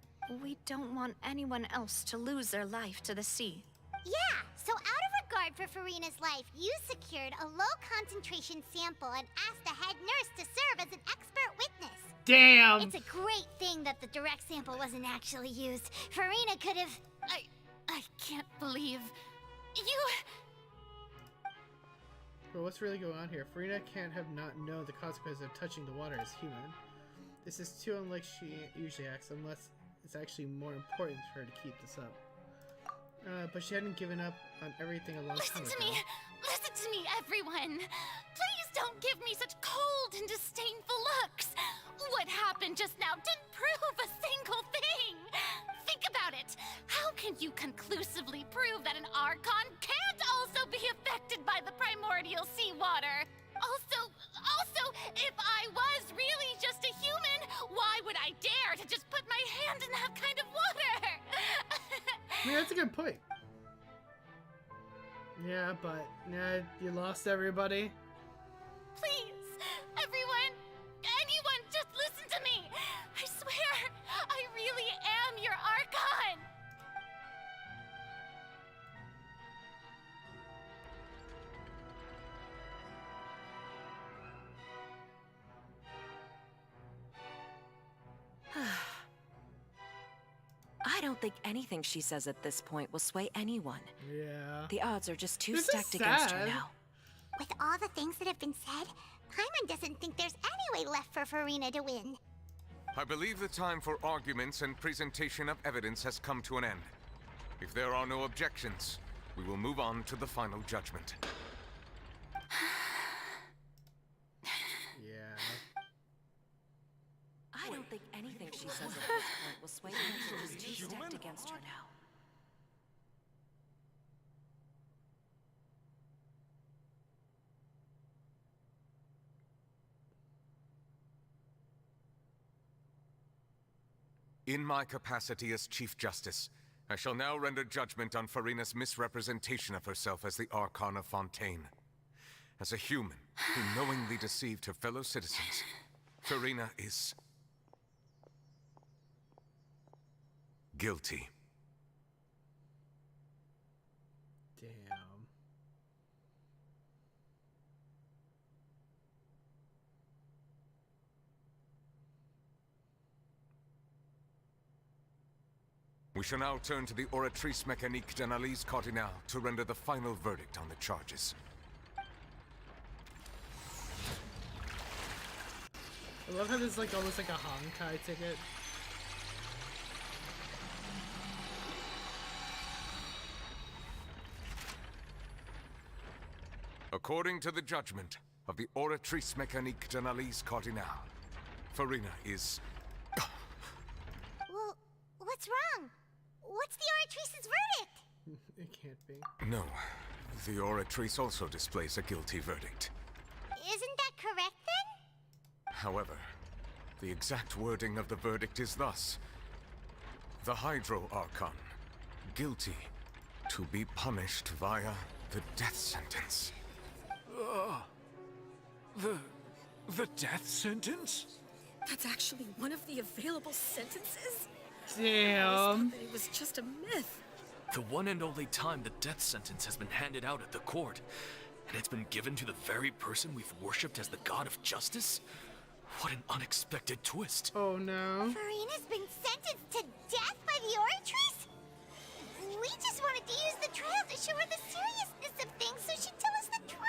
we don't want anyone else to lose their life to the sea. Yeah, so out of regard for Furina's life, you secured a low-concentration sample and asked the head nurse to serve as an expert witness. Damn! It's a great thing that the direct sample wasn't actually used. Furina could have... I can't believe... But what's really going on here? Furina can't have not known the consequences of touching the water as human. This is too unlike she usually acts, unless it's actually more important for her to keep this up. But she hadn't given up on everything a long time ago. Listen to me, everyone! Please don't give me such cold and disdainful looks! What happened just now didn't prove a single thing! Think about it! How can you conclusively prove that an Archon can't also be affected by the primordial seawater? Also, if I was really just a human, why would I dare to just put my hand in that kind of water? I mean, that's a good point. Yeah, but you lost everybody. Please, everyone, anyone, just listen to me. I swear, I really am your Archon. I don't think anything she says at this point will sway anyone. Yeah. The odds are just too This is stacked against her sad. now. With all the things that have been said, Paimon doesn't think there's any way left for Furina to win. I believe the time for arguments and presentation of evidence has come to an end. If there are no objections, we will move on to the final judgment. Yeah. I don't think anything she says at this point will sway anyone. She's too stacked against her now. In my capacity as Chief Justice, I shall now render judgment on Furina's misrepresentation of herself as the Archon of Fontaine. As a human who knowingly deceived her fellow citizens, Furina is guilty. Damn. We shall now turn to the Oratrice Mécanique d'Analyse Cardinale to render the final verdict on the charges. I love how this is like almost like a Honkai ticket. According to the judgment of the Oratrice Mécanique d'Analyse Cardinale, Furina is... Well, what's wrong? What's the Oratrice's verdict? It can't be. No, the Oratrice also displays a guilty verdict. Isn't that correct then? However, the exact wording of the verdict is thus. The Hydro Archon, guilty to be punished via the death sentence. The death sentence? That's actually one of the available sentences? Damn. I always thought that it was just a myth. The one and only time the death sentence has been handed out at the court, and it's been given to the very person we've worshipped as the god of justice? What an unexpected twist. Oh no. Furina's been sentenced to death by the Oratrice? We just wanted to use the trial to show her the seriousness of things so she'd tell us the truth.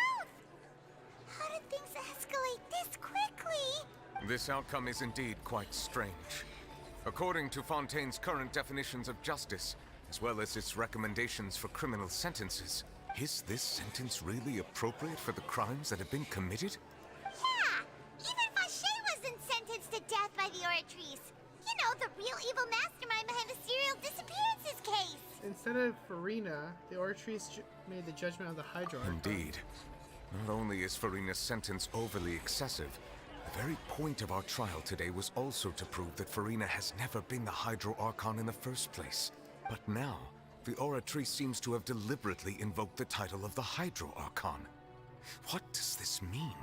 How did things escalate this quickly? This outcome is indeed quite strange. According to Fontaine's current definitions of justice, as well as its recommendations for criminal sentences, is this sentence really appropriate for the crimes that have been committed? Yeah! Even Fauché wasn't sentenced to death by the Oratrice. You know, the real evil mastermind behind the serial disappearances case. Instead of Furina, the Oratrice made the judgment of the Hydro Archon. Indeed. Not only is Furina's sentence overly excessive, the very point of our trial today was also to prove that Furina has never been the Hydro Archon in the first place. But now, the Oratrice seems to have deliberately invoked the title of the Hydro Archon. What does this mean?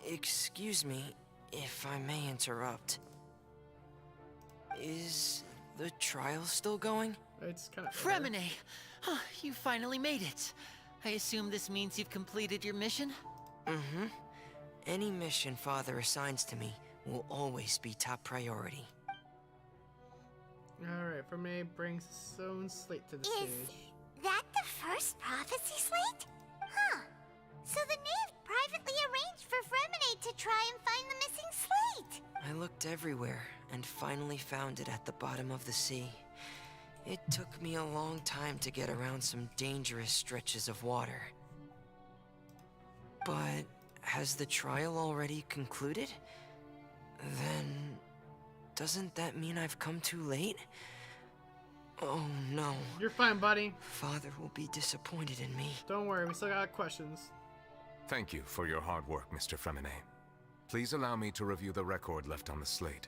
Excuse me, if I may interrupt. Is the trial still going? It's kind of... Fremine! You finally made it. I assume this means you've completed your mission? Mm-hmm. Any mission Father assigns to me will always be top priority. Alright, Furina brings the stone slate to the stage. That the first prophecy slate? Huh. So the knave privately arranged for Furina to try and find the missing slate. I looked everywhere and finally found it at the bottom of the sea. It took me a long time to get around some dangerous stretches of water. But has the trial already concluded? Then doesn't that mean I've come too late? Oh no. You're fine, buddy. Father will be disappointed in me. Don't worry, we still got questions. Thank you for your hard work, Mr. Furina. Please allow me to review the record left on the slate.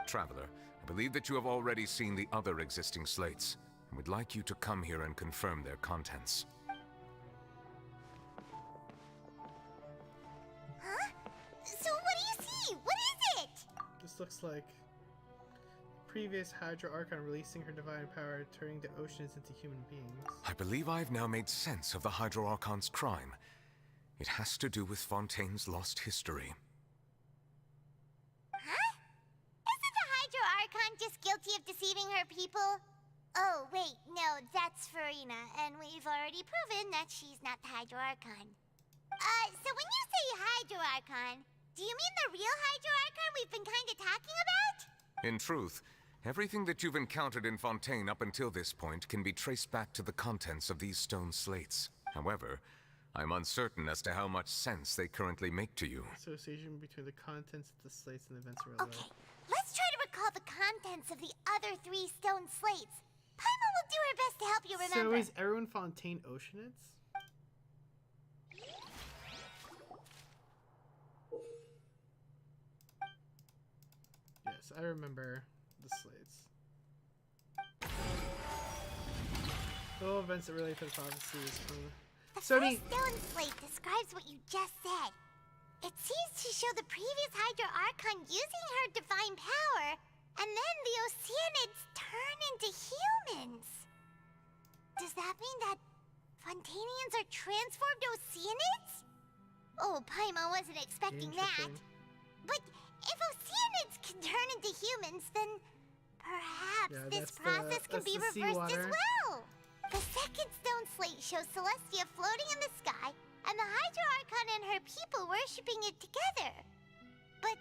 Traveler, I believe that you have already seen the other existing slates, and would like you to come here and confirm their contents. Huh? So what do you see? What is it? This looks like previous Hydra Archon releasing her divine power, turning the oceans into human beings. I believe I've now made sense of the Hydra Archon's crime. It has to do with Fontaine's lost history. Huh? Isn't the Hydra Archon just guilty of deceiving her people? Oh, wait, no, that's Furina, and we've already proven that she's not the Hydra Archon. So when you say Hydra Archon, do you mean the real Hydra Archon we've been kinda talking about? In truth, everything that you've encountered in Fontaine up until this point can be traced back to the contents of these stone slates. However, I'm uncertain as to how much sense they currently make to you. Association between the contents of the slates and the events relevant. Okay, let's try to recall the contents of the other 3 stone slates. Paimon will do her best to help you remember. So is everyone Fontaine Oceanids? Yes, I remember the slates. All events that relate to the prophecies from The so first stone slate describes what you just said. It seems to show the previous Hydra Archon using her divine power, and then the Oceanids turn into humans. Does that mean that Fontainians are transformed Oceanids? Oh, Paimon wasn't expecting that. But if Oceanids can turn into humans, then perhaps this process can be reversed as well. The second stone slate shows Celestia floating in the sky, and the Hydra Archon and her people worshipping it together. But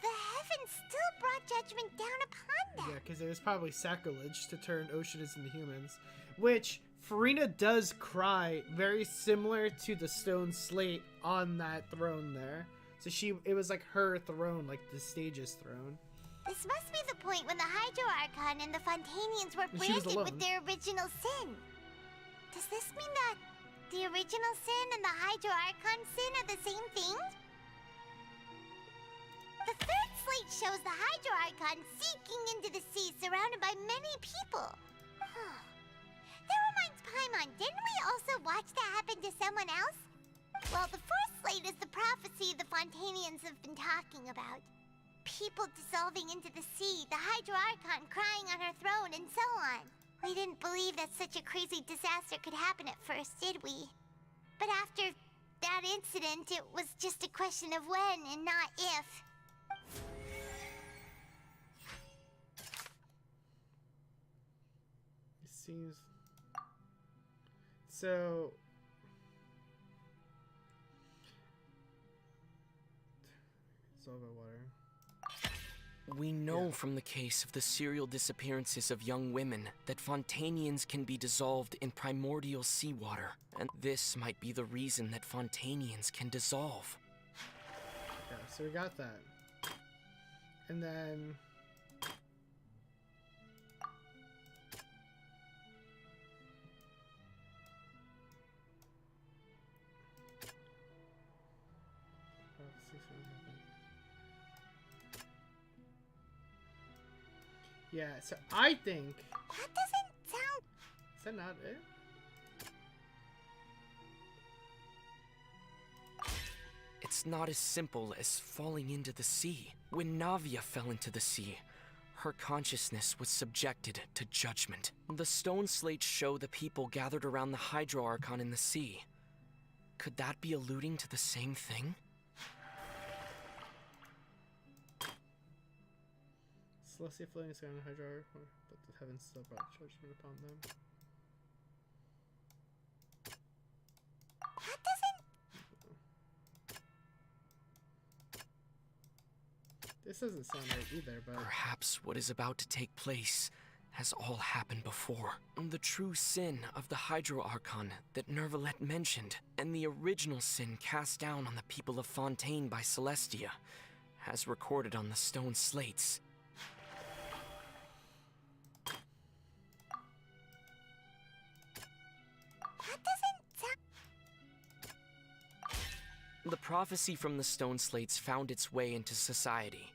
the heavens still brought judgment down upon them. Yeah, because it was probably sacrilege to turn Oceanids into humans. Which, Furina does cry, very similar to the stone slate on that throne there. So it was like her throne, like the stage's throne. This must be the point when the Hydra Archon and the Fontainians were And she was branded alone. with their original sin. Does this mean that the original sin and the Hydra Archon sin are the same thing? The third slate shows the Hydra Archon sinking into the sea surrounded by many people. Huh. That reminds Paimon, didn't we also watch that happen to someone else? Well, the fourth slate is the prophecy the Fontainians have been talking about. People dissolving into the sea, the Hydra Archon crying on her throne, and so on. We didn't believe that such a crazy disaster could happen at first, did we? But after that incident, it was just a question of when and not if. It seems... So... It's all about water. We know from the case of the serial disappearances of young women that Fontainians can be dissolved in primordial seawater, and this might be the reason that Fontainians can dissolve. Okay, so we got that. And then... Yeah, so I think... That doesn't sound... Is that not it? It's not as simple as falling into the sea. When Navia fell into the sea, her consciousness was subjected to judgment. The stone slates show the people gathered around the Hydra Archon in the sea. Could that be alluding to the same thing? Celestia floating is on Hydra, but the heavens still brought judgment upon them. That doesn't... This doesn't sound right either, but... Perhaps what is about to take place has all happened before. The true sin of the Hydro Archon that Nervalette mentioned, and the original sin cast down on the people of Fontaine by Celestia, as recorded on the stone slates. That doesn't sound... The prophecy from the stone slates found its way into society,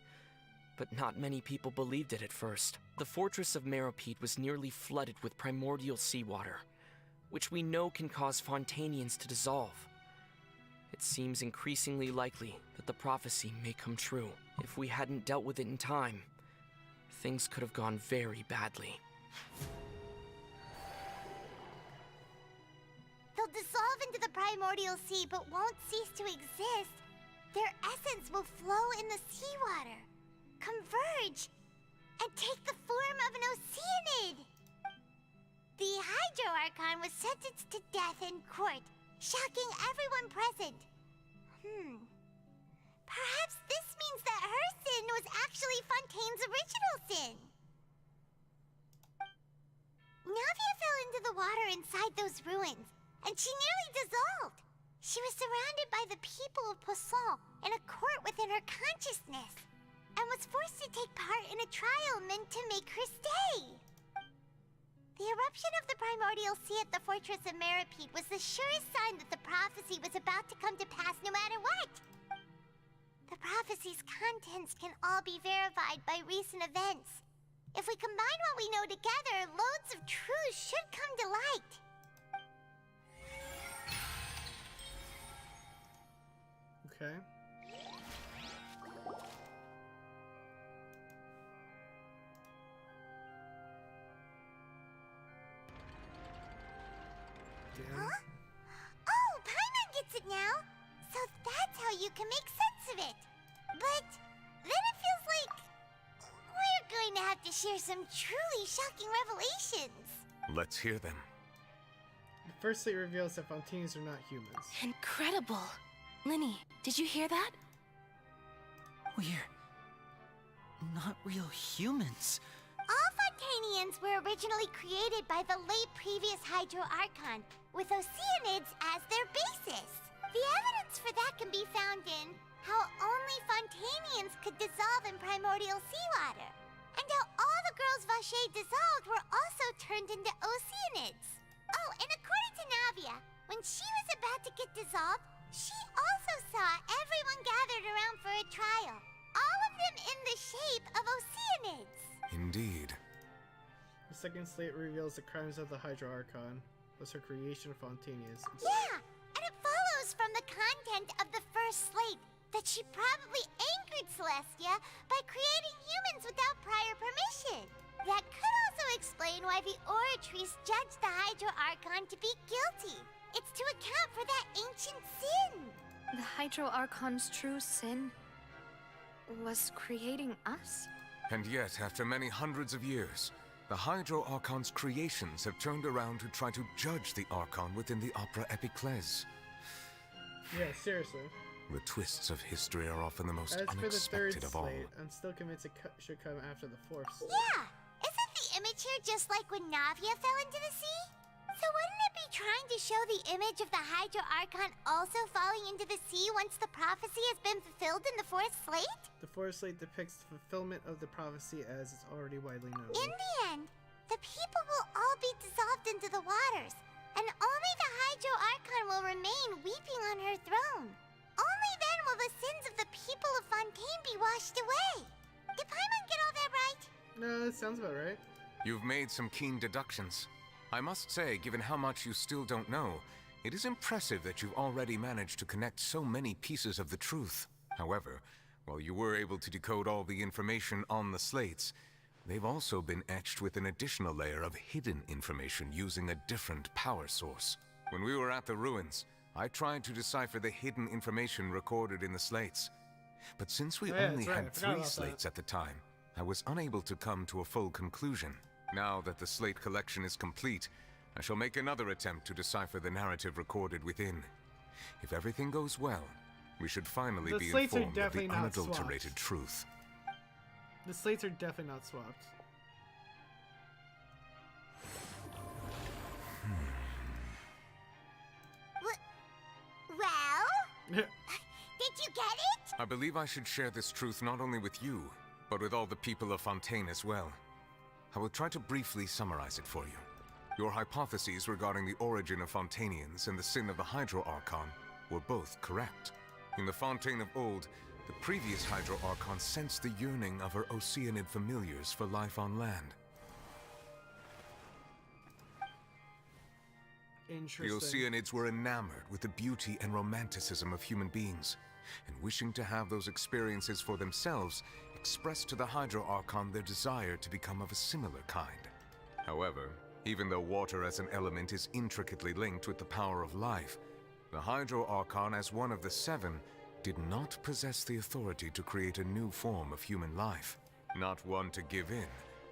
but not many people believed it at first. The fortress of Meropide was nearly flooded with primordial seawater, which we know can cause Fontainians to dissolve. It seems increasingly likely that the prophecy may come true. If we hadn't dealt with it in time, things could have gone very badly. They'll dissolve into the primordial sea, but won't cease to exist. Their essence will flow in the seawater, converge, and take the form of an oceanid. The Hydro Archon was sentenced to death in court, shocking everyone present. Perhaps this means that her sin was actually Fontaine's original sin. Navia fell into the water inside those ruins, and she nearly dissolved. She was surrounded by the people of Poisson in a court within her consciousness, and was forced to take part in a trial meant to make her stay. The eruption of the primordial sea at the fortress of Meropide was the surest sign that the prophecy was about to come to pass no matter what. The prophecy's contents can all be verified by recent events. If we combine what we know together, loads of truths should come to light. Okay. Huh? Oh, Paimon gets it now! So that's how you can make sense of it. But then it feels like we're going to have to share some truly shocking revelations. Let's hear them. The first slate reveals that Fontaines are not humans. Incredible. Linny, did you hear that? We're not real humans. All Fontainians were originally created by the late previous Hydro Archon, with oceanids as their basis. The evidence for that can be found in how only Fontainians could dissolve in primordial seawater, and how all the girls Vacher dissolved were also turned into oceanids. Oh, and according to Navia, when she was about to get dissolved, she also saw everyone gathered around for a trial, all of them in the shape of oceanids. Indeed. The second slate reveals the crimes of the Hydra Archon, was her creation of Fontainians. Yeah, and it follows from the content of the first slate that she probably angered Celestia by creating humans without prior permission. That could also explain why the Oratrice judged the Hydro Archon to be guilty. It's to account for that ancient sin. The Hydro Archon's true sin was creating us? And yet, after many hundreds of years, the Hydro Archon's creations have turned around to try to judge the Archon within the Opera Epiclese. Yeah, seriously. The twists of history are often the most As for the unexpected third of all. slate, I'm still convinced it should come after the fourth slate. Yeah, isn't the image here just like when Navia fell into the sea? So wouldn't it be trying to show the image of the Hydro Archon also falling into the sea once the prophecy has been fulfilled in the fourth slate? The fourth slate depicts the fulfillment of the prophecy as is already widely known. In the end, the people will all be dissolved into the waters, and only the Hydro Archon will remain weeping on her throne. Only then will the sins of the people of Fontaine be washed away. Did Paimon get all that right? No, that sounds about right. You've made some keen deductions. I must say, given how much you still don't know, it is impressive that you've already managed to connect so many pieces of the truth. However, while you were able to decode all the information on the slates, they've also been etched with an additional layer of hidden information using a different power source. When we were at the ruins, I tried to decipher the hidden information recorded in the slates. But since we only had 3 slates at the time, I was unable to come to a full conclusion. Now that the slate collection is complete, I shall make another attempt to decipher the narrative recorded within. If everything goes well, we should finally The be slates are informed of the definitely not unadulterated swapped. truth. The slates are definitely not swapped. Well? Did you get it? I believe I should share this truth not only with you, but with all the people of Fontaine as well. I will try to briefly summarize it for you. Your hypotheses regarding the origin of Fontainians and the sin of the Hydro Archon were both correct. In the Fontaine of old, the previous Hydro Archon sensed the yearning of her Oceanid familiars for life on land. The Interesting. Oceanids were enamored with the beauty and romanticism of human beings, and wishing to have those experiences for themselves, expressed to the Hydro Archon their desire to become of a similar kind. However, even though water as an element is intricately linked with the power of life, the Hydro Archon, as one of the seven, did not possess the authority to create a new form of human life. Not one to give in,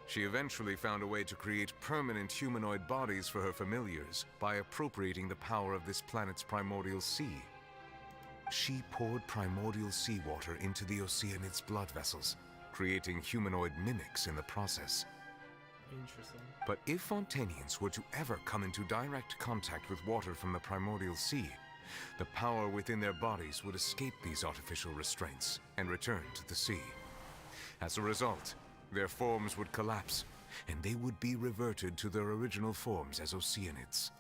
she eventually found a way to create permanent humanoid bodies for her familiars by appropriating the power of this planet's primordial sea. She poured primordial seawater into the Oceanids' blood vessels, creating humanoid mimics in the process. Interesting. But if Fontainians were to ever come into direct contact with water from the primordial sea, the power within their bodies would escape these artificial restraints and return to the sea. As a result, their forms would collapse, and they would be reverted to their original forms as Oceanids.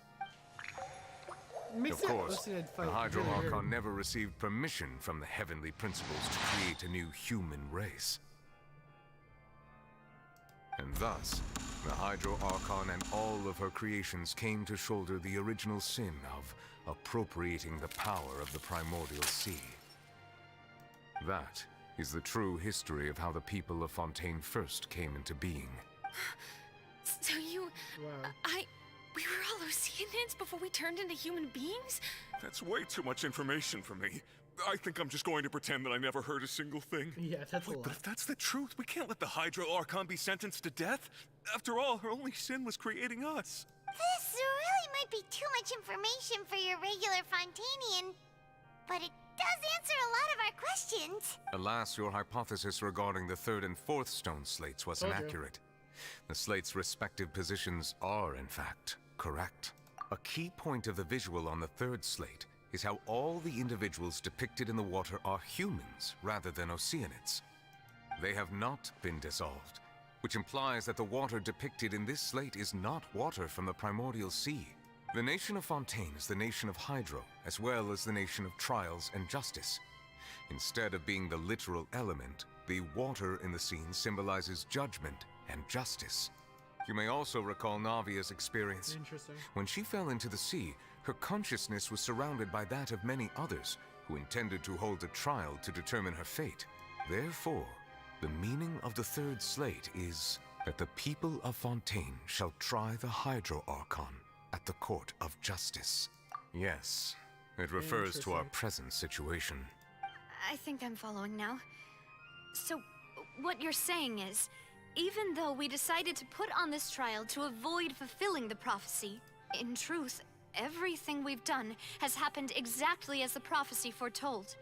Makes Of course, that Oceanid the fight Hydro really weird. Archon never received permission from the heavenly principles to create a new human race. And thus, the Hydro Archon and all of her creations came to shoulder the original sin of appropriating the power of the primordial sea. That is the true history of how the people of Fontaine first came into being. So you... Wow. We were all Oceanids before we turned into human beings? That's way too much information for me. I think I'm just going to pretend that I never heard a single thing. Yeah, that's a Wait, lot. but if that's the truth, we can't let the Hydro Archon be sentenced to death. After all, her only sin was creating us. This really might be too much information for your regular Fontainian, but it does answer a lot of our questions. Alas, your hypothesis regarding the third and fourth stone slates was Told you. inaccurate. The slates' respective positions are, in fact, correct. A key point of the visual on the third slate is how all the individuals depicted in the water are humans rather than Oceanids. They have not been dissolved, which implies that the water depicted in this slate is not water from the primordial sea. The nation of Fontaine is the nation of Hydro, as well as the nation of trials and justice. Instead of being the literal element, the water in the scene symbolizes judgment and justice. You may also recall Navia's experience. Interesting. When she fell into the sea, her consciousness was surrounded by that of many others who intended to hold a trial to determine her fate. Therefore, the meaning of the third slate is that the people of Fontaine shall try the Hydro Archon at the court of justice. Yes, it refers to our present situation. I think I'm following now. So, what you're saying is, even though we decided to put on this trial to avoid fulfilling the prophecy, in truth, everything we've done has happened exactly as the prophecy foretold.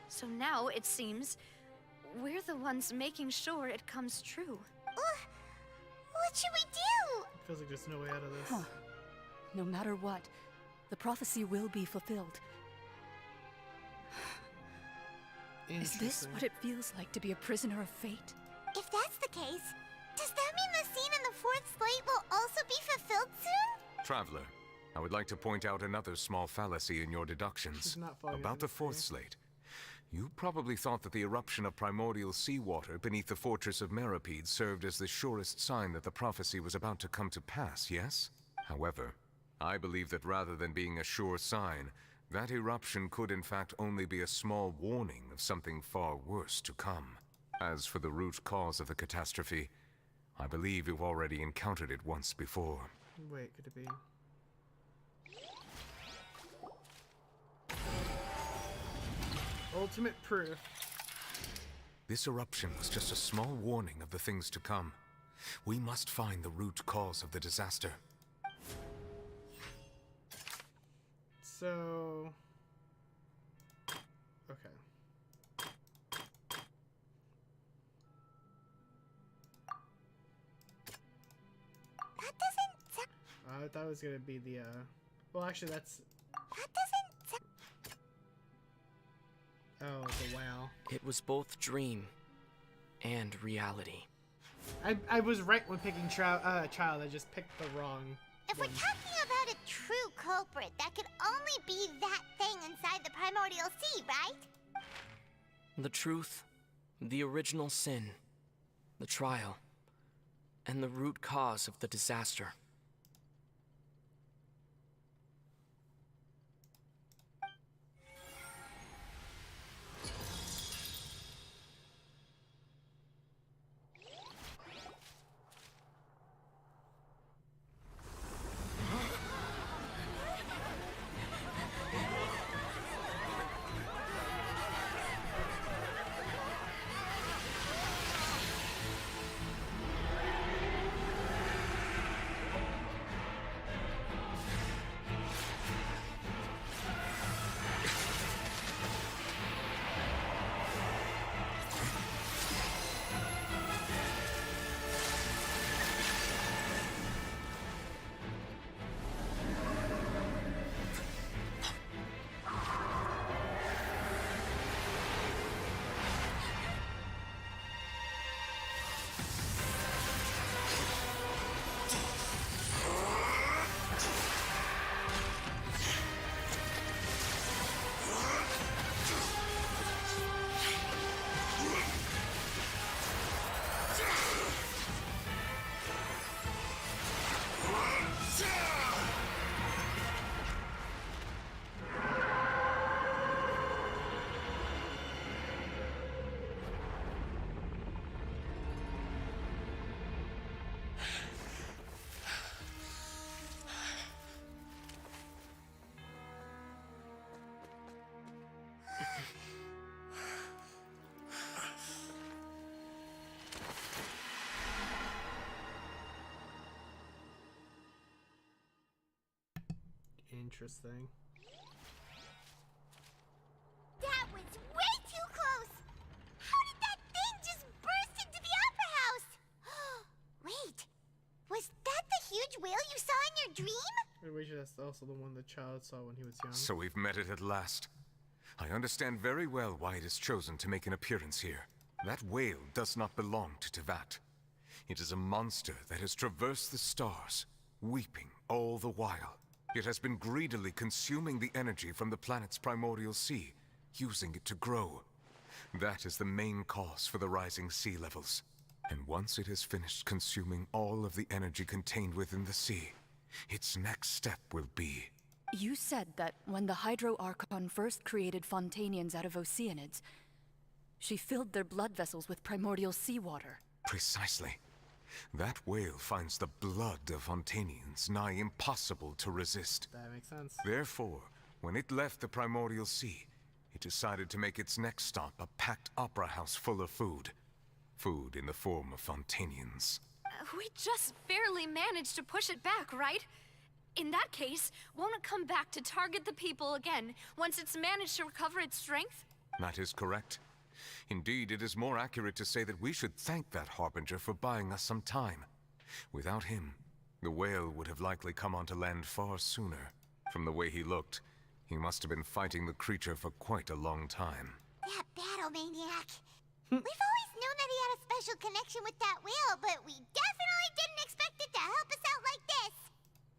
So now, it seems, we're the ones making sure it comes true. What should we do? Feels like there's no way out of this. Huh. No matter what, the prophecy will be fulfilled. Is this what it feels like to be a prisoner of fate? If that's the case, does that mean the scene in the fourth slate will also be fulfilled soon? Traveler, I would like to point out another small fallacy in your deductions. She's not following About the fourth slate. You probably thought that the eruption of primordial seawater beneath the fortress of Meripede served as the surest sign that the prophecy was about to come to pass, yes? However, I believe that rather than being a sure sign, that eruption could in fact only be a small warning of something far worse to come. As for the root cause of the catastrophe, I believe you've already encountered it once before. Wait, could it be? Ultimate proof. This eruption was just a small warning of the things to come. We must find the root cause of the disaster. So... okay. That doesn't sound... I thought it was gonna be the, well, actually, that's... That doesn't sound... Oh, the wow. It was both dream and reality. I was right when picking child. I just picked the wrong If we're talking about a true culprit, that could only be that thing inside the primordial sea, right? The truth, the original sin, the trial, and the root cause of the disaster. Interesting. That was way too close! How did that thing just burst into the Opera House? Wait, was that the huge whale you saw in your dream? Wait, that's also the one the child saw when he was young. So we've met it at last. I understand very well why it has chosen to make an appearance here. That whale does not belong to Tevat. It is a monster that has traversed the stars, weeping all the while. It has been greedily consuming the energy from the planet's primordial sea, using it to grow. That is the main cause for the rising sea levels. And once it has finished consuming all of the energy contained within the sea, its next step will be... You said that when the Hydro Archon first created Fontainians out of Oceanids, she filled their blood vessels with primordial seawater. Precisely. That whale finds the blood of Fontainians nigh impossible to resist. That makes sense. Therefore, when it left the primordial sea, it decided to make its next stop a packed opera house full of food. Food in the form of Fontainians. We just barely managed to push it back, right? In that case, won't it come back to target the people again once it's managed to recover its strength? That is correct. Indeed, it is more accurate to say that we should thank that Harbinger for buying us some time. Without him, the whale would have likely come onto land far sooner. From the way he looked, he must have been fighting the creature for quite a long time. That battle maniac. We've always known that he had a special connection with that whale, but we definitely didn't expect it to help us out like this.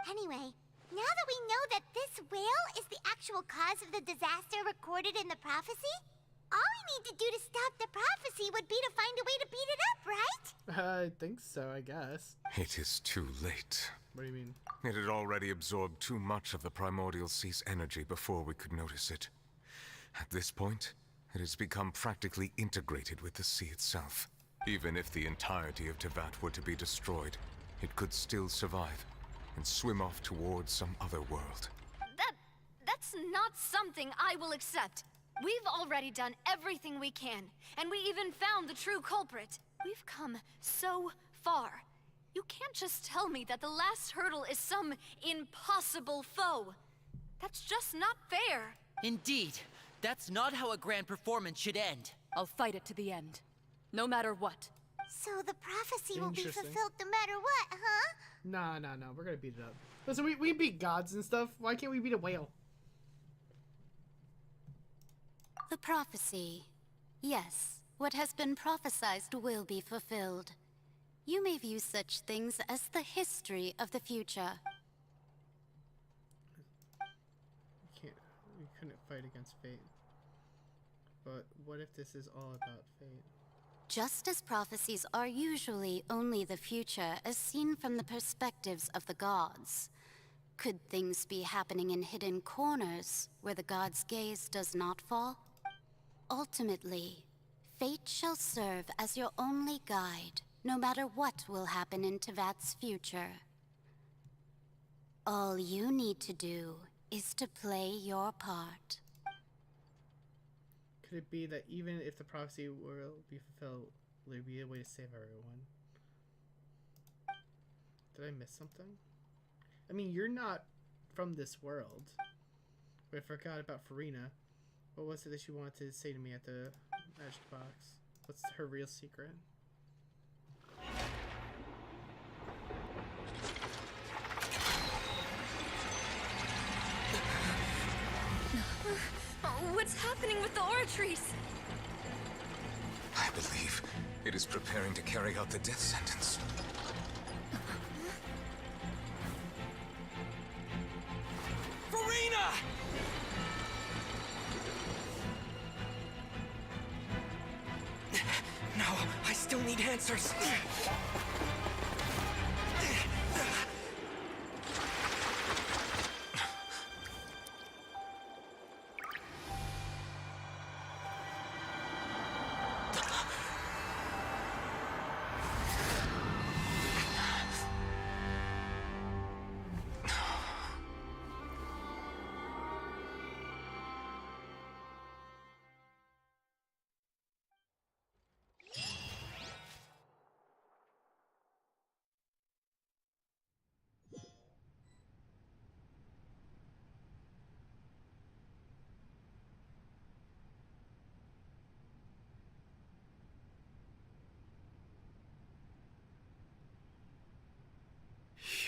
Anyway, now that we know that this whale is the actual cause of the disaster recorded in the prophecy, all we need to do to stop the prophecy would be to find a way to beat it up, right? I think so, I guess. It is too late. What do you mean? It had already absorbed too much of the primordial sea's energy before we could notice it. At this point, it has become practically integrated with the sea itself. Even if the entirety of Tevat were to be destroyed, it could still survive and swim off towards some other world. That's not something I will accept. We've already done everything we can, and we even found the true culprit. We've come so far. You can't just tell me that the last hurdle is some impossible foe. That's just not fair. Indeed. That's not how a grand performance should end. I'll fight it to the end. No matter what. So the prophecy will be Interesting. fulfilled no matter what, huh? Nah, we're gonna beat it up. Listen, we beat gods and stuff. Why can't we beat a whale? The prophecy. Yes, what has been prophesied will be fulfilled. You may view such things as the history of the future. We couldn't fight against fate. But what if this is all about fate? Just as prophecies are usually only the future as seen from the perspectives of the gods, could things be happening in hidden corners where the gods' gaze does not fall? Ultimately, fate shall serve as your only guide, no matter what will happen in Tevat's future. All you need to do is to play your part. Could it be that even if the prophecy will be fulfilled, will there be a way to save everyone? Did I miss something? I mean, you're not from this world. But I forgot about Furina. What was it that she wanted to say to me at the magic box? What's her real secret? What's happening with the oratories? I believe it is preparing to carry out the death sentence. Furina! No, I still need answers.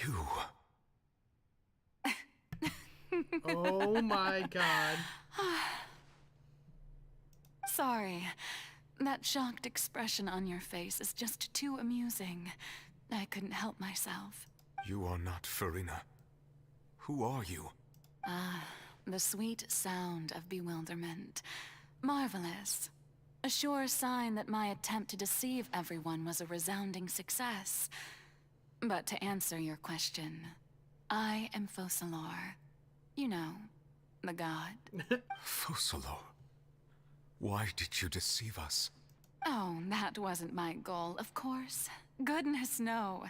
You. Oh my god. Sorry. That shocked expression on your face is just too amusing. I couldn't help myself. You are not Furina. Who are you? Ah, the sweet sound of bewilderment. Marvelous. A sure sign that my attempt to deceive everyone was a resounding success. But to answer your question, I am Focalor. You know, the god. Focalor. Why did you deceive us? Oh, that wasn't my goal, of course. Goodness, no.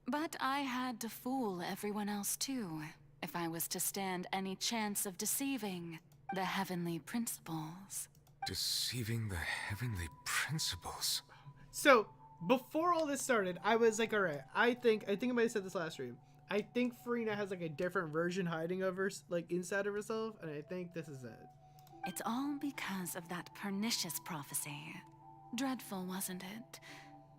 But I had to fool everyone else too, if I was to stand any chance of deceiving the heavenly principles. Deceiving the heavenly principles? So, before all this started, I was like, alright, I think I might have said this last stream. I think Furina has like a different version hiding of her, like inside of herself, and I think this is it. It's all because of that pernicious prophecy. Dreadful, wasn't it?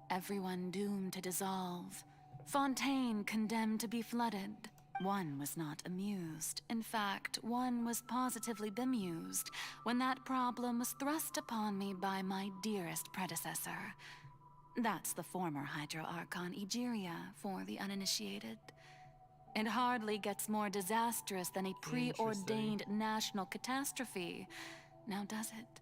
Everyone doomed to dissolve. Fontaine condemned to be flooded. One was not amused. In fact, one was positively bemused when that problem was thrust upon me by my dearest predecessor. That's the former Hydro Archon Egeria for the uninitiated. It hardly gets more disastrous than a preordained national catastrophe, now does it?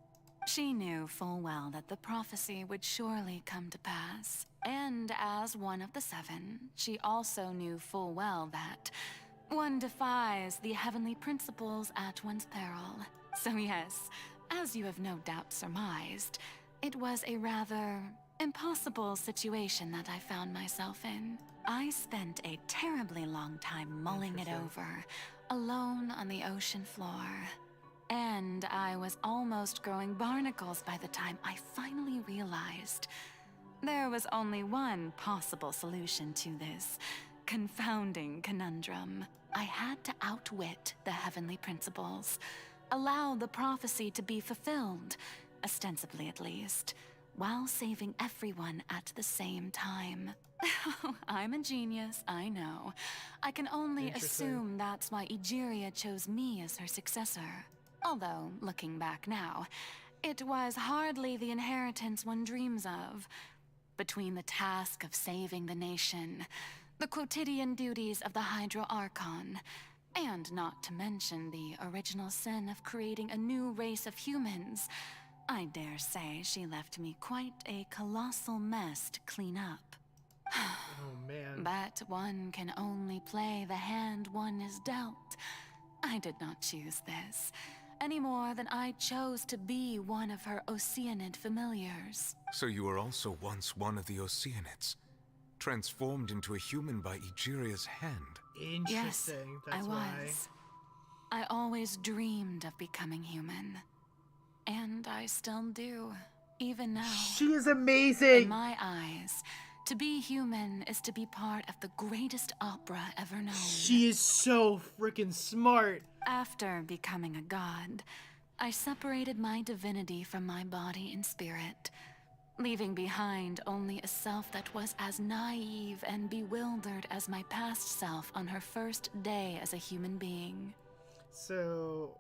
She knew full well that the prophecy would surely come to pass. And as one of the seven, she also knew full well that one defies the heavenly principles at one's peril. So yes, as you have no doubt surmised, it was a rather impossible situation that I found myself in. I spent a terribly long time mulling it over, alone on the ocean floor. And I was almost growing barnacles by the time I finally realized there was only one possible solution to this confounding conundrum. I had to outwit the heavenly principles, allow the prophecy to be fulfilled, ostensibly at least, while saving everyone at the same time. I'm a genius, I know. I can only assume that's why Egeria chose me as her successor. Although, looking back now, it was hardly the inheritance one dreams of. Between the task of saving the nation, the quotidian duties of the Hydro Archon, and not to mention the original sin of creating a new race of humans, I dare say she left me quite a colossal mess to clean up. Oh man. But one can only play the hand one is dealt. I did not choose this, any more than I chose to be one of her Oceanid familiars. So you were also once one of the Oceanids, transformed into a human by Egeria's hand. Interesting. Yes, That's I was. I always dreamed of becoming human. And I still do, even now. She is amazing! In my eyes, to be human is to be part of the greatest opera ever known. She is so freaking smart. After becoming a god, I separated my divinity from my body and spirit, leaving behind only a self that was as naive and bewildered as my past self on her first day as a human being. So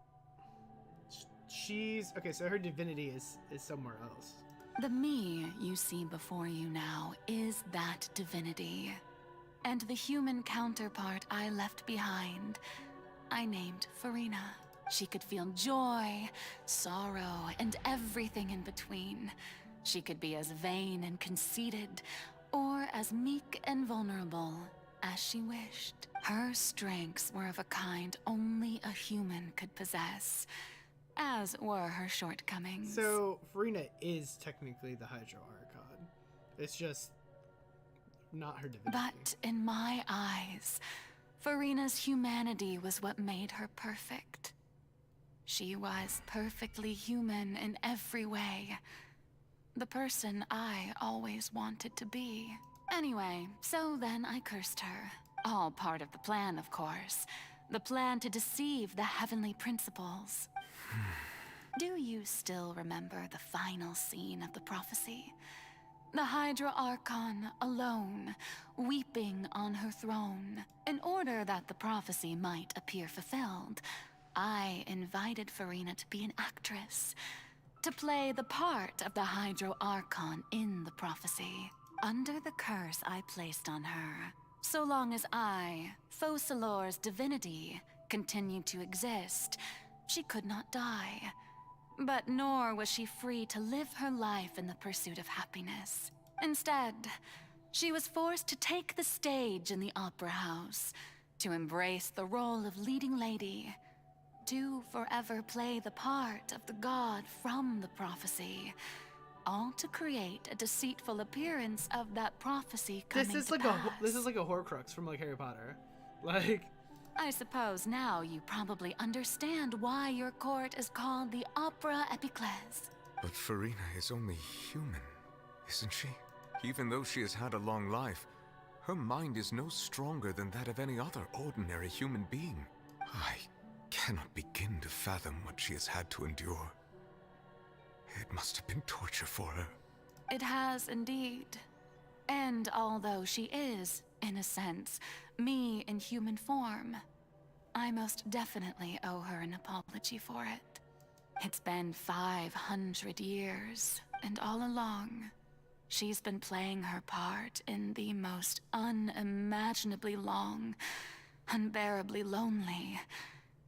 she's okay, so her divinity is somewhere else. The me you see before you now is that divinity. And the human counterpart I left behind, I named Furina. She could feel joy, sorrow, and everything in between. She could be as vain and conceited, or as meek and vulnerable as she wished. Her strengths were of a kind only a human could possess, as were her shortcomings. So Furina is technically the Hydro Archon. It's just not her divinity. But in my eyes, Furina's humanity was what made her perfect. She was perfectly human in every way. The person I always wanted to be. Anyway, so then I cursed her. All part of the plan, of course. The plan to deceive the heavenly principles. Do you still remember the final scene of the prophecy? The Hydra Archon alone, weeping on her throne. In order that the prophecy might appear fulfilled, I invited Furina to be an actress, to play the part of the Hydro Archon in the prophecy. Under the curse I placed on her, so long as I, Focalor's divinity, continued to exist, she could not die. But nor was she free to live her life in the pursuit of happiness. Instead, she was forced to take the stage in the opera house, to embrace the role of leading lady, to forever play the part of the god from the prophecy, all to create a deceitful appearance of that prophecy coming This is to like pass. this is like a Horcrux from like Harry Potter. Like, I suppose now you probably understand why your court is called the Opera Epiclese. But Furina is only human, isn't she? Even though she has had a long life, her mind is no stronger than that of any other ordinary human being. I cannot begin to fathom what she has had to endure. It must have been torture for her. It has indeed. And although she is, in a sense, me in human form, I most definitely owe her an apology for it. It's been 500 years, and all along, she's been playing her part in the most unimaginably long, unbearably lonely,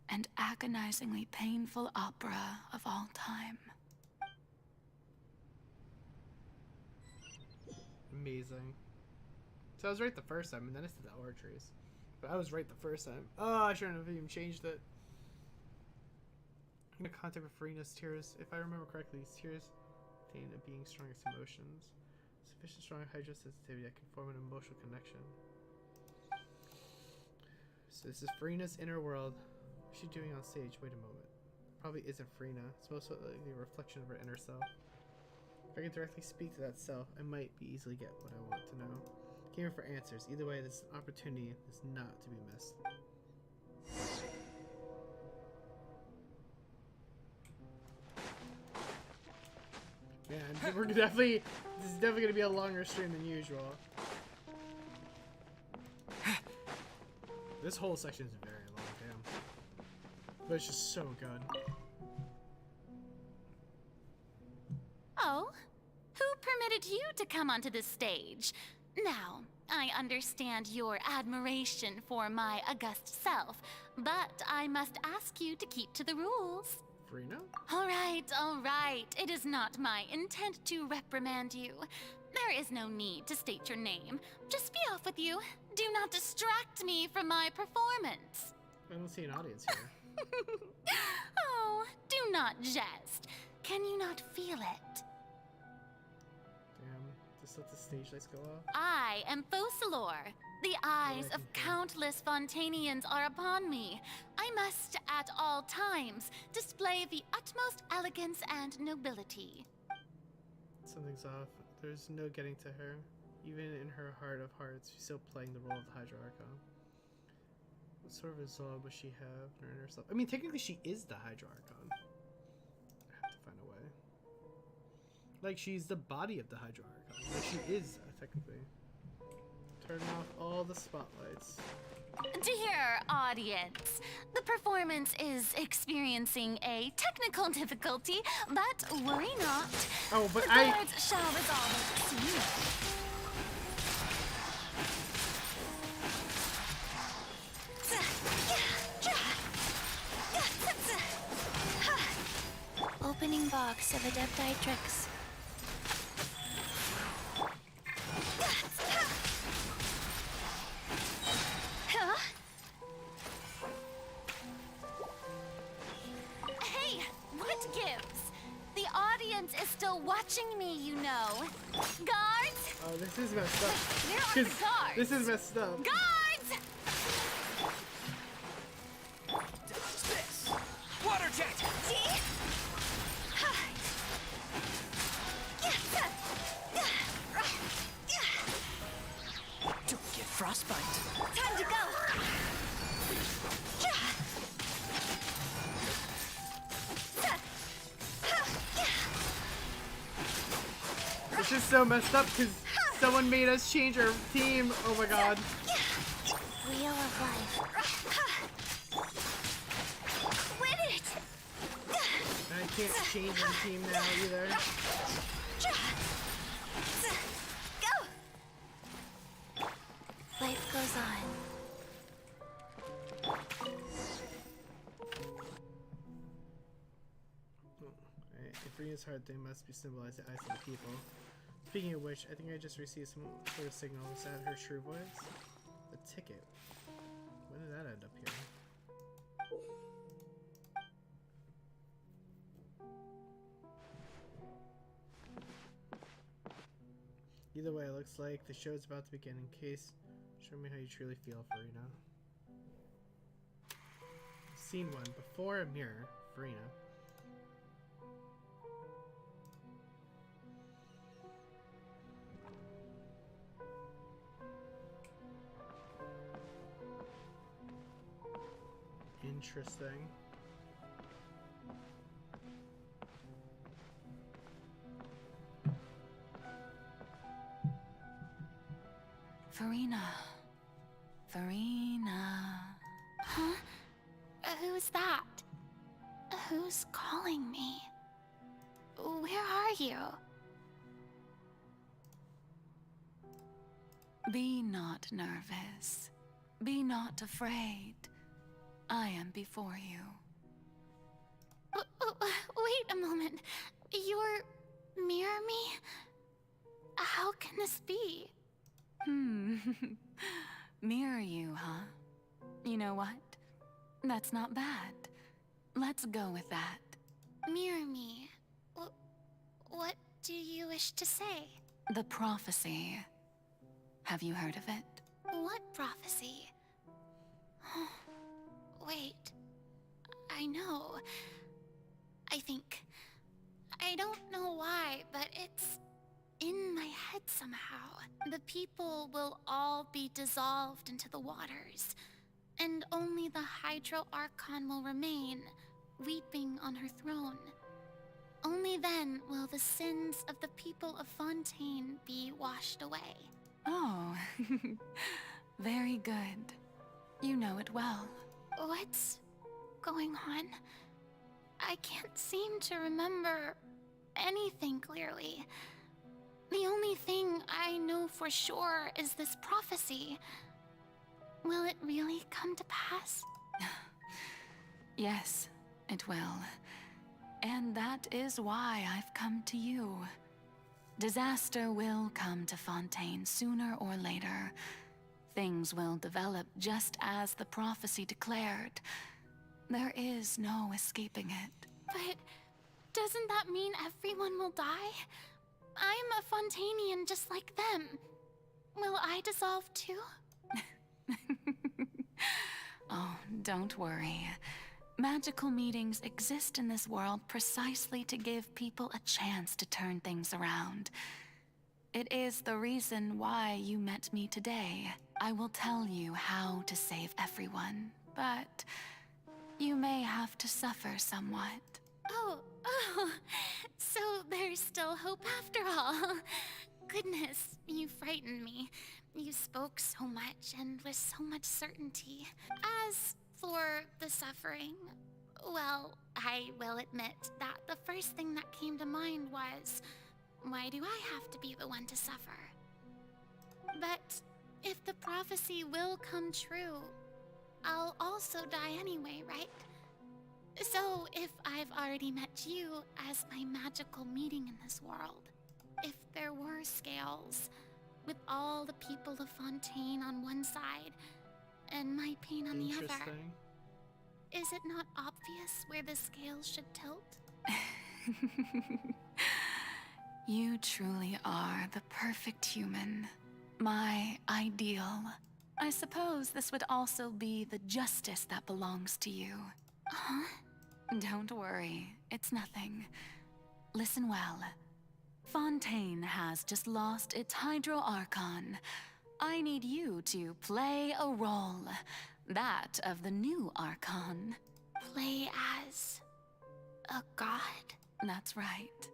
and agonizingly painful opera of all time. amazing. So I was right the first time, and then I said the oratories. But I was right the first time. Oh, I shouldn't have even changed it. I'm gonna contact with Furina's tears. If I remember correctly, these tears contain a being's strongest emotions. Sufficient strong hydrosensitivity that can form an emotional connection. So this is Furina's inner world. What's she doing on stage? Wait a moment. probably isn't Furina. It's most likely a reflection of her inner self. If I can directly speak to that self, I might be easily get what I want to know. Came here for answers. Either way, this opportunity is not to be missed. Man, we're definitely. This is definitely gonna be a longer stream than usual. This whole section is very long, damn. But it's just so good. Oh, who permitted you to come onto this stage? Now, I understand your admiration for my august self, but I must ask you to keep to the rules. Furina? All right. It is not my intent to reprimand you. There is no need to state your name. Just be off with you. Do not distract me from my performance. I don't see an audience here. Oh, do not jest. Can you not feel it? Damn, just let the stage lights go off. I am Focalor. The eyes of countless Fontainians are upon me. I must, at all times, display the utmost elegance and nobility. Something's off. There's no getting to her. Even in her heart of hearts, she's still playing the role of the Hydra Archon. What sort of resolve would she have in her inner self? I mean, technically she is the Hydra Archon. I have to find a way. Like, she's the body of the Hydra Archon. Like, she is, technically. Turn off all the spotlights. Dear audience, the performance is experiencing a technical difficulty, but worry not. Oh, but the guards shall resolve it soon. Opening box of Adeptitrix. Hey, what gives? The audience is still watching me, you know. Guards? Oh, this is messed up. Where are the guards? This is messed up. Guards! Dodge this! Water jet! Don't get frostbite. Time to go! This is so messed up because someone made us change our team. Oh my god. Wheel of life. Quit it! And I can't change my team now either. Go! Life goes on. If Furina's heart thing must be symbolized the eyes of the people. Speaking of which, I think I just received some sort of signal. Is that her true voice? The ticket. When did that end up here? Either way, it looks like the show's about to begin. In case, show me how you truly feel, Furina. Scene 1. Before a mirror, Furina. Interesting. Furina. Huh? Who's that? Who's calling me? Where are you? Be not nervous. Be not afraid. I am before you. Wait a moment. You're mirror me? How can this be? Mirror you, huh? You know what? That's not bad. Let's go with that. Mirror me. What do you wish to say? The prophecy. Have you heard of it? What prophecy? Wait. I know. I think. I don't know why, but it's in my head somehow. The people will all be dissolved into the waters, and only the Hydro Archon will remain, weeping on her throne. Only then will the sins of the people of Fontaine be washed away. Oh, very good. You know it well. What's going on? I can't seem to remember anything clearly. The only thing I know for sure is this prophecy. Will it really come to pass? Yes, it will. And that is why I've come to you. Disaster will come to Fontaine sooner or later. Things will develop just as the prophecy declared. There is no escaping it. But doesn't that mean everyone will die? I'm a Fontainian just like them. Will I dissolve too? Oh, don't worry. Magical meetings exist in this world precisely to give people a chance to turn things around. It is the reason why you met me today. I will tell you how to save everyone, but you may have to suffer somewhat. Oh, so there's still hope after all. Goodness, you frightened me. You spoke so much and with so much certainty. As for the suffering, well, I will admit that the first thing that came to mind was, why do I have to be the one to suffer? But if the prophecy will come true, I'll also die anyway, right? So if I've already met you as my magical meeting in this world, if there were scales, with all the people of Fontaine on one side, and my pain on the other, is it not obvious where the scales should tilt? You truly are the perfect human. My ideal. I suppose this would also be the justice that belongs to you. Huh? Don't worry, it's nothing. Listen well. Fontaine has just lost its Hydro Archon. I need you to play a role. That of the new Archon. Play as a god? That's right.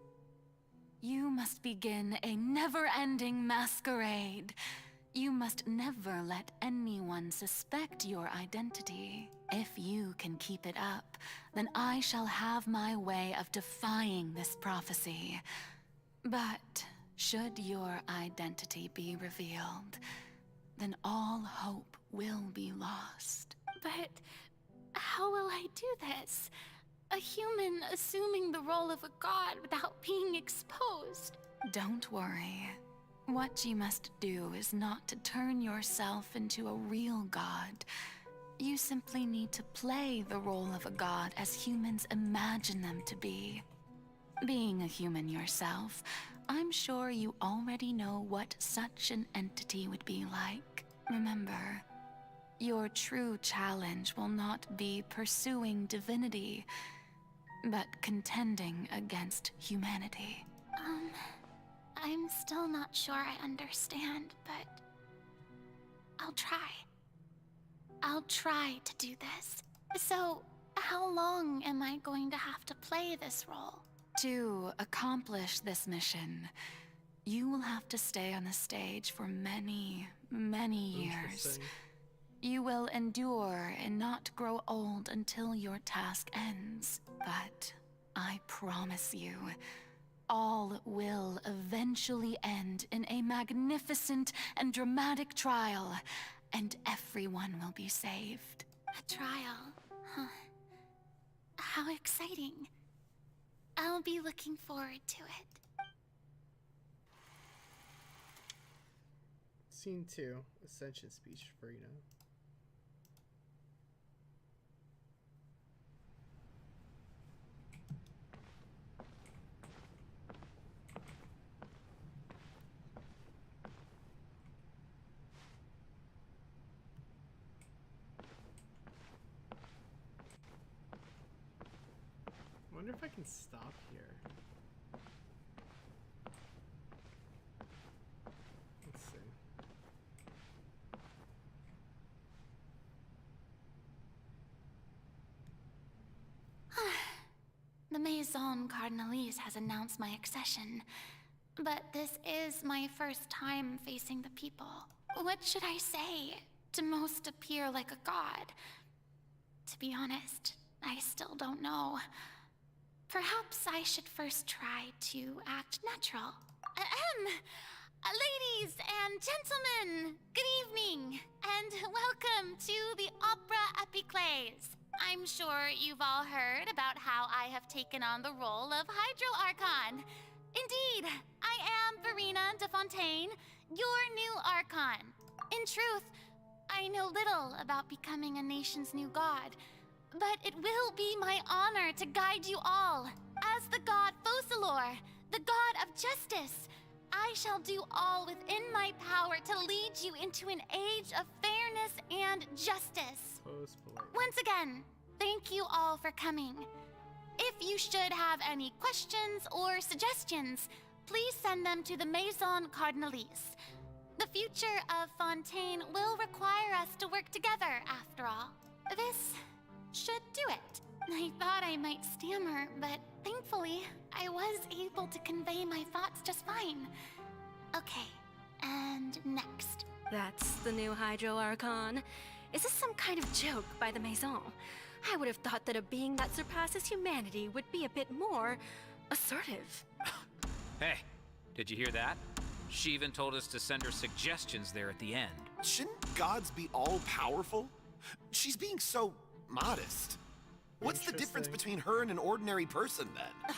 You must begin a never-ending masquerade. You must never let anyone suspect your identity. If you can keep it up, then I shall have my way of defying this prophecy. But should your identity be revealed, then all hope will be lost. But how will I do this? A human assuming the role of a god without being exposed. Don't worry. What you must do is not to turn yourself into a real god. You simply need to play the role of a god as humans imagine them to be. Being a human yourself, I'm sure you already know what such an entity would be like. Remember, your true challenge will not be pursuing divinity, but contending against humanity. I'm still not sure I understand, but I'll try. I'll try to do this. So, how long am I going to have to play this role? To accomplish this mission, you will have to stay on the stage for many, many years. You will endure and not grow old until your task ends. But I promise you, all will eventually end in a magnificent and dramatic trial, and everyone will be saved. A trial, huh? How exciting. I'll be looking forward to it. Scene 2, Ascension Speech, Furina. wonder if I can stop here. Let's see. The Maison Cardinalise has announced my accession, but this is my first time facing the people. What should I say to most appear like a god? To be honest, I still don't know. Perhaps I should first try to act natural. Ladies and gentlemen, good evening, and welcome to the Opera Epiclese. I'm sure you've all heard about how I have taken on the role of Hydro Archon. Indeed, I am Furina de Fontaine, your new Archon. In truth, I know little about becoming a nation's new god, but it will be my honor to guide you all. As the god Focalor, the god of justice, I shall do all within my power to lead you into an age of fairness and justice. Once again, thank you all for coming. If you should have any questions or suggestions, please send them to the Maison Cardinalise. The future of Fontaine will require us to work together, after all. This should do it. I thought I might stammer, but thankfully, I was able to convey my thoughts just fine. Okay, and next. That's the new Hydro Archon. Is this some kind of joke by the Maison? I would have thought that a being that surpasses humanity would be a bit more assertive. Hey, did you hear that? She even told us to send her suggestions there at the end. Shouldn't gods be all-powerful? She's being so modest. What's the difference between her and an ordinary person, then?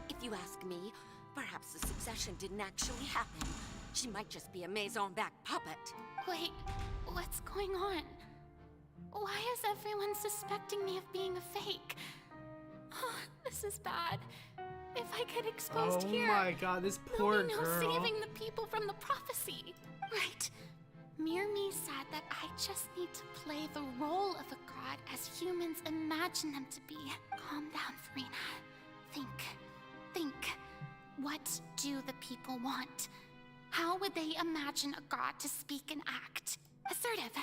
If you ask me, perhaps the succession didn't actually happen. She might just be a Maison-back puppet. Wait, what's going on? Why is everyone suspecting me of being a fake? Oh, this is bad. If I get exposed here, oh my god, this poor there'll be no girl. saving the people from the prophecy. Right. Mirmi said that I just need to play the role of a god as humans imagine them to be. Calm down, Furina. Think. What do the people want? How would they imagine a god to speak and act? Assertive,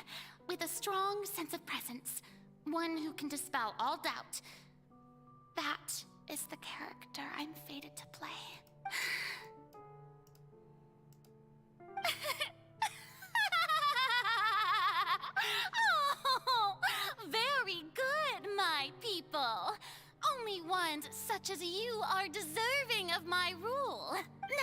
with a strong sense of presence. One who can dispel all doubt. That is the character I'm fated to play. Oh, very good, my people. Only ones such as you are deserving of my rule.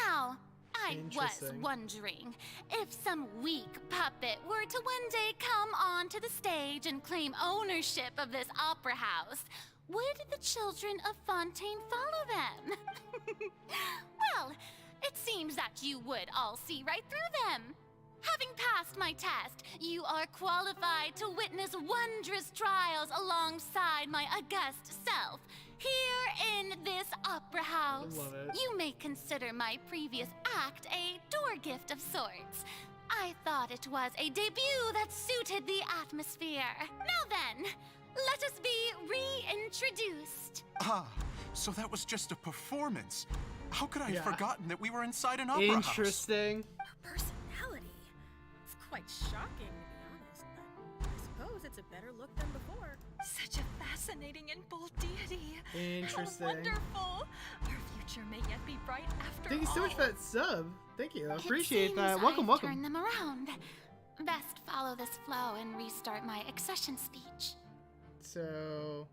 Now, I was wondering if some weak puppet were to one day come onto the stage and claim ownership of this opera house, would the children of Fontaine follow them? Well, it seems that you would all see right through them. Having passed my test, you are qualified to witness wondrous trials alongside my august self. Here in this opera house, I love it. you may consider my previous act a door gift of sorts. I thought it was a debut that suited the atmosphere. Now then, let us be reintroduced. Ah, so that was just a performance. How could I have Yeah. forgotten that we were inside an opera house? Interesting. Her personality. It's quite shocking, to be honest, but I suppose it's a better look than before. Such a fascinating and bold deity. Interesting. How wonderful. Our future may yet be bright after Thank you so much for all. that sub. Thank you. I It appreciate that. seems Welcome, I've welcome. Turn them around. Best follow this flow and restart my accession speech. So,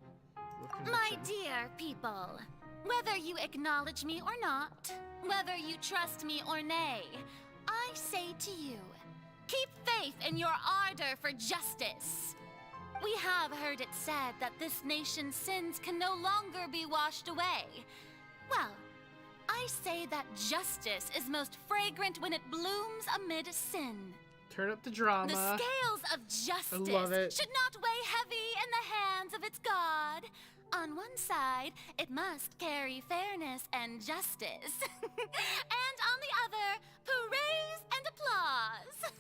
My dear people, whether you acknowledge me or not, whether you trust me or nay, I say to you, keep faith in your ardor for justice. We have heard it said that this nation's sins can no longer be washed away. Well, I say that justice is most fragrant when it blooms amid sin. turn up the drama. The scales of justice love it. should not weigh heavy in the hands of its God. On one side, it must carry fairness and justice. And on the other, praise and applause.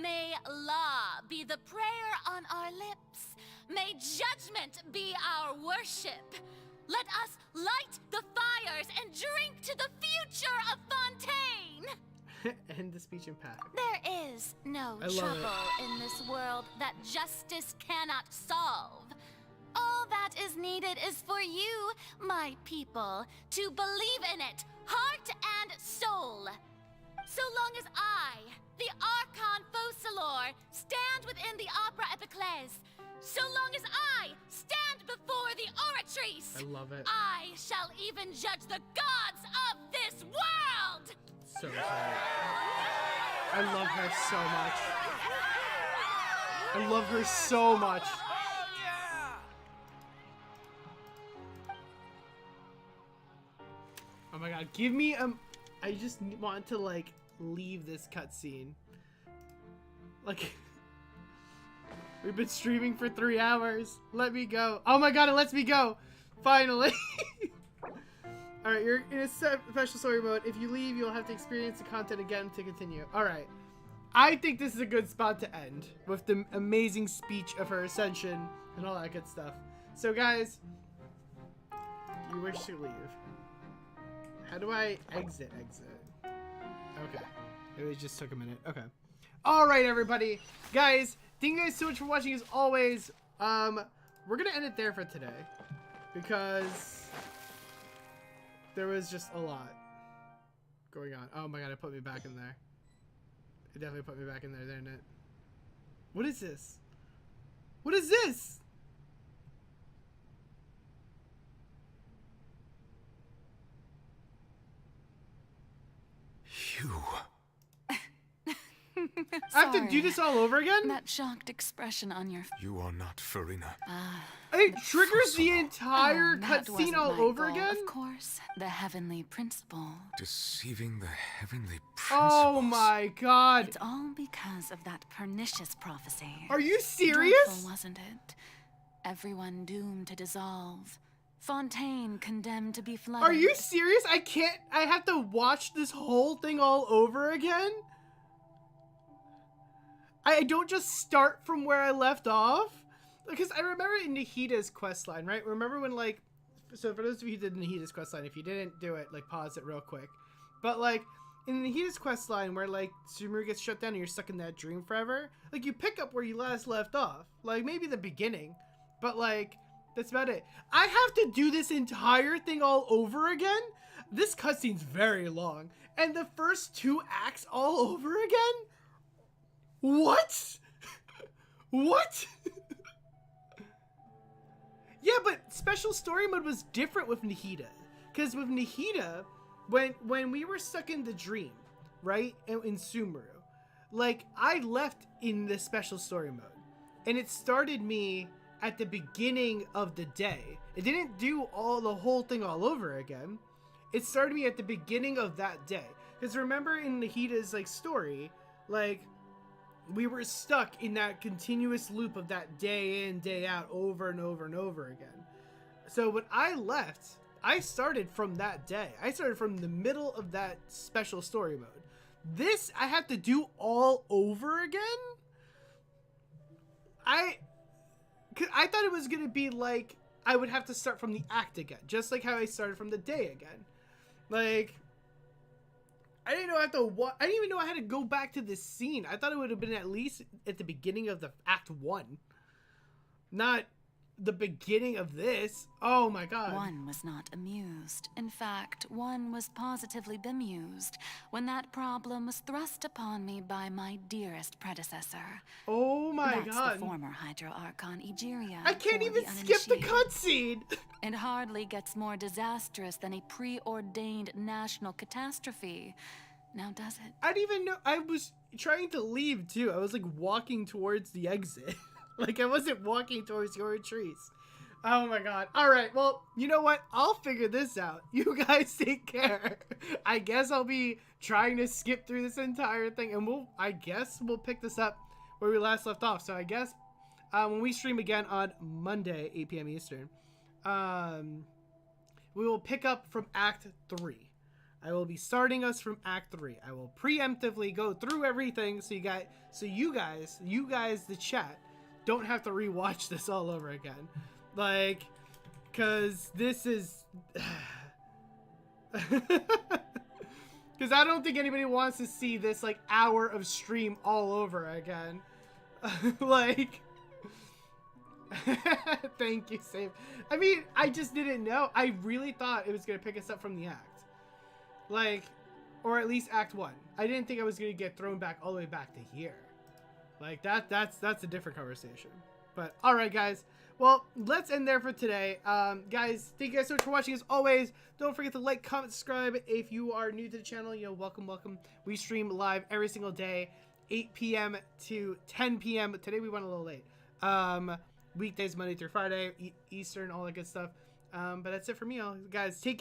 May law be the prayer on our lips. May judgment be our worship. Let us light the fires and drink to the future of Fontaine! End the speech in pack. There is no trouble in this world that justice cannot solve. All that is needed is for you, my people, to believe in it, heart and soul. So long as I, the Archon Focalor, stand within the Opera Epiclese, so long as I stand before the Oratrice, I love it. I shall even judge the gods of this world! So tight. I love her so much. I love her so much. Oh my god, give me I just want to like leave this cutscene. Like we've been streaming for 3 hours. Let me go. Oh my god, it lets me go. Finally. Alright, you're in a special story mode. If you leave, you'll have to experience the content again to continue. Alright. I think this is a good spot to end with the amazing speech of her ascension and all that good stuff. So guys, you wish to leave. How do I exit? Okay. It just took a minute. Okay. Alright, everybody. Guys, thank you guys so much for watching as always. We're gonna end it there for today. Because there was just a lot going on. Oh my god, it put me back in there. It definitely put me back in there, didn't it? What is this? What is this? You. I have to do this all over again? That shocked expression on your You are not Furina. It triggers the entire cutscene all over goal, again? Of course, the heavenly principle. Deceiving the heavenly Oh my god. It's all because of that pernicious prophecy. Are you serious? Dreadful, wasn't it? Everyone doomed to dissolve. Fontaine condemned to be flooded. Are you serious? I have to watch this whole thing all over again? I don't just start from where I left off? Because I remember in Nahida's questline, right? Remember when, like... So for those of you who did Nahida's questline, if you didn't do it, like, pause it real quick. But, like, in Nahida's questline where, like, Sumeru gets shut down and you're stuck in that dream forever, like, you pick up where you last left off. Like, maybe the beginning. But, like, that's about it. I have to do this entire thing all over again? This cutscene's very long. And the first 2 acts all over again? What? What? Yeah, but special story mode was different with Nahida. Because with Nahida, when we were stuck in the dream, right, in Sumeru, like, I left in the special story mode. And it started me at the beginning of the day. It didn't do the whole thing all over again. It started me at the beginning of that day. Because remember in Nahida's, like, story, like, we were stuck in that continuous loop of that day in, day out, over and over and over again. So when I left, I started from that day. I started from the middle of that special story mode. This, I have to do all over again? I thought it was going to be like, I would have to start from the act again. Just like how I started from the day again. Like... I didn't even know I had to go back to this scene. I thought it would have been at least at the beginning of the Act 1. Not the beginning of this. Oh my god. One was not amused. In fact, one was positively bemused when that problem was thrust upon me by my dearest predecessor. Oh my That's god. The former Hydro Archon Egeria. I can't even skip the cutscene. It hardly gets more disastrous than a preordained national catastrophe. Now does it? I didn't even know. I was trying to leave too. I was like walking towards the exit. Like I wasn't walking towards your trees. Oh my god. Alright, well, you know what? I'll figure this out. You guys take care. I guess I'll be trying to skip through this entire thing and I guess we'll pick this up where we last left off. So I guess when we stream again on Monday, 8 p.m. Eastern, we will pick up from Act 3. I will be starting us from Act 3. I will preemptively go through everything so you guys, the chat, don't have to rewatch this all over again. Like, Because this is... Because I don't think anybody wants to see this, like, hour of stream all over again. Like... Thank you, Save. I mean, I just didn't know. I really thought it was going to pick us up from the act. Like, or at least Act 1. I didn't think I was going to get thrown back all the way back to here. Like, that's a different conversation. But, alright, guys. Well, let's end there for today. Guys, thank you guys so much for watching. As always, don't forget to like, comment, subscribe. If you are new to the channel, you know, welcome, welcome. We stream live every single day, 8 p.m. to 10 p.m. Today we went a little late. Weekdays, Monday through Friday, Eastern, all that good stuff. But that's it for me, guys. Take care.